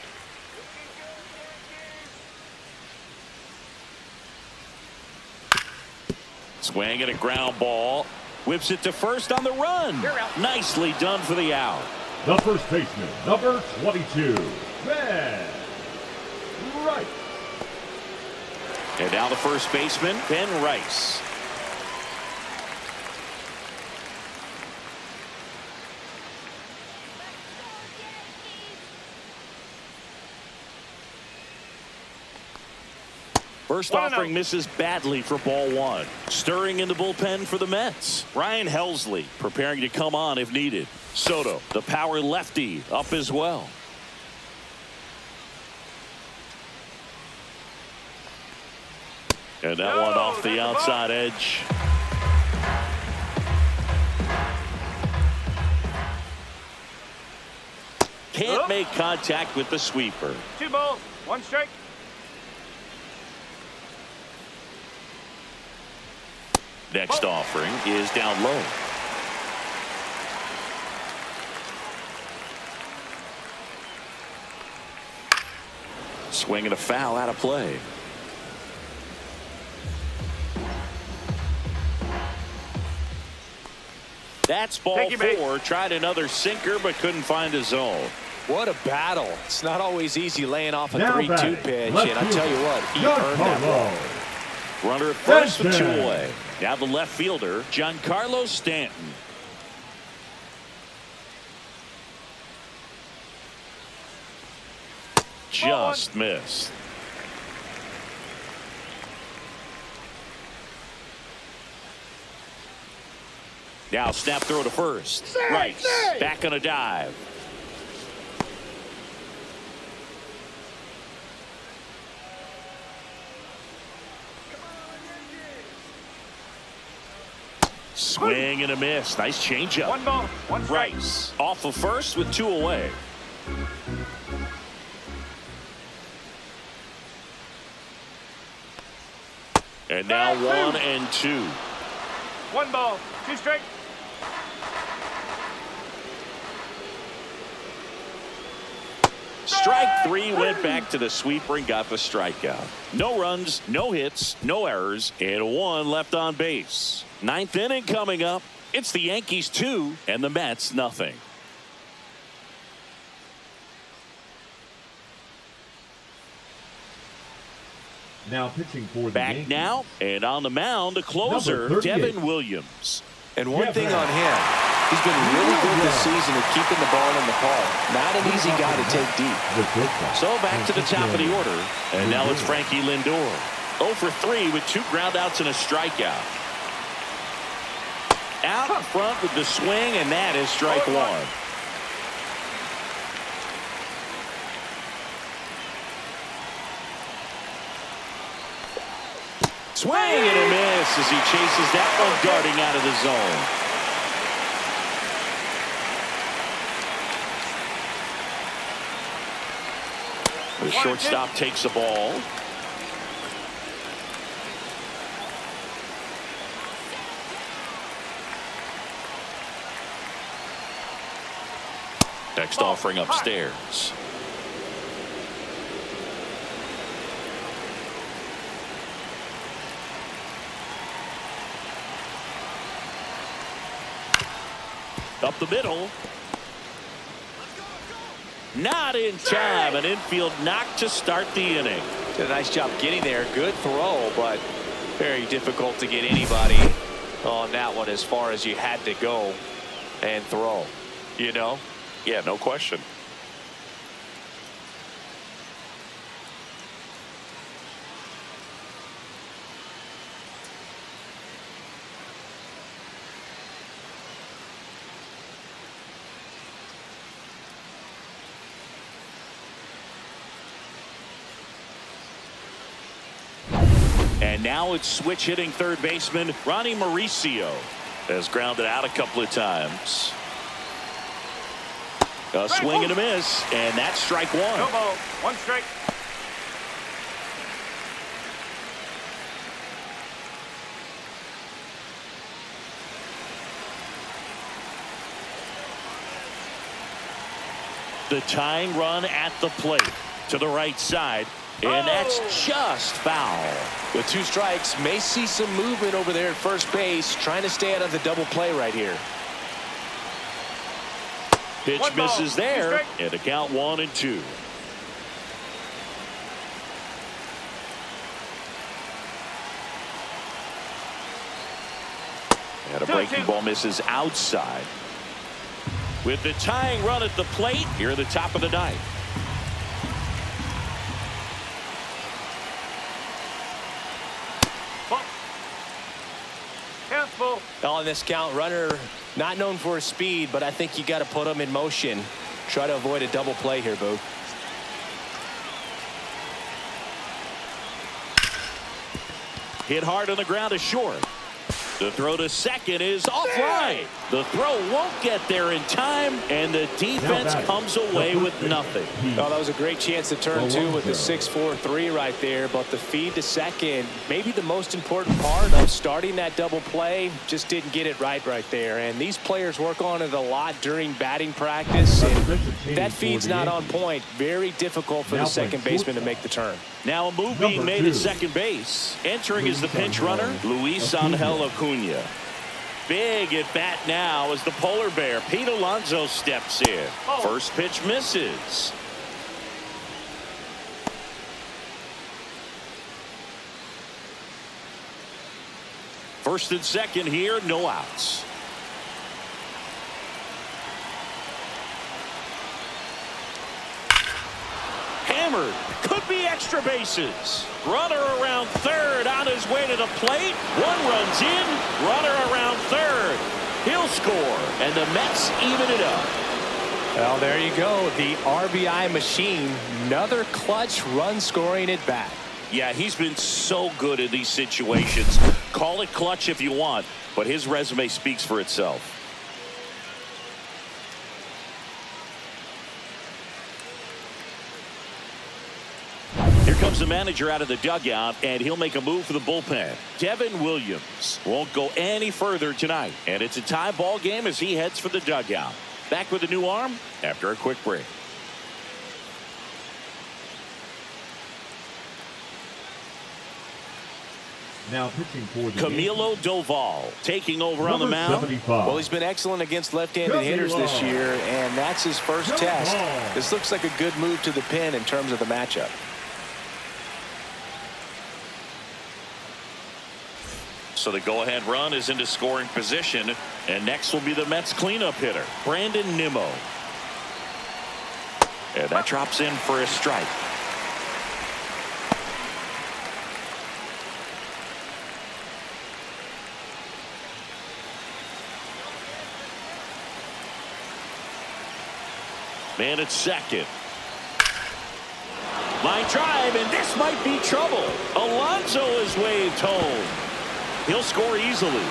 [SPEAKER 1] Swing and a ground ball. Whips it to first on the run. Nicely done for the out.
[SPEAKER 2] The first baseman, number 22, Ben Rice.
[SPEAKER 1] And now the first baseman, Ben Rice. First
[SPEAKER 4] 1-0.
[SPEAKER 1] offering misses badly for ball one. Stirring in the bullpen for the Mets. Ryan Helsley preparing to come on if needed. Soto, the power lefty, up as well. And that one off the outside edge. Can't make contact with the sweeper.
[SPEAKER 4] 2 balls, 1 strike.
[SPEAKER 1] Next offering is down low. Swing and a foul out of play. That's ball 4. Tried another sinker but couldn't find a zone.
[SPEAKER 3] What a battle. It's not always easy laying off a
[SPEAKER 2] Now
[SPEAKER 3] 3-2
[SPEAKER 2] batting,
[SPEAKER 3] pitch,
[SPEAKER 2] left
[SPEAKER 3] and I tell you what, he earned that ball.
[SPEAKER 1] Runner at first with 2
[SPEAKER 2] Stanton.
[SPEAKER 1] away. Now the left fielder, Giancarlo Stanton. Just missed. Now snap throw to first. Rice back on a dive. Swing and a miss. Nice changeup.
[SPEAKER 4] 1 ball, 1 strike.
[SPEAKER 1] Rice off of first with 2 away. And now 1 and 2.
[SPEAKER 4] 1 ball, 2 strike.
[SPEAKER 1] Strike 3 went back to the sweeper and got the strikeout. No runs, no hits, no errors, and 1 left on base. 9th inning coming up. It's the Yankees 2 and the Mets nothing.
[SPEAKER 2] Now pitching for the
[SPEAKER 1] Back
[SPEAKER 2] Yankees.
[SPEAKER 1] now and on the mound, the closer,
[SPEAKER 2] Number 38.
[SPEAKER 1] Devin Williams.
[SPEAKER 3] And one thing on him, he's been really good this season at keeping the ball in the park. Not an easy guy to take deep.
[SPEAKER 1] So back to the top of the order, and now it's Frankie Lindor. 0 for 3 with 2 groundouts and a strikeout. Out in front with the swing, and that is strike 1. Swing and a miss as he chases that one darting out of the zone. The shortstop takes the ball. Next offering upstairs. Up the middle. Not in time. An infield knock to start the inning.
[SPEAKER 3] Did a nice job getting there. Good throw, but very difficult to get anybody on that one as far as you had to go and throw. You know?
[SPEAKER 1] Yeah, no question. And now it's switch hitting third baseman Ronnie Mauricio has grounded out a couple of times. A swing and a miss, and that's strike 1.
[SPEAKER 4] No ball, 1 strike.
[SPEAKER 1] The tying run at the plate to the right side. And that's just foul.
[SPEAKER 3] With 2 strikes, may see some movement over there at first base, trying to stay out of the double play right here.
[SPEAKER 1] Pitch
[SPEAKER 4] 1 ball,
[SPEAKER 1] misses
[SPEAKER 4] 2
[SPEAKER 1] there,
[SPEAKER 4] strike.
[SPEAKER 1] and a count 1 and 2. And a breaking ball misses outside. With the tying run at the plate, here at the top of the 9th.
[SPEAKER 4] Ball. Cancel.
[SPEAKER 3] On this count, runner not known for his speed, but I think you got to put him in motion. Try to avoid a double play here, Boo.
[SPEAKER 1] Hit hard on the ground is short. The throw to second is offline. The throw won't get there in time, and the defense comes away with nothing.
[SPEAKER 3] Oh, that was a great chance to turn two with the 6-4-3 right there, but the feed to second, maybe the most important part of starting that double play, just didn't get it right there. And these players work on it a lot during batting practice, and that feed's not on point. Very difficult for the second baseman to make the turn.
[SPEAKER 1] Now a move being made at second base. Entering is the pinch runner, Luis Angel Acuna. Big at bat now as the polar bear, Pete Alonso, steps in. First pitch misses. First and second here, no outs. Hammered. Could be extra bases. Runner around third on his way to the plate. One runs in. Runner around third. He'll score. And the Mets even it up.
[SPEAKER 3] Well, there you go. The RBI machine. Another clutch run scoring at bat.
[SPEAKER 1] Yeah, he's been so good in these situations. Call it clutch if you want, but his resume speaks for itself. Here comes the manager out of the dugout, and he'll make a move for the bullpen. Devin Williams won't go any further tonight, and it's a tie ball game as he heads for the dugout. Back with a new arm after a quick break.
[SPEAKER 2] Now pitching for the
[SPEAKER 1] Camilo
[SPEAKER 2] Yankees,
[SPEAKER 1] Doval taking over on the
[SPEAKER 2] number
[SPEAKER 1] mound.
[SPEAKER 2] 75.
[SPEAKER 3] Well, he's been excellent against left-handed hitters this year, and that's his first test. This looks like a good move to the pen in terms of the matchup.
[SPEAKER 1] So the go-ahead run is into scoring position, and next will be the Mets cleanup hitter, Brandon Nimmo. And that drops in for a strike. Man at second. Line drive, and this might be trouble. Alonso is waved home. He'll score easily.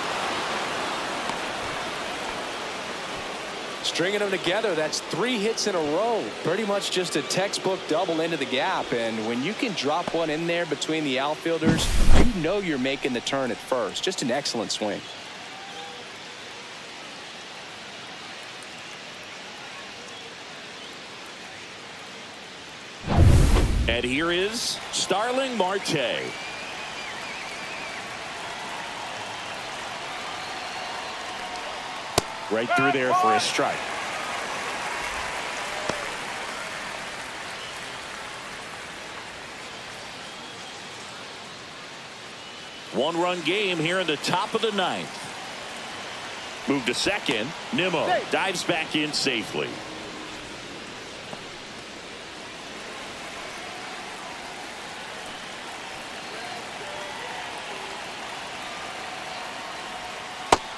[SPEAKER 3] Stringing them together, that's 3 hits in a row. Pretty much just a textbook double into the gap. And when you can drop one in there between the outfielders, you know you're making the turn at first. Just an excellent swing.
[SPEAKER 1] And here is Starling Marte. Right through there for a strike. One-run game here in the top of the 9th. Move to second. Nimmo dives back in safely.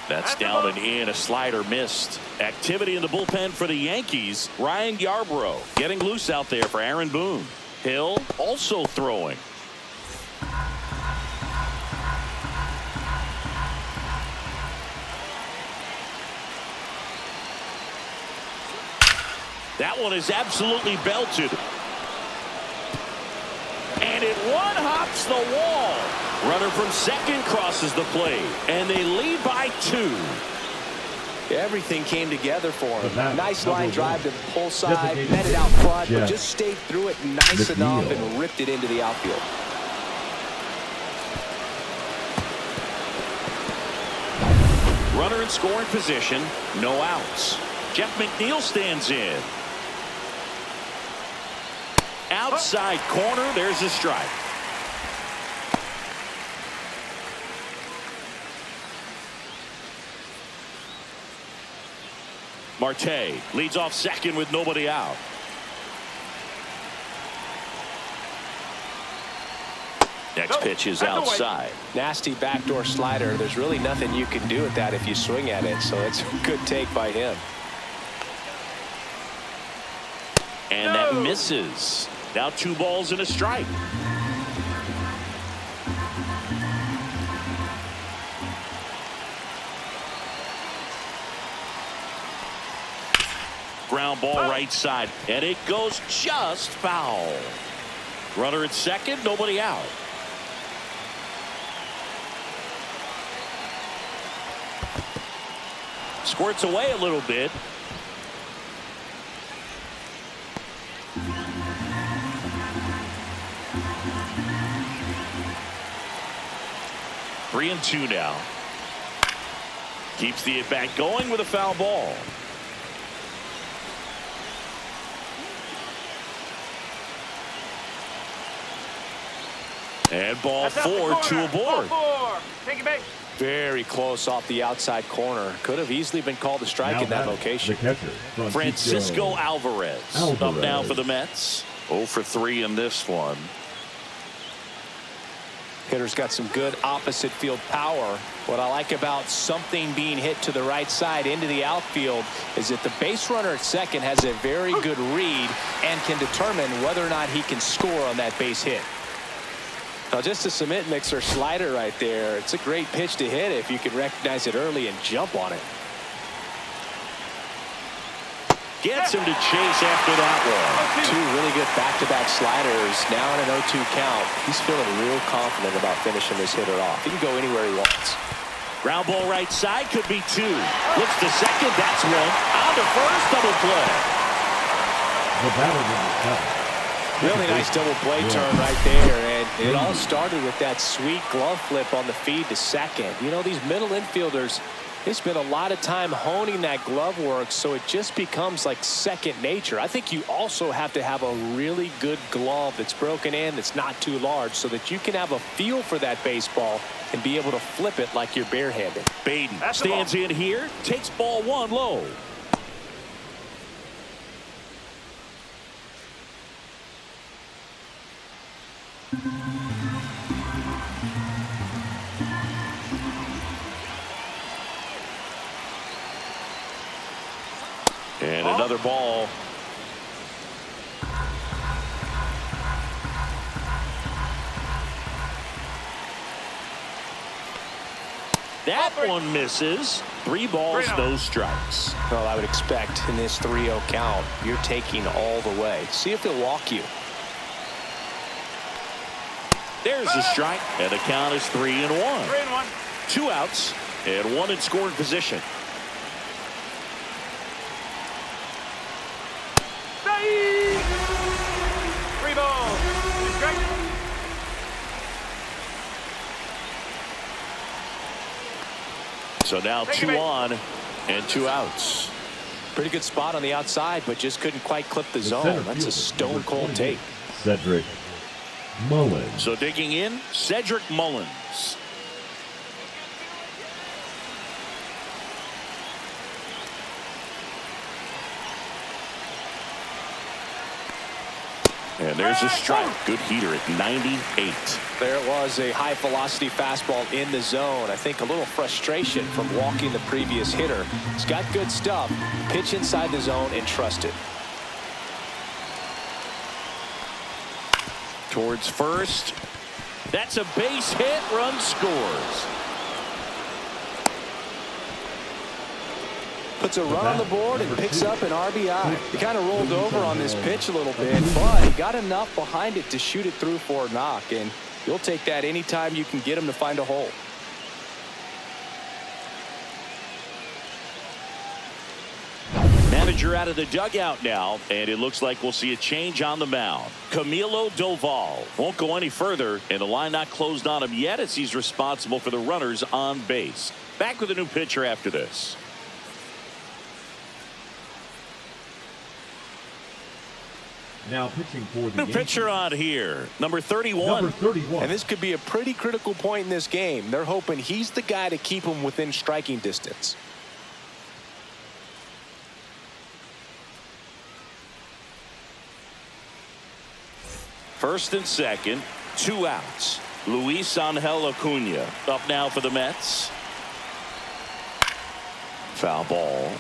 [SPEAKER 1] That's down and in. A slider missed. Activity in the bullpen for the Yankees. Ryan Yarbrough getting loose out there for Aaron Boone. Hill also throwing. That one is absolutely belted. And it one-hops the wall. Runner from second crosses the plate, and they lead by 2.
[SPEAKER 3] Everything came together for him. Nice line drive to the pull side,
[SPEAKER 2] Designated
[SPEAKER 3] met it out front,
[SPEAKER 2] Jeff
[SPEAKER 3] but just stayed through it nice enough and ripped it into the outfield.
[SPEAKER 1] Runner in scoring position, no outs. Jeff McNeil stands in. Outside corner, there's a strike. Marte leads off second with nobody out. Next pitch is outside.
[SPEAKER 3] Nasty backdoor slider. There's really nothing you can do with that if you swing at it. So it's a good take by him.
[SPEAKER 1] And that misses. Now 2 balls and a strike. Ground ball right side, and it goes just foul. Runner at second, nobody out. Squirts away a little bit. Three and two now. Keeps the at-bat going with a foul ball. And ball 4, 2 aboard.
[SPEAKER 4] Take it back.
[SPEAKER 3] Very close off the outside corner. Could have easily been called a strike in that location.
[SPEAKER 2] The catcher,
[SPEAKER 1] Francisco Alvarez. Up now for the Mets. 0 for 3 in this one.
[SPEAKER 3] Hitter's got some good opposite field power. What I like about something being hit to the right side into the outfield is that the base runner at second has a very good read and can determine whether or not he can score on that base hit. Now, just a cement mixer slider right there. It's a great pitch to hit if you can recognize it early and jump on it.
[SPEAKER 1] Gets him to chase after that one.
[SPEAKER 3] 2 really good back-to-back sliders. Now in an 0-2 count. He's feeling real confident about finishing this hitter off. He can go anywhere he wants.
[SPEAKER 1] Ground ball right side, could be 2. Looks to second, that's 1. On to first, double play.
[SPEAKER 2] The batter will
[SPEAKER 3] Really nice double play turn right there, and it all started with that sweet glove flip on the feed to second. You know, these middle infielders, they spend a lot of time honing that glove work, so it just becomes like second nature. I think you also have to have a really good glove that's broken in, that's not too large, so that you can have a feel for that baseball and be able to flip it like you're barehanded.
[SPEAKER 1] Baden stands in here, takes ball 1 low. And another ball. That one misses. 3 balls, no strikes.
[SPEAKER 3] Well, I would expect in this 3-0 count, you're taking all the way. See if he'll walk you.
[SPEAKER 1] There's a strike, and the count is 3-1.
[SPEAKER 4] 3-1.
[SPEAKER 1] 2 outs, and 1 in scoring position.
[SPEAKER 4] Strike. 3 balls. Strike.
[SPEAKER 1] So now 2 on and 2 outs.
[SPEAKER 3] Pretty good spot on the outside, but just couldn't quite clip the zone. That's a stone cold take.
[SPEAKER 2] Cedric Mullins.
[SPEAKER 1] So digging in, Cedric Mullins. And there's a strike. Good heater at 98.
[SPEAKER 3] There it was, a high velocity fastball in the zone. I think a little frustration from walking the previous hitter. He's got good stuff. Pitch inside the zone and trust it.
[SPEAKER 1] Towards first. That's a base hit. Run scores.
[SPEAKER 3] Puts a run on the board and picks up an RBI. He kind of rolled over on this pitch a little bit, but he got enough behind it to shoot it through for a knock, and you'll take that anytime you can get him to find a hole.
[SPEAKER 1] Manager out of the dugout now, and it looks like we'll see a change on the mound. Camilo Doval won't go any further, and the line not closed on him yet as he's responsible for the runners on base. Back with a new pitcher after this.
[SPEAKER 2] Now pitching for the
[SPEAKER 1] New pitcher on here, number 31.
[SPEAKER 2] Number 31.
[SPEAKER 3] And this could be a pretty critical point in this game. They're hoping he's the guy to keep him within striking distance.
[SPEAKER 1] First and second, 2 outs. Luis Angel Acuna up now for the Mets. Foul ball.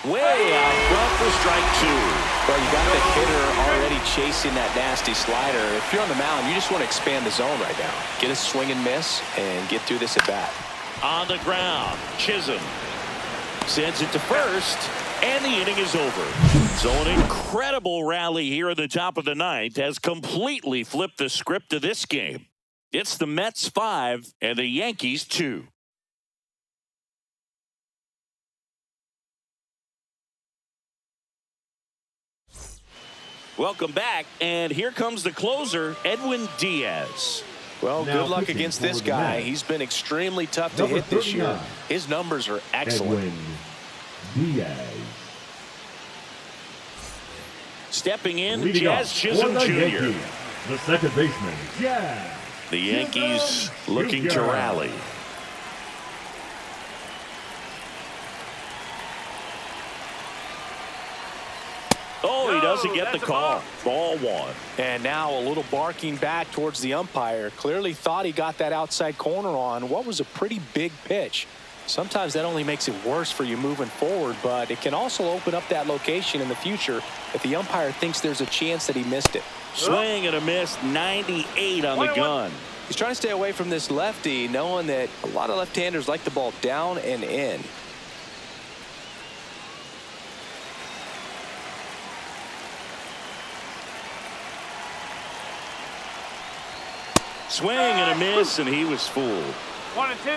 [SPEAKER 1] Way out front for strike two.
[SPEAKER 3] Well, you got the hitter already chasing that nasty slider. If you're on the mound, you just want to expand the zone right now. Get a swing and miss and get through this at bat.
[SPEAKER 1] On the ground, Chisholm sends it to first, and the inning is over. So an incredible rally here at the top of the ninth has completely flipped the script of this game. It's the Mets 5 and the Yankees 2. Welcome back, and here comes the closer, Edwin Diaz.
[SPEAKER 3] Well, good luck against this guy. He's been extremely tough to hit this year. His numbers are excellent.
[SPEAKER 2] Edwin Diaz.
[SPEAKER 1] Stepping in, Jazz Chisholm Jr.
[SPEAKER 2] The second baseman, Jazz.
[SPEAKER 1] The Yankees looking to rally. Oh, he doesn't get the call. Ball one.
[SPEAKER 3] And now a little barking back towards the umpire. Clearly thought he got that outside corner on what was a pretty big pitch. Sometimes that only makes it worse for you moving forward, but it can also open up that location in the future if the umpire thinks there's a chance that he missed it.
[SPEAKER 1] Swing and a miss, 98 on the gun.
[SPEAKER 3] He's trying to stay away from this lefty, knowing that a lot of left-handers like the ball down and in.
[SPEAKER 1] Swing and a miss, and he was fooled.
[SPEAKER 4] 1 and 2.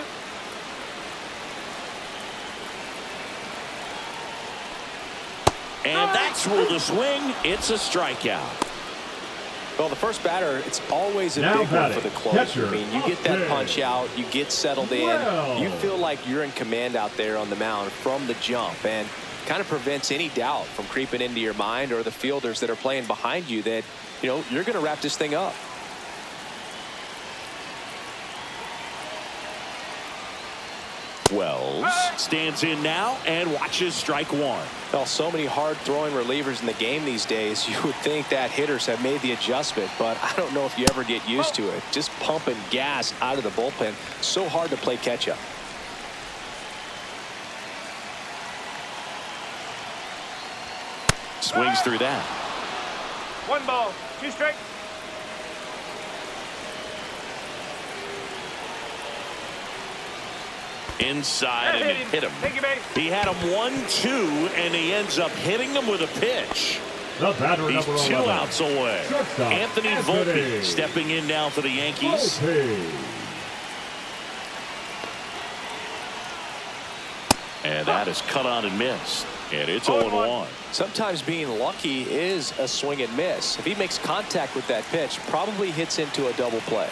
[SPEAKER 1] And that's ruled a swing. It's a strikeout.
[SPEAKER 3] Well, the first batter, it's always a big one for the closer. I mean, you get that punch out, you get settled in, you feel like you're in command out there on the mound from the jump, and kind of prevents any doubt from creeping into your mind or the fielders that are playing behind you that, you know, you're going to wrap this thing up.
[SPEAKER 1] Wells stands in now and watches strike one.
[SPEAKER 3] Well, so many hard-throwing relievers in the game these days, you would think that hitters have made the adjustment, but I don't know if you ever get used to it. Just pumping gas out of the bullpen. So hard to play catch-up.
[SPEAKER 1] Swings through that.
[SPEAKER 4] 1 ball, 2 strikes.
[SPEAKER 1] Inside, and it hit him. He had him 1-2, and he ends up hitting him with a pitch. He's 2 outs away. Anthony Volpe stepping in now for the Yankees. And that is cut on and missed. And it's 0-1.
[SPEAKER 3] Sometimes being lucky is a swing and miss. If he makes contact with that pitch, probably hits into a double play.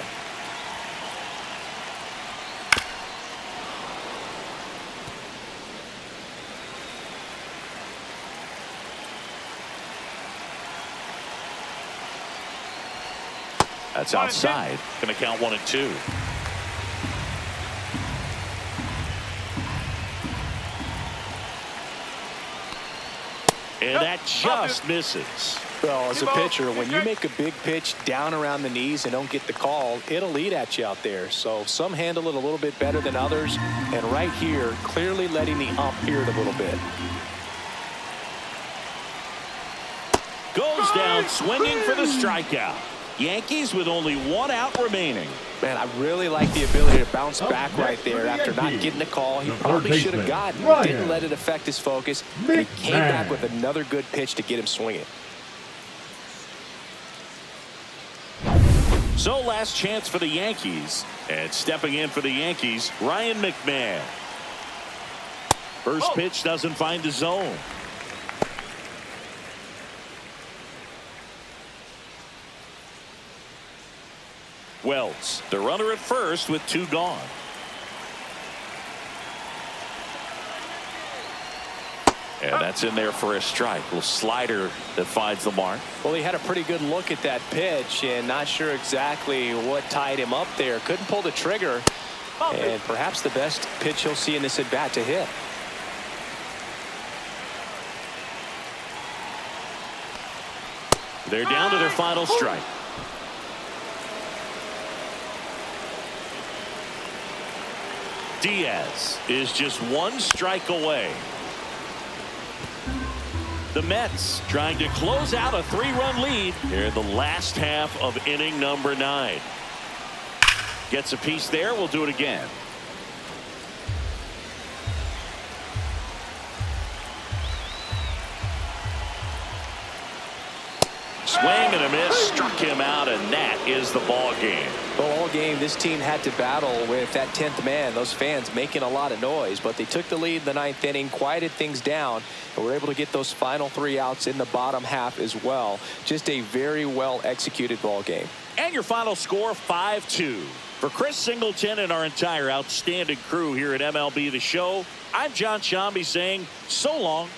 [SPEAKER 1] That's outside. Going to count 1 and 2. And that just misses.
[SPEAKER 3] Well, as a pitcher, when you make a big pitch down around the knees and don't get the call, it'll eat at you out there. So some handle it a little bit better than others. And right here, clearly letting the ump hear it a little bit.
[SPEAKER 1] Goes down swinging for the strikeout. Yankees with only 1 out remaining.
[SPEAKER 3] Man, I really like the ability to bounce back right there after not getting the call. He probably should have gotten. Didn't let it affect his focus. And he came back with another good pitch to get him swinging.
[SPEAKER 1] So last chance for the Yankees. And stepping in for the Yankees, Ryan McMahon. First pitch doesn't find the zone. Wells, the runner at first with 2 gone. And that's in there for a strike. Little slider that finds the mark.
[SPEAKER 3] Well, he had a pretty good look at that pitch and not sure exactly what tied him up there. Couldn't pull the trigger. And perhaps the best pitch he'll see in this at bat to hit.
[SPEAKER 1] They're down to their final strike. Diaz is just one strike away. The Mets trying to close out a 3-run lead here in the last half of inning number 9. Gets a piece there. We'll do it again. Swing and a miss, struck him out, and that is the ball game.
[SPEAKER 3] Well, all game this team had to battle with that 10th man. Those fans making a lot of noise, but they took the lead in the 9th inning, quieted things down, and were able to get those final 3 outs in the bottom half as well. Just a very well executed ball game.
[SPEAKER 1] And your final score, 5-2. For Chris Singleton and our entire outstanding crew here at MLB The Show, I'm John Shambi saying so long